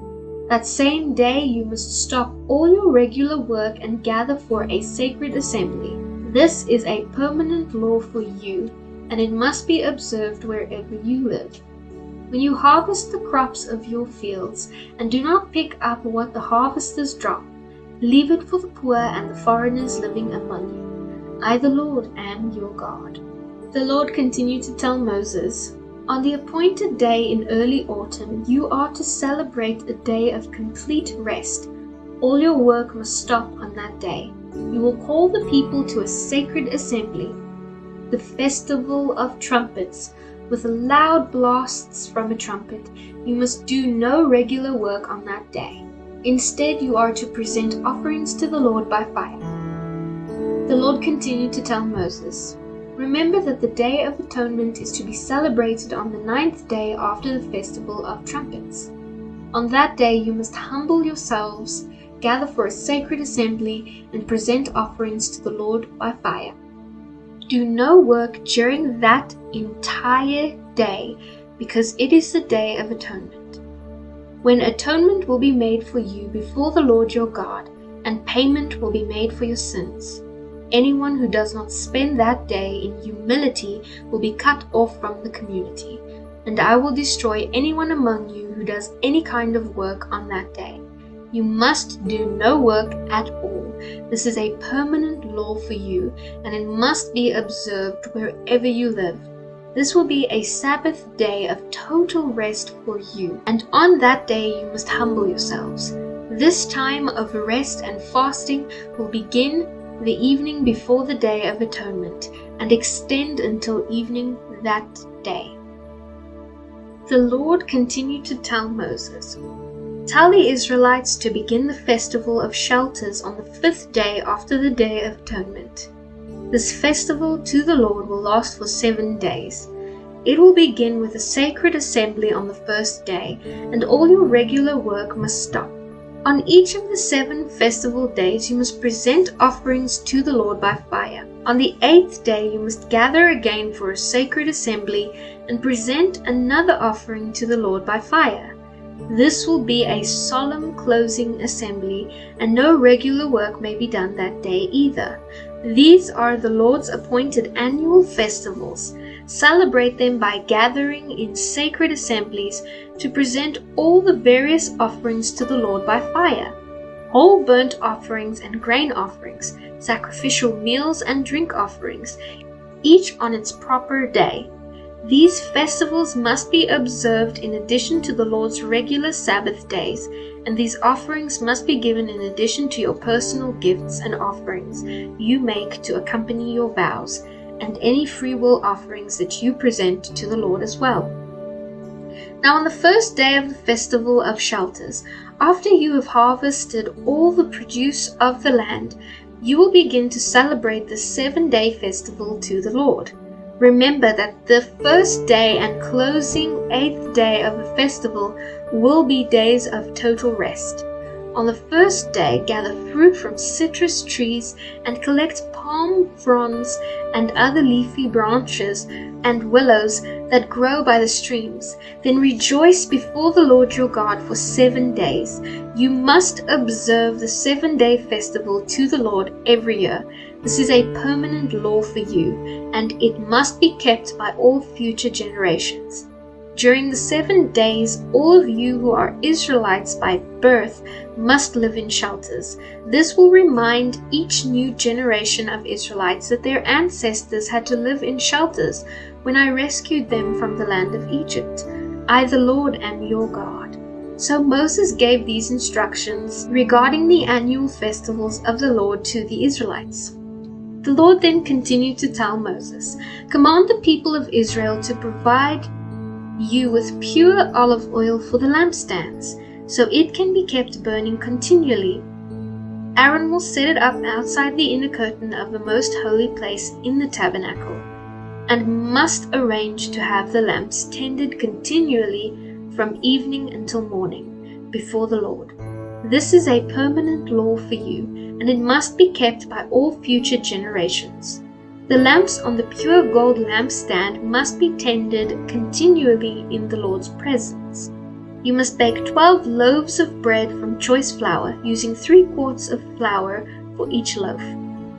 [SPEAKER 2] That same day you must stop all your regular work and gather for a sacred assembly. This is a permanent law for you, and it must be observed wherever you live. When you harvest the crops of your fields, and do not pick up what the harvesters drop, leave it for the poor and the foreigners living among you. I, the Lord, am your God. The Lord continued to tell Moses, on the appointed day in early autumn, you are to celebrate a day of complete rest. All your work must stop on that day. You will call the people to a sacred assembly, the festival of trumpets, with loud blasts from a trumpet. You must do no regular work on that day. Instead, you are to present offerings to the Lord by fire. The Lord continued to tell Moses, remember that the Day of Atonement is to be celebrated on the 9th day after the Festival of Trumpets. On that day you must humble yourselves, gather for a sacred assembly, and present offerings to the Lord by fire. Do no work during that entire day, because it is the Day of Atonement, when atonement will be made for you before the Lord your God, and payment will be made for your sins. Anyone who does not spend that day in humility will be cut off from the community, and I will destroy anyone among you who does any kind of work on that day. You must do no work at all. This is a permanent law for you, and it must be observed wherever you live. This will be a Sabbath day of total rest for you, and on that day you must humble yourselves. This time of rest and fasting will begin the evening before the Day of Atonement, and extend until evening that day. The Lord continued to tell Moses, tell the Israelites to begin the festival of shelters on the 5th day after the Day of Atonement. This festival to the Lord will last for 7 days. It will begin with a sacred assembly on the 1st day, and all your regular work must stop. On each of the 7 festival days you must present offerings to the Lord by fire. On the 8th day you must gather again for a sacred assembly and present another offering to the Lord by fire. This will be a solemn closing assembly, and no regular work may be done that day either. These are the Lord's appointed annual festivals. Celebrate them by gathering in sacred assemblies to present all the various offerings to the Lord by fire, whole burnt offerings and grain offerings, sacrificial meals and drink offerings, each on its proper day. These festivals must be observed in addition to the Lord's regular Sabbath days, and these offerings must be given in addition to your personal gifts and offerings you make to accompany your vows, and any free will offerings that you present to the Lord as well. Now on the 1st day of the festival of shelters, after you have harvested all the produce of the land, you will begin to celebrate the 7-day festival to the Lord. Remember that the 1st day and closing 8th day of the festival will be days of total rest. On the 1st day, gather fruit from citrus trees and collect palm fronds and other leafy branches and willows that grow by the streams. Then rejoice before the Lord your God for 7 days. You must observe the 7-day festival to the Lord every year. This is a permanent law for you, and it must be kept by all future generations. During the 7 days, all of you who are Israelites by birth must live in shelters. This will remind each new generation of Israelites that their ancestors had to live in shelters when I rescued them from the land of Egypt. I, the Lord, am your God. So Moses gave these instructions regarding the annual festivals of the Lord to the Israelites. The Lord then continued to tell Moses, "Command the people of Israel to provide you with pure olive oil for the lampstands, so it can be kept burning continually. Aaron will set it up outside the inner curtain of the most holy place in the tabernacle, and must arrange to have the lamps tended continually from evening until morning before the Lord. This is a permanent law for you, and it must be kept by all future generations. The lamps on the pure gold lampstand must be tended continually in the Lord's presence. You must bake 12 loaves of bread from choice flour, using 3 quarts of flour for each loaf.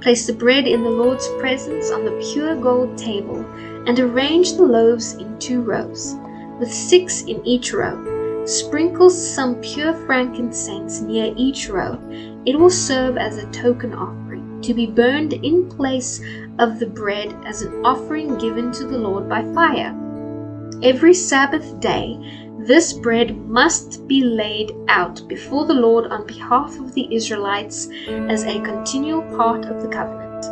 [SPEAKER 2] Place the bread in the Lord's presence on the pure gold table, and arrange the loaves in 2 rows, with 6 in each row. Sprinkle some pure frankincense near each row. It will serve as a token offering, to be burned in place of the bread as an offering given to the Lord by fire. Every Sabbath day, this bread must be laid out before the Lord on behalf of the Israelites as a continual part of the covenant.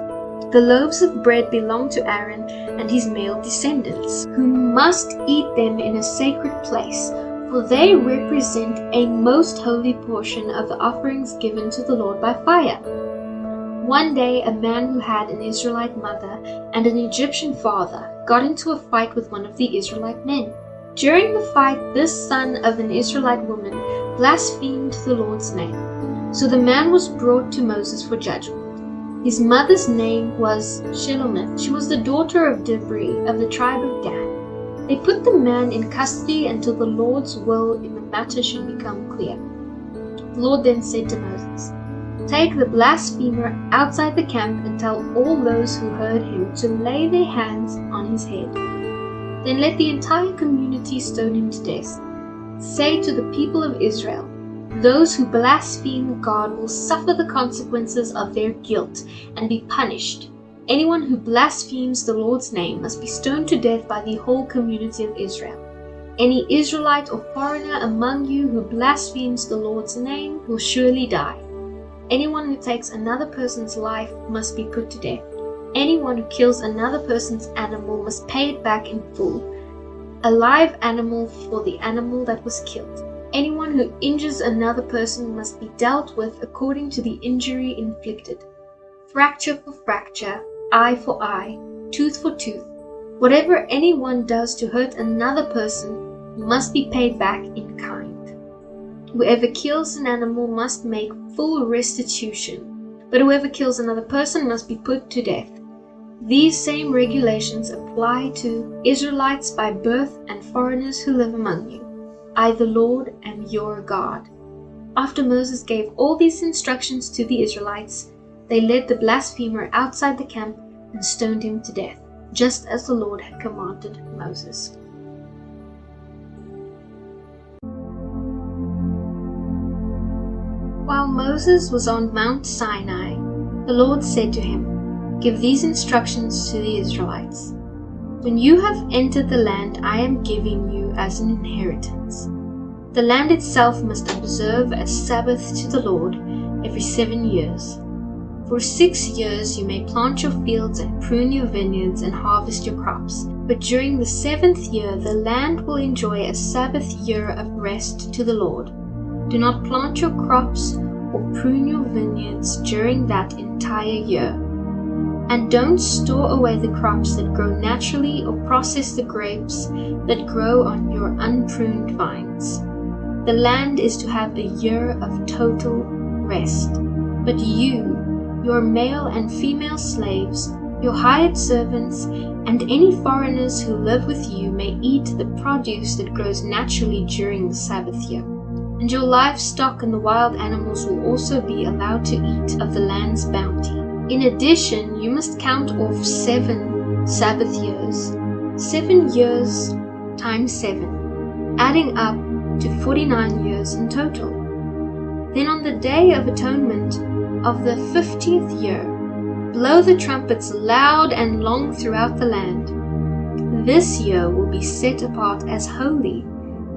[SPEAKER 2] The loaves of bread belong to Aaron and his male descendants, who must eat them in a sacred place, for they represent a most holy portion of the offerings given to the Lord by fire. One day, a man who had an Israelite mother and an Egyptian father got into a fight with one of the Israelite men. During the fight, this son of an Israelite woman blasphemed the Lord's name. So the man was brought to Moses for judgment. His mother's name was Shelomith. She was the daughter of Dibri of the tribe of Dan. They put the man in custody until the Lord's will in the matter should become clear. The Lord then said to Moses, "Take the blasphemer outside the camp and tell all those who heard him to lay their hands on his head. Then let the entire community stone him to death. Say to the people of Israel, those who blaspheme God will suffer the consequences of their guilt and be punished. Anyone who blasphemes the Lord's name must be stoned to death by the whole community of Israel. Any Israelite or foreigner among you who blasphemes the Lord's name will surely die. Anyone who takes another person's life must be put to death. Anyone who kills another person's animal must pay it back in full, a live animal for the animal that was killed. Anyone who injures another person must be dealt with according to the injury inflicted. Fracture for fracture, eye for eye, tooth for tooth. Whatever anyone does to hurt another person must be paid back in kind. Whoever kills an animal must make full restitution, but whoever kills another person must be put to death. These same regulations apply to Israelites by birth and foreigners who live among you. I, the Lord, am your God." After Moses gave all these instructions to the Israelites, they led the blasphemer outside the camp and stoned him to death, just as the Lord had commanded Moses. While Moses was on Mount Sinai, the Lord said to him, "Give these instructions to the Israelites. When you have entered the land I am giving you as an inheritance, the land itself must observe a Sabbath to the Lord every 7 years. For 6 years you may plant your fields and prune your vineyards and harvest your crops. But during the 7th year the land will enjoy a Sabbath year of rest to the Lord. Do not plant your crops or prune your vineyards during that entire year. And don't store away the crops that grow naturally or process the grapes that grow on your unpruned vines. The land is to have a year of total rest. But you, your male and female slaves, your hired servants, and any foreigners who live with you may eat the produce that grows naturally during the Sabbath year. And your livestock and the wild animals will also be allowed to eat of the land's bounty. In addition, you must count off 7 Sabbath years. 7 years times 7 adding up to 49 years in total. Then on the Day of Atonement of the 50th year, blow the trumpets loud and long throughout the land. This year will be set apart as holy,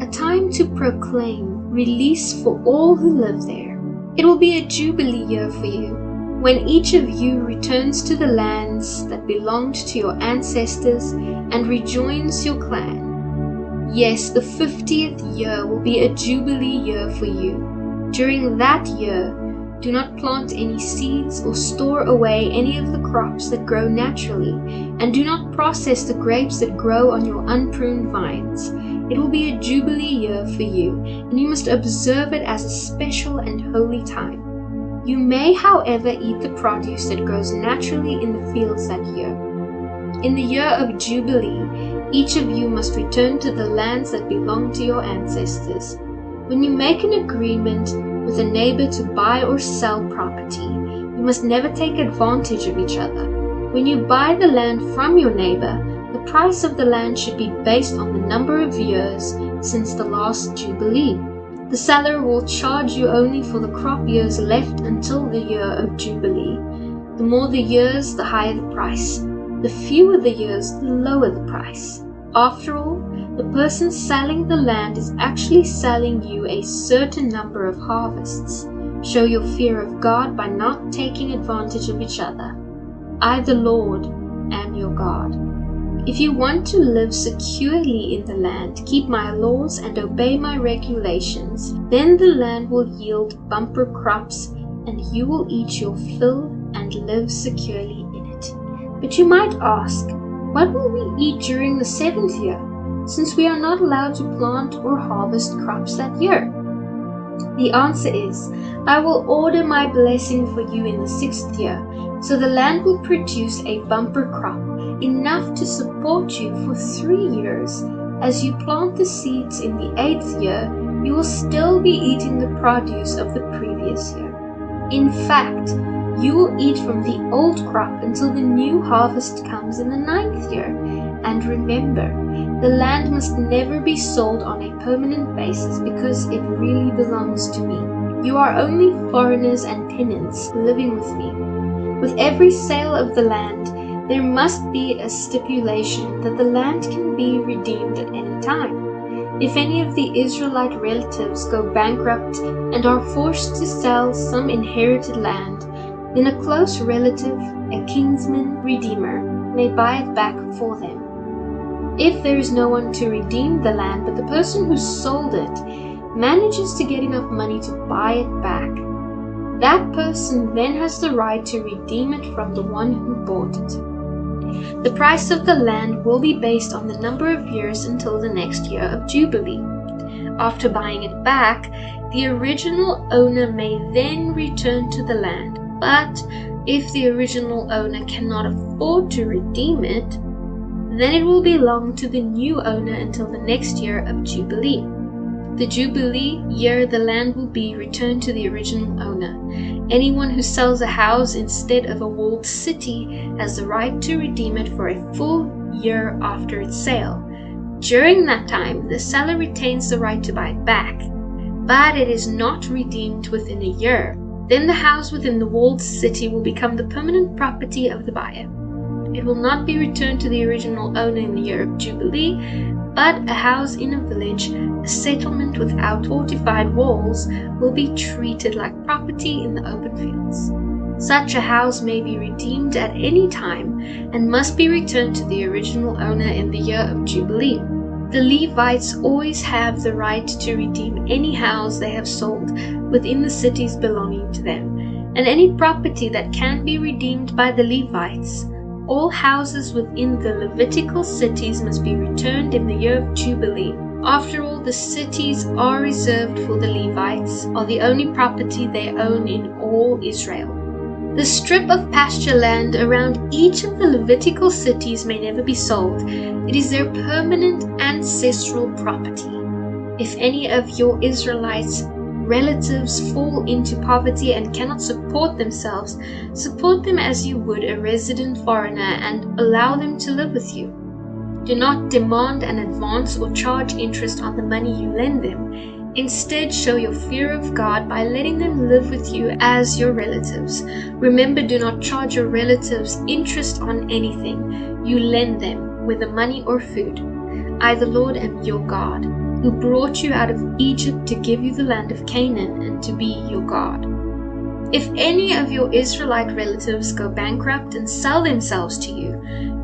[SPEAKER 2] a time to proclaim release for all who live there. It will be a jubilee year for you, when each of you returns to the lands that belonged to your ancestors and rejoins your clan. Yes, the 50th year will be a jubilee year for you. During that year, do not plant any seeds or store away any of the crops that grow naturally, and do not process the grapes that grow on your unpruned vines. It will be a jubilee year for you, and you must observe it as a special and holy time. You may, however, eat the produce that grows naturally in the fields that year. In the year of Jubilee, each of you must return to the lands that belong to your ancestors. When you make an agreement with a neighbor to buy or sell property, you must never take advantage of each other. When you buy the land from your neighbor, the price of the land should be based on the number of years since the last Jubilee. The seller will charge you only for the crop years left until the year of Jubilee. The more the years, the higher the price. The fewer the years, the lower the price. After all, the person selling the land is actually selling you a certain number of harvests. Show your fear of God by not taking advantage of each other. I, the Lord, am your God. If you want to live securely in the land, keep my laws and obey my regulations, then the land will yield bumper crops, and you will eat your fill and live securely in it. But you might ask, what will we eat during the 7th year, since we are not allowed to plant or harvest crops that year? The answer is, I will order my blessing for you in the 6th year, so the land will produce a bumper crop, enough to support you for 3 years. As you plant the seeds in the 8th year, you will still be eating the produce of the previous year. In fact, you will eat from the old crop until the new harvest comes in the 9th year. And remember, the land must never be sold on a permanent basis because it really belongs to me. You are only foreigners and tenants living with me. With every sale of the land, there must be a stipulation that the land can be redeemed at any time. If any of the Israelite relatives go bankrupt and are forced to sell some inherited land, then a close relative, a kinsman redeemer, may buy it back for them. If there is no one to redeem the land but the person who sold it manages to get enough money to buy it back, that person then has the right to redeem it from the one who bought it. The price of the land will be based on the number of years until the next year of Jubilee. After buying it back, the original owner may then return to the land, but if the original owner cannot afford to redeem it, then it will belong to the new owner until the next year of Jubilee. The Jubilee year, the land will be returned to the original owner. Anyone who sells a house instead of a walled city has the right to redeem it for a full year after its sale. During that time, the seller retains the right to buy it back, but it is not redeemed within a year. Then the house within the walled city will become the permanent property of the buyer. It will not be returned to the original owner in the year of Jubilee, but a house in a village, a settlement without fortified walls, will be treated like property in the open fields. Such a house may be redeemed at any time and must be returned to the original owner in the year of Jubilee. The Levites always have the right to redeem any house they have sold within the cities belonging to them, and any property that can be redeemed by the Levites. All houses within the Levitical cities must be returned in the year of Jubilee. After all, the cities are reserved for the Levites, are the only property they own in all Israel. The strip of pasture land around each of the Levitical cities may never be sold. It is their permanent ancestral property. If any of your Israelites relatives fall into poverty and cannot support themselves, support them as you would a resident foreigner and allow them to live with you. Do not demand an advance or charge interest on the money you lend them. Instead, show your fear of God by letting them live with you as your relatives. Remember, do not charge your relatives interest on anything you lend them, whether money or food. I, the Lord, am your God, who brought you out of Egypt to give you the land of Canaan and to be your God. If any of your Israelite relatives go bankrupt and sell themselves to you,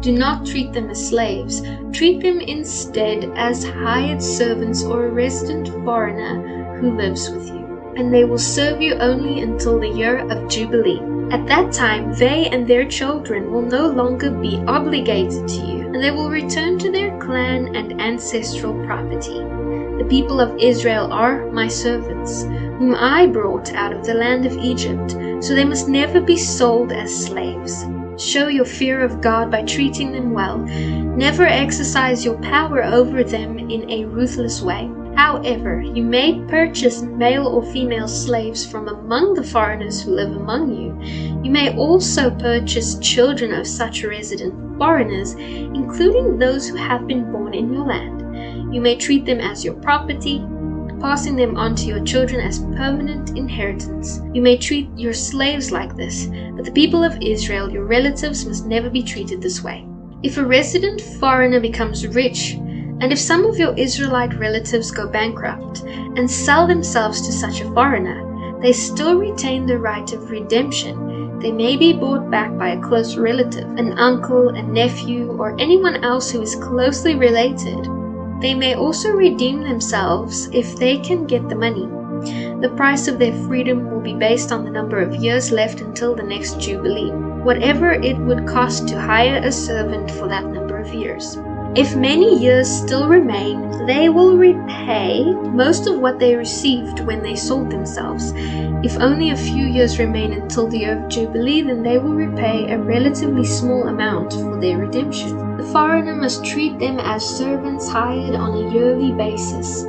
[SPEAKER 2] do not treat them as slaves. Treat them instead as hired servants or a resident foreigner who lives with you, and they will serve you only until the year of Jubilee. At that time, they and their children will no longer be obligated to you, and they will return to their clan and ancestral property. The people of Israel are my servants, whom I brought out of the land of Egypt, so they must never be sold as slaves. Show your fear of God by treating them well. Never exercise your power over them in a ruthless way. However, you may purchase male or female slaves from among the foreigners who live among you. You may also purchase children of such resident foreigners, including those who have been born in your land. You may treat them as your property, passing them on to your children as permanent inheritance. You may treat your slaves like this, but the people of Israel, your relatives, must never be treated this way. If a resident foreigner becomes rich, and if some of your Israelite relatives go bankrupt and sell themselves to such a foreigner, they still retain the right of redemption. They may be bought back by a close relative, an uncle, a nephew, or anyone else who is closely related. They may also redeem themselves if they can get the money. The price of their freedom will be based on the number of years left until the next Jubilee, whatever it would cost to hire a servant for that number of years. If many years still remain, they will repay most of what they received when they sold themselves. If only a few years remain until the year of Jubilee, then they will repay a relatively small amount for their redemption. The foreigner must treat them as servants hired on a yearly basis.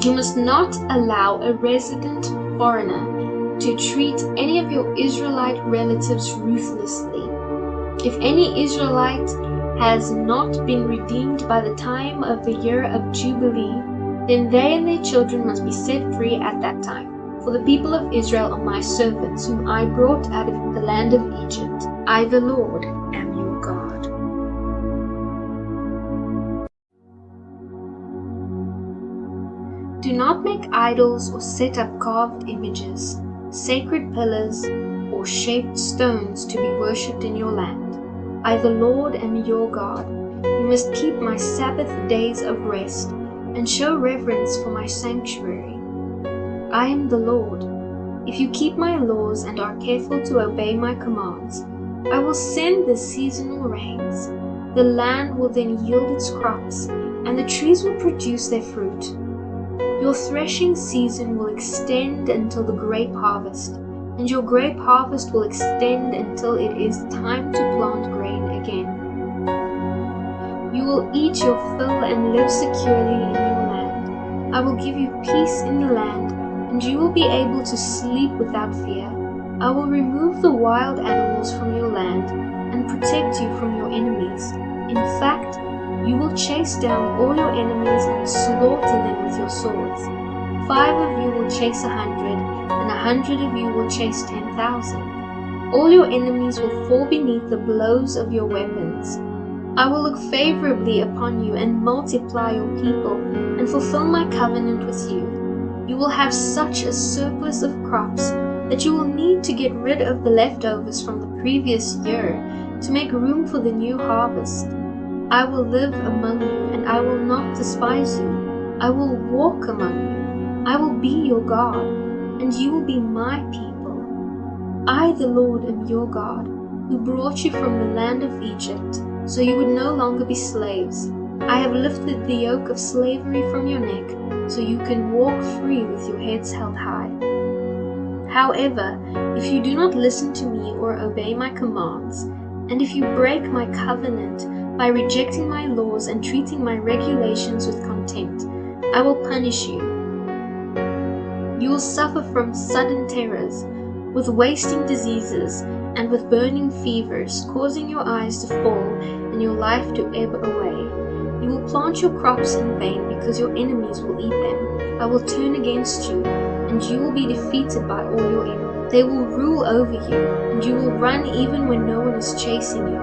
[SPEAKER 2] You must not allow a resident foreigner to treat any of your Israelite relatives ruthlessly. If any Israelite has not been redeemed by the time of the year of Jubilee, then they and their children must be set free at that time. For the people of Israel are my servants, whom I brought out of the land of Egypt. I, the Lord, am your God. Do not make idols or set up carved images, sacred pillars, or shaped stones to be worshipped in your land. I, the Lord, am your God. You must keep my Sabbath days of rest and show reverence for my sanctuary. I am the Lord. If you keep my laws and are careful to obey my commands, I will send the seasonal rains. The land will then yield its crops, and the trees will produce their fruit. Your threshing season will extend until the grape harvest, and your grape harvest will extend until it is time to plant grain again. You will eat your fill and live securely in your land. I will give you peace in the land, and you will be able to sleep without fear. I will remove the wild animals from your land and protect you from your enemies. In fact, you will chase down all your enemies and slaughter them with your swords. 5 of you will chase 100, and 100 of you will chase 10,000. All your enemies will fall beneath the blows of your weapons. I will look favorably upon you and multiply your people and fulfill my covenant with you. You will have such a surplus of crops that you will need to get rid of the leftovers from the previous year to make room for the new harvest. I will live among you, and I will not despise you. I will walk among you. I will be your God, and you will be my people. I, the Lord, am your God, who brought you from the land of Egypt, so you would no longer be slaves. I have lifted the yoke of slavery from your neck, so you can walk free with your heads held high. However, if you do not listen to me or obey my commands, and if you break my covenant by rejecting my laws and treating my regulations with contempt, I will punish you. You will suffer from sudden terrors, with wasting diseases, and with burning fevers, causing your eyes to fall and your life to ebb away. You will plant your crops in vain because your enemies will eat them. I will turn against you, and you will be defeated by all your enemies. They will rule over you, and you will run even when no one is chasing you.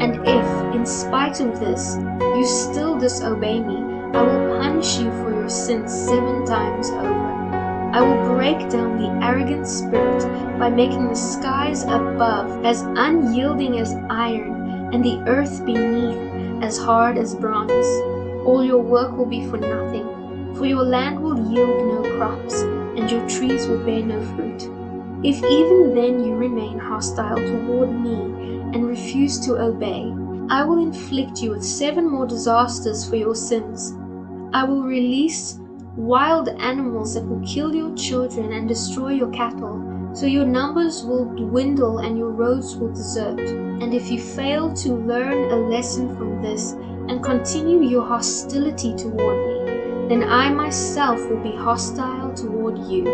[SPEAKER 2] And if, in spite of this, you still disobey me, I will punish you for your sins 7 times over. I will break down the arrogant spirit by making the skies above as unyielding as iron, and the earth beneath as hard as bronze. All your work will be for nothing, for your land will yield no crops, and your trees will bear no fruit. If even then you remain hostile toward me and refuse to obey, I will inflict you with 7 more disasters for your sins. I will release wild animals that will kill your children and destroy your cattle, so your numbers will dwindle and your roads will desert. And if you fail to learn a lesson from this and continue your hostility toward me, then I myself will be hostile toward you,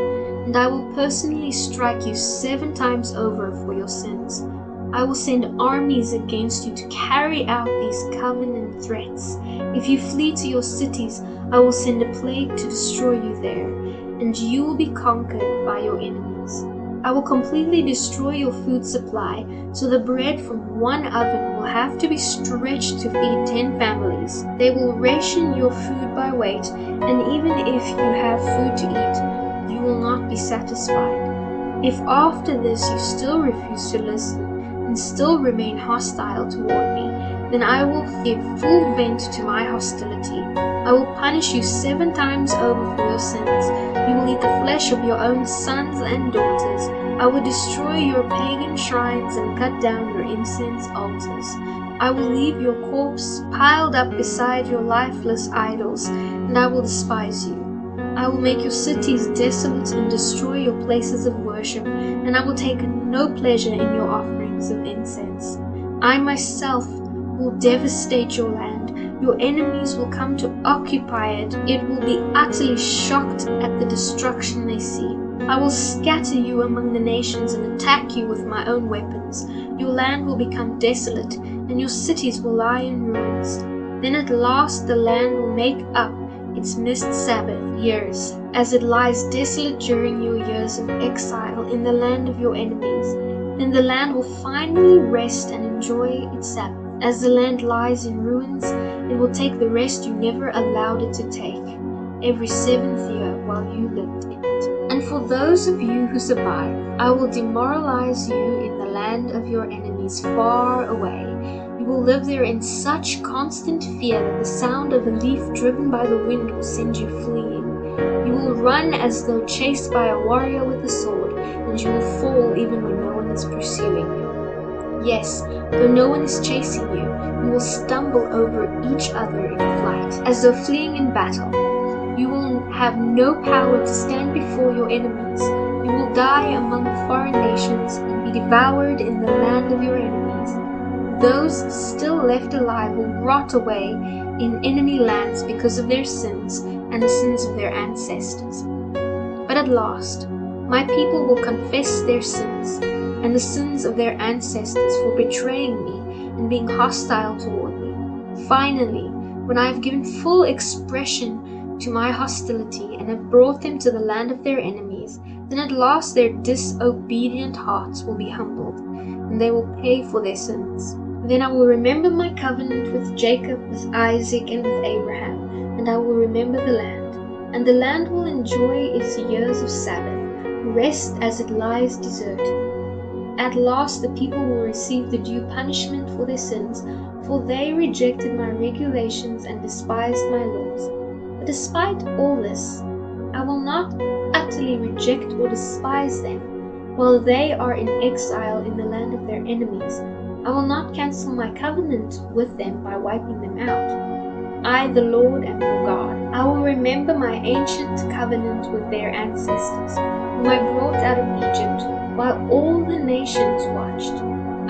[SPEAKER 2] and I will personally strike you 7 times over for your sins. I will send armies against you to carry out these covenant threats. If you flee to your cities, I will send a plague to destroy you there, and you will be conquered by your enemies. I will completely destroy your food supply, so the bread from one oven will have to be stretched to feed 10 families. They will ration your food by weight, and even if you have food to eat, you will not be satisfied. If after this you still refuse to listen, and still remain hostile toward me, then I will give full vent to my hostility. I will punish you 7 times over for your sins. You will eat the flesh of your own sons and daughters. I will destroy your pagan shrines and cut down your incense altars. I will leave your corpse piled up beside your lifeless idols, and I will despise you. I will make your cities desolate and destroy your places of worship, and I will take no pleasure in your offerings of incense. I myself will devastate your land. Your enemies will come to occupy it. It will be utterly shocked at the destruction they see. I will scatter you among the nations and attack you with my own weapons. Your land will become desolate, and your cities will lie in ruins. Then at last the land will make up its missed Sabbath years, as it lies desolate during your years of exile in the land of your enemies. Then the land will finally rest and enjoy its Sabbath. As the land lies in ruins, it will take the rest you never allowed it to take, every 7th year while you lived in it. And for those of you who survive, I will demoralize you in the land of your enemies far away. You will live there in such constant fear that the sound of a leaf driven by the wind will send you fleeing. You will run as though chased by a warrior with a sword, and you will fall even when no one is pursuing you. Yes, though no one is chasing you, you will stumble over each other in flight, as though fleeing in battle. You will have no power to stand before your enemies. You will die among the foreign nations and be devoured in the land of your enemies. Those still left alive will rot away in enemy lands because of their sins and the sins of their ancestors. But at last, my people will confess their sins and the sins of their ancestors for betraying me and being hostile toward me. Finally, when I have given full expression to my hostility and have brought them to the land of their enemies, then at last their disobedient hearts will be humbled, and they will pay for their sins. Then I will remember my covenant with Jacob, with Isaac, and with Abraham, and I will remember the land. And the land will enjoy its years of Sabbath, rest as it lies deserted. At last the people will receive the due punishment for their sins, for they rejected my regulations and despised my laws. But despite all this, I will not utterly reject or despise them, while they are in exile in the land of their enemies. I will not cancel my covenant with them by wiping them out. I, the Lord, am your God. I will remember my ancient covenant with their ancestors, whom I brought out of Egypt, while all the nations watched.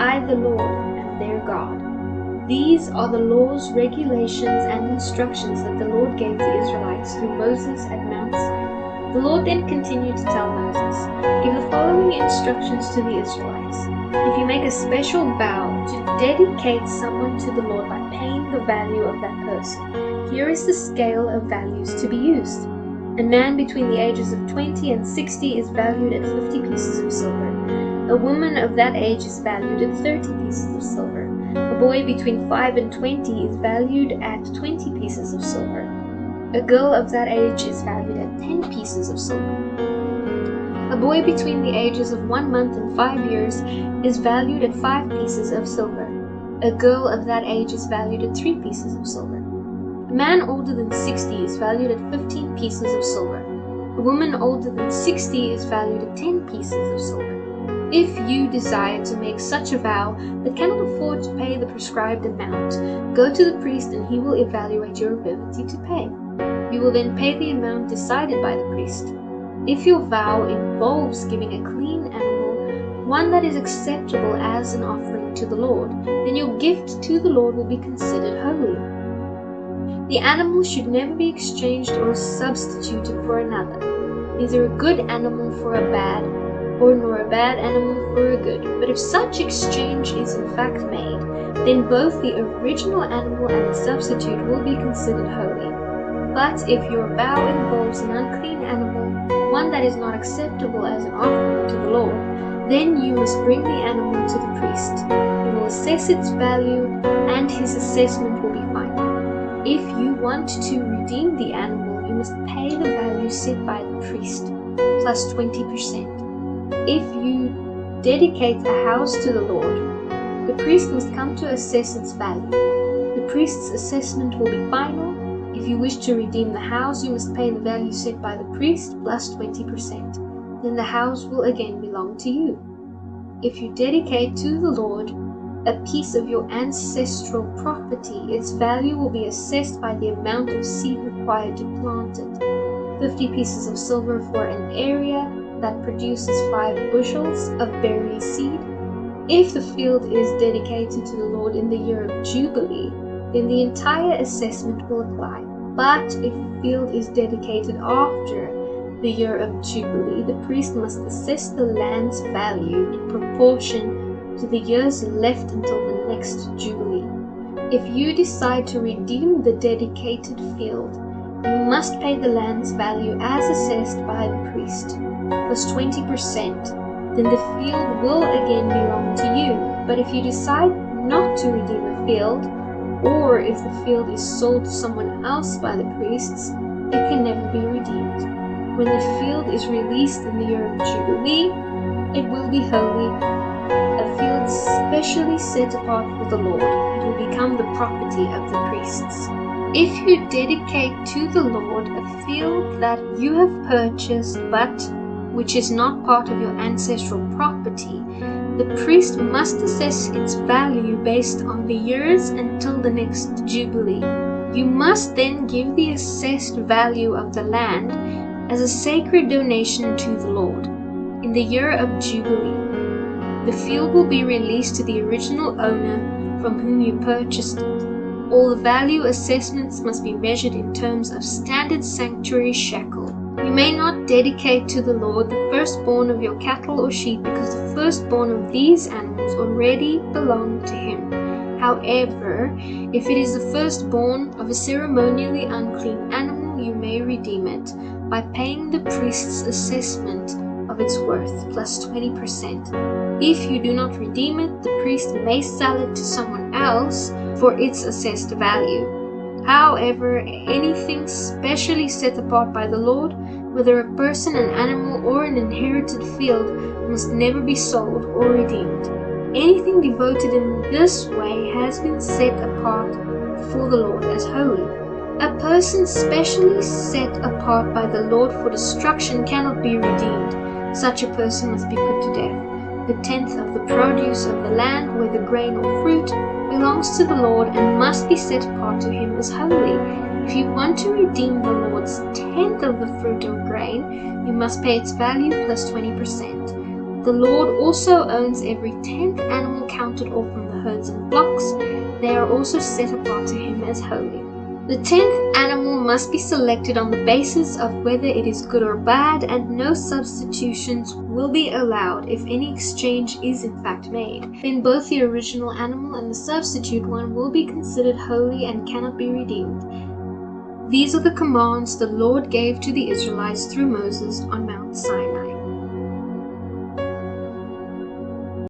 [SPEAKER 2] I, the Lord, am their God. These are the laws, regulations, and instructions that the Lord gave the Israelites through Moses at Mount Sinai. The Lord then continued to tell Moses, "Give the following instructions to the Israelites. If you make a special vow to dedicate someone to the Lord by paying the value of that person, here is the scale of values to be used. A man between the ages of 20 and 60 is valued at 50 pieces of silver. A woman of that age is valued at 30 pieces of silver. A boy between 5 and 20 is valued at 20 pieces of silver. A girl of that age is valued at 10 pieces of silver. A boy between the ages of 1 month and 5 years is valued at 5 pieces of silver. A girl of that age is valued at 3 pieces of silver. A man older than 60 is valued at 15 pieces of silver. A woman older than 60 is valued at 10 pieces of silver. If you desire to make such a vow but cannot afford to pay the prescribed amount, go to the priest and he will evaluate your ability to pay. You will then pay the amount decided by the priest. If your vow involves giving a clean animal, one that is acceptable as an offering to the Lord, then your gift to the Lord will be considered holy. The animal should never be exchanged or substituted for another, neither a good animal for a bad, or nor a bad animal for a good. But if such exchange is in fact made, then both the original animal and the substitute will be considered holy. But if your vow involves an unclean animal, one that is not acceptable as an offering to the Lord, then you must bring the animal to the priest. He will assess its value, and his assessment will be final. If you want to redeem the animal, you must pay the value set by the priest, plus 20%. If you dedicate a house to the Lord, the priest must come to assess its value. The priest's assessment will be final. If you wish to redeem the house, you must pay the value set by the priest plus 20%. Then the house will again belong to you. If you dedicate to the Lord a piece of your ancestral property, its value will be assessed by the amount of seed required to plant it. 50 pieces of silver for an area that produces 5 bushels of berry seed. If the field is dedicated to the Lord in the year of Jubilee, then the entire assessment will apply. But if the field is dedicated after the year of Jubilee, the priest must assess the land's value in proportion to the years left until the next Jubilee. If you decide to redeem the dedicated field, you must pay the land's value as assessed by the priest, plus 20%. Then the field will again belong to you. But if you decide not to redeem the field, or if the field is sold to someone else by the priests, it can never be redeemed. When the field is released in the year of Jubilee, it will be holy, a field specially set apart for the Lord. It will become the property of the priests. If you dedicate to the Lord a field that you have purchased but which is not part of your ancestral property, the priest must assess its value based on the years until the next Jubilee. You must then give the assessed value of the land as a sacred donation to the Lord. In the year of Jubilee, the field will be released to the original owner from whom you purchased it. All the value assessments must be measured in terms of standard sanctuary shekel. You may not dedicate to the Lord the firstborn of your cattle or sheep, because the firstborn of these animals already belong to him. However, if it is the firstborn of a ceremonially unclean animal, you may redeem it by paying the priest's assessment of its worth, plus 20%. If you do not redeem it, the priest may sell it to someone else for its assessed value. However, anything specially set apart by the Lord, whether a person, an animal, or an inherited field, must never be sold or redeemed. Anything devoted in this way has been set apart for the Lord as holy. A person specially set apart by the Lord for destruction cannot be redeemed. Such a person must be put to death. The 10th of the produce of the land, whether grain or fruit, belongs to the Lord and must be set apart to him as holy. If you want to redeem the Lord's 10th of the fruit or grain, you must pay its value plus 20%. The Lord also owns every 10th animal counted off from the herds and flocks. They are also set apart to him as holy. The 10th animal must be selected on the basis of whether it is good or bad, and no substitutions will be allowed if any exchange is in fact made. Then both the original animal and the substitute one will be considered holy and cannot be redeemed. These are the commands the Lord gave to the Israelites through Moses on Mount Sinai.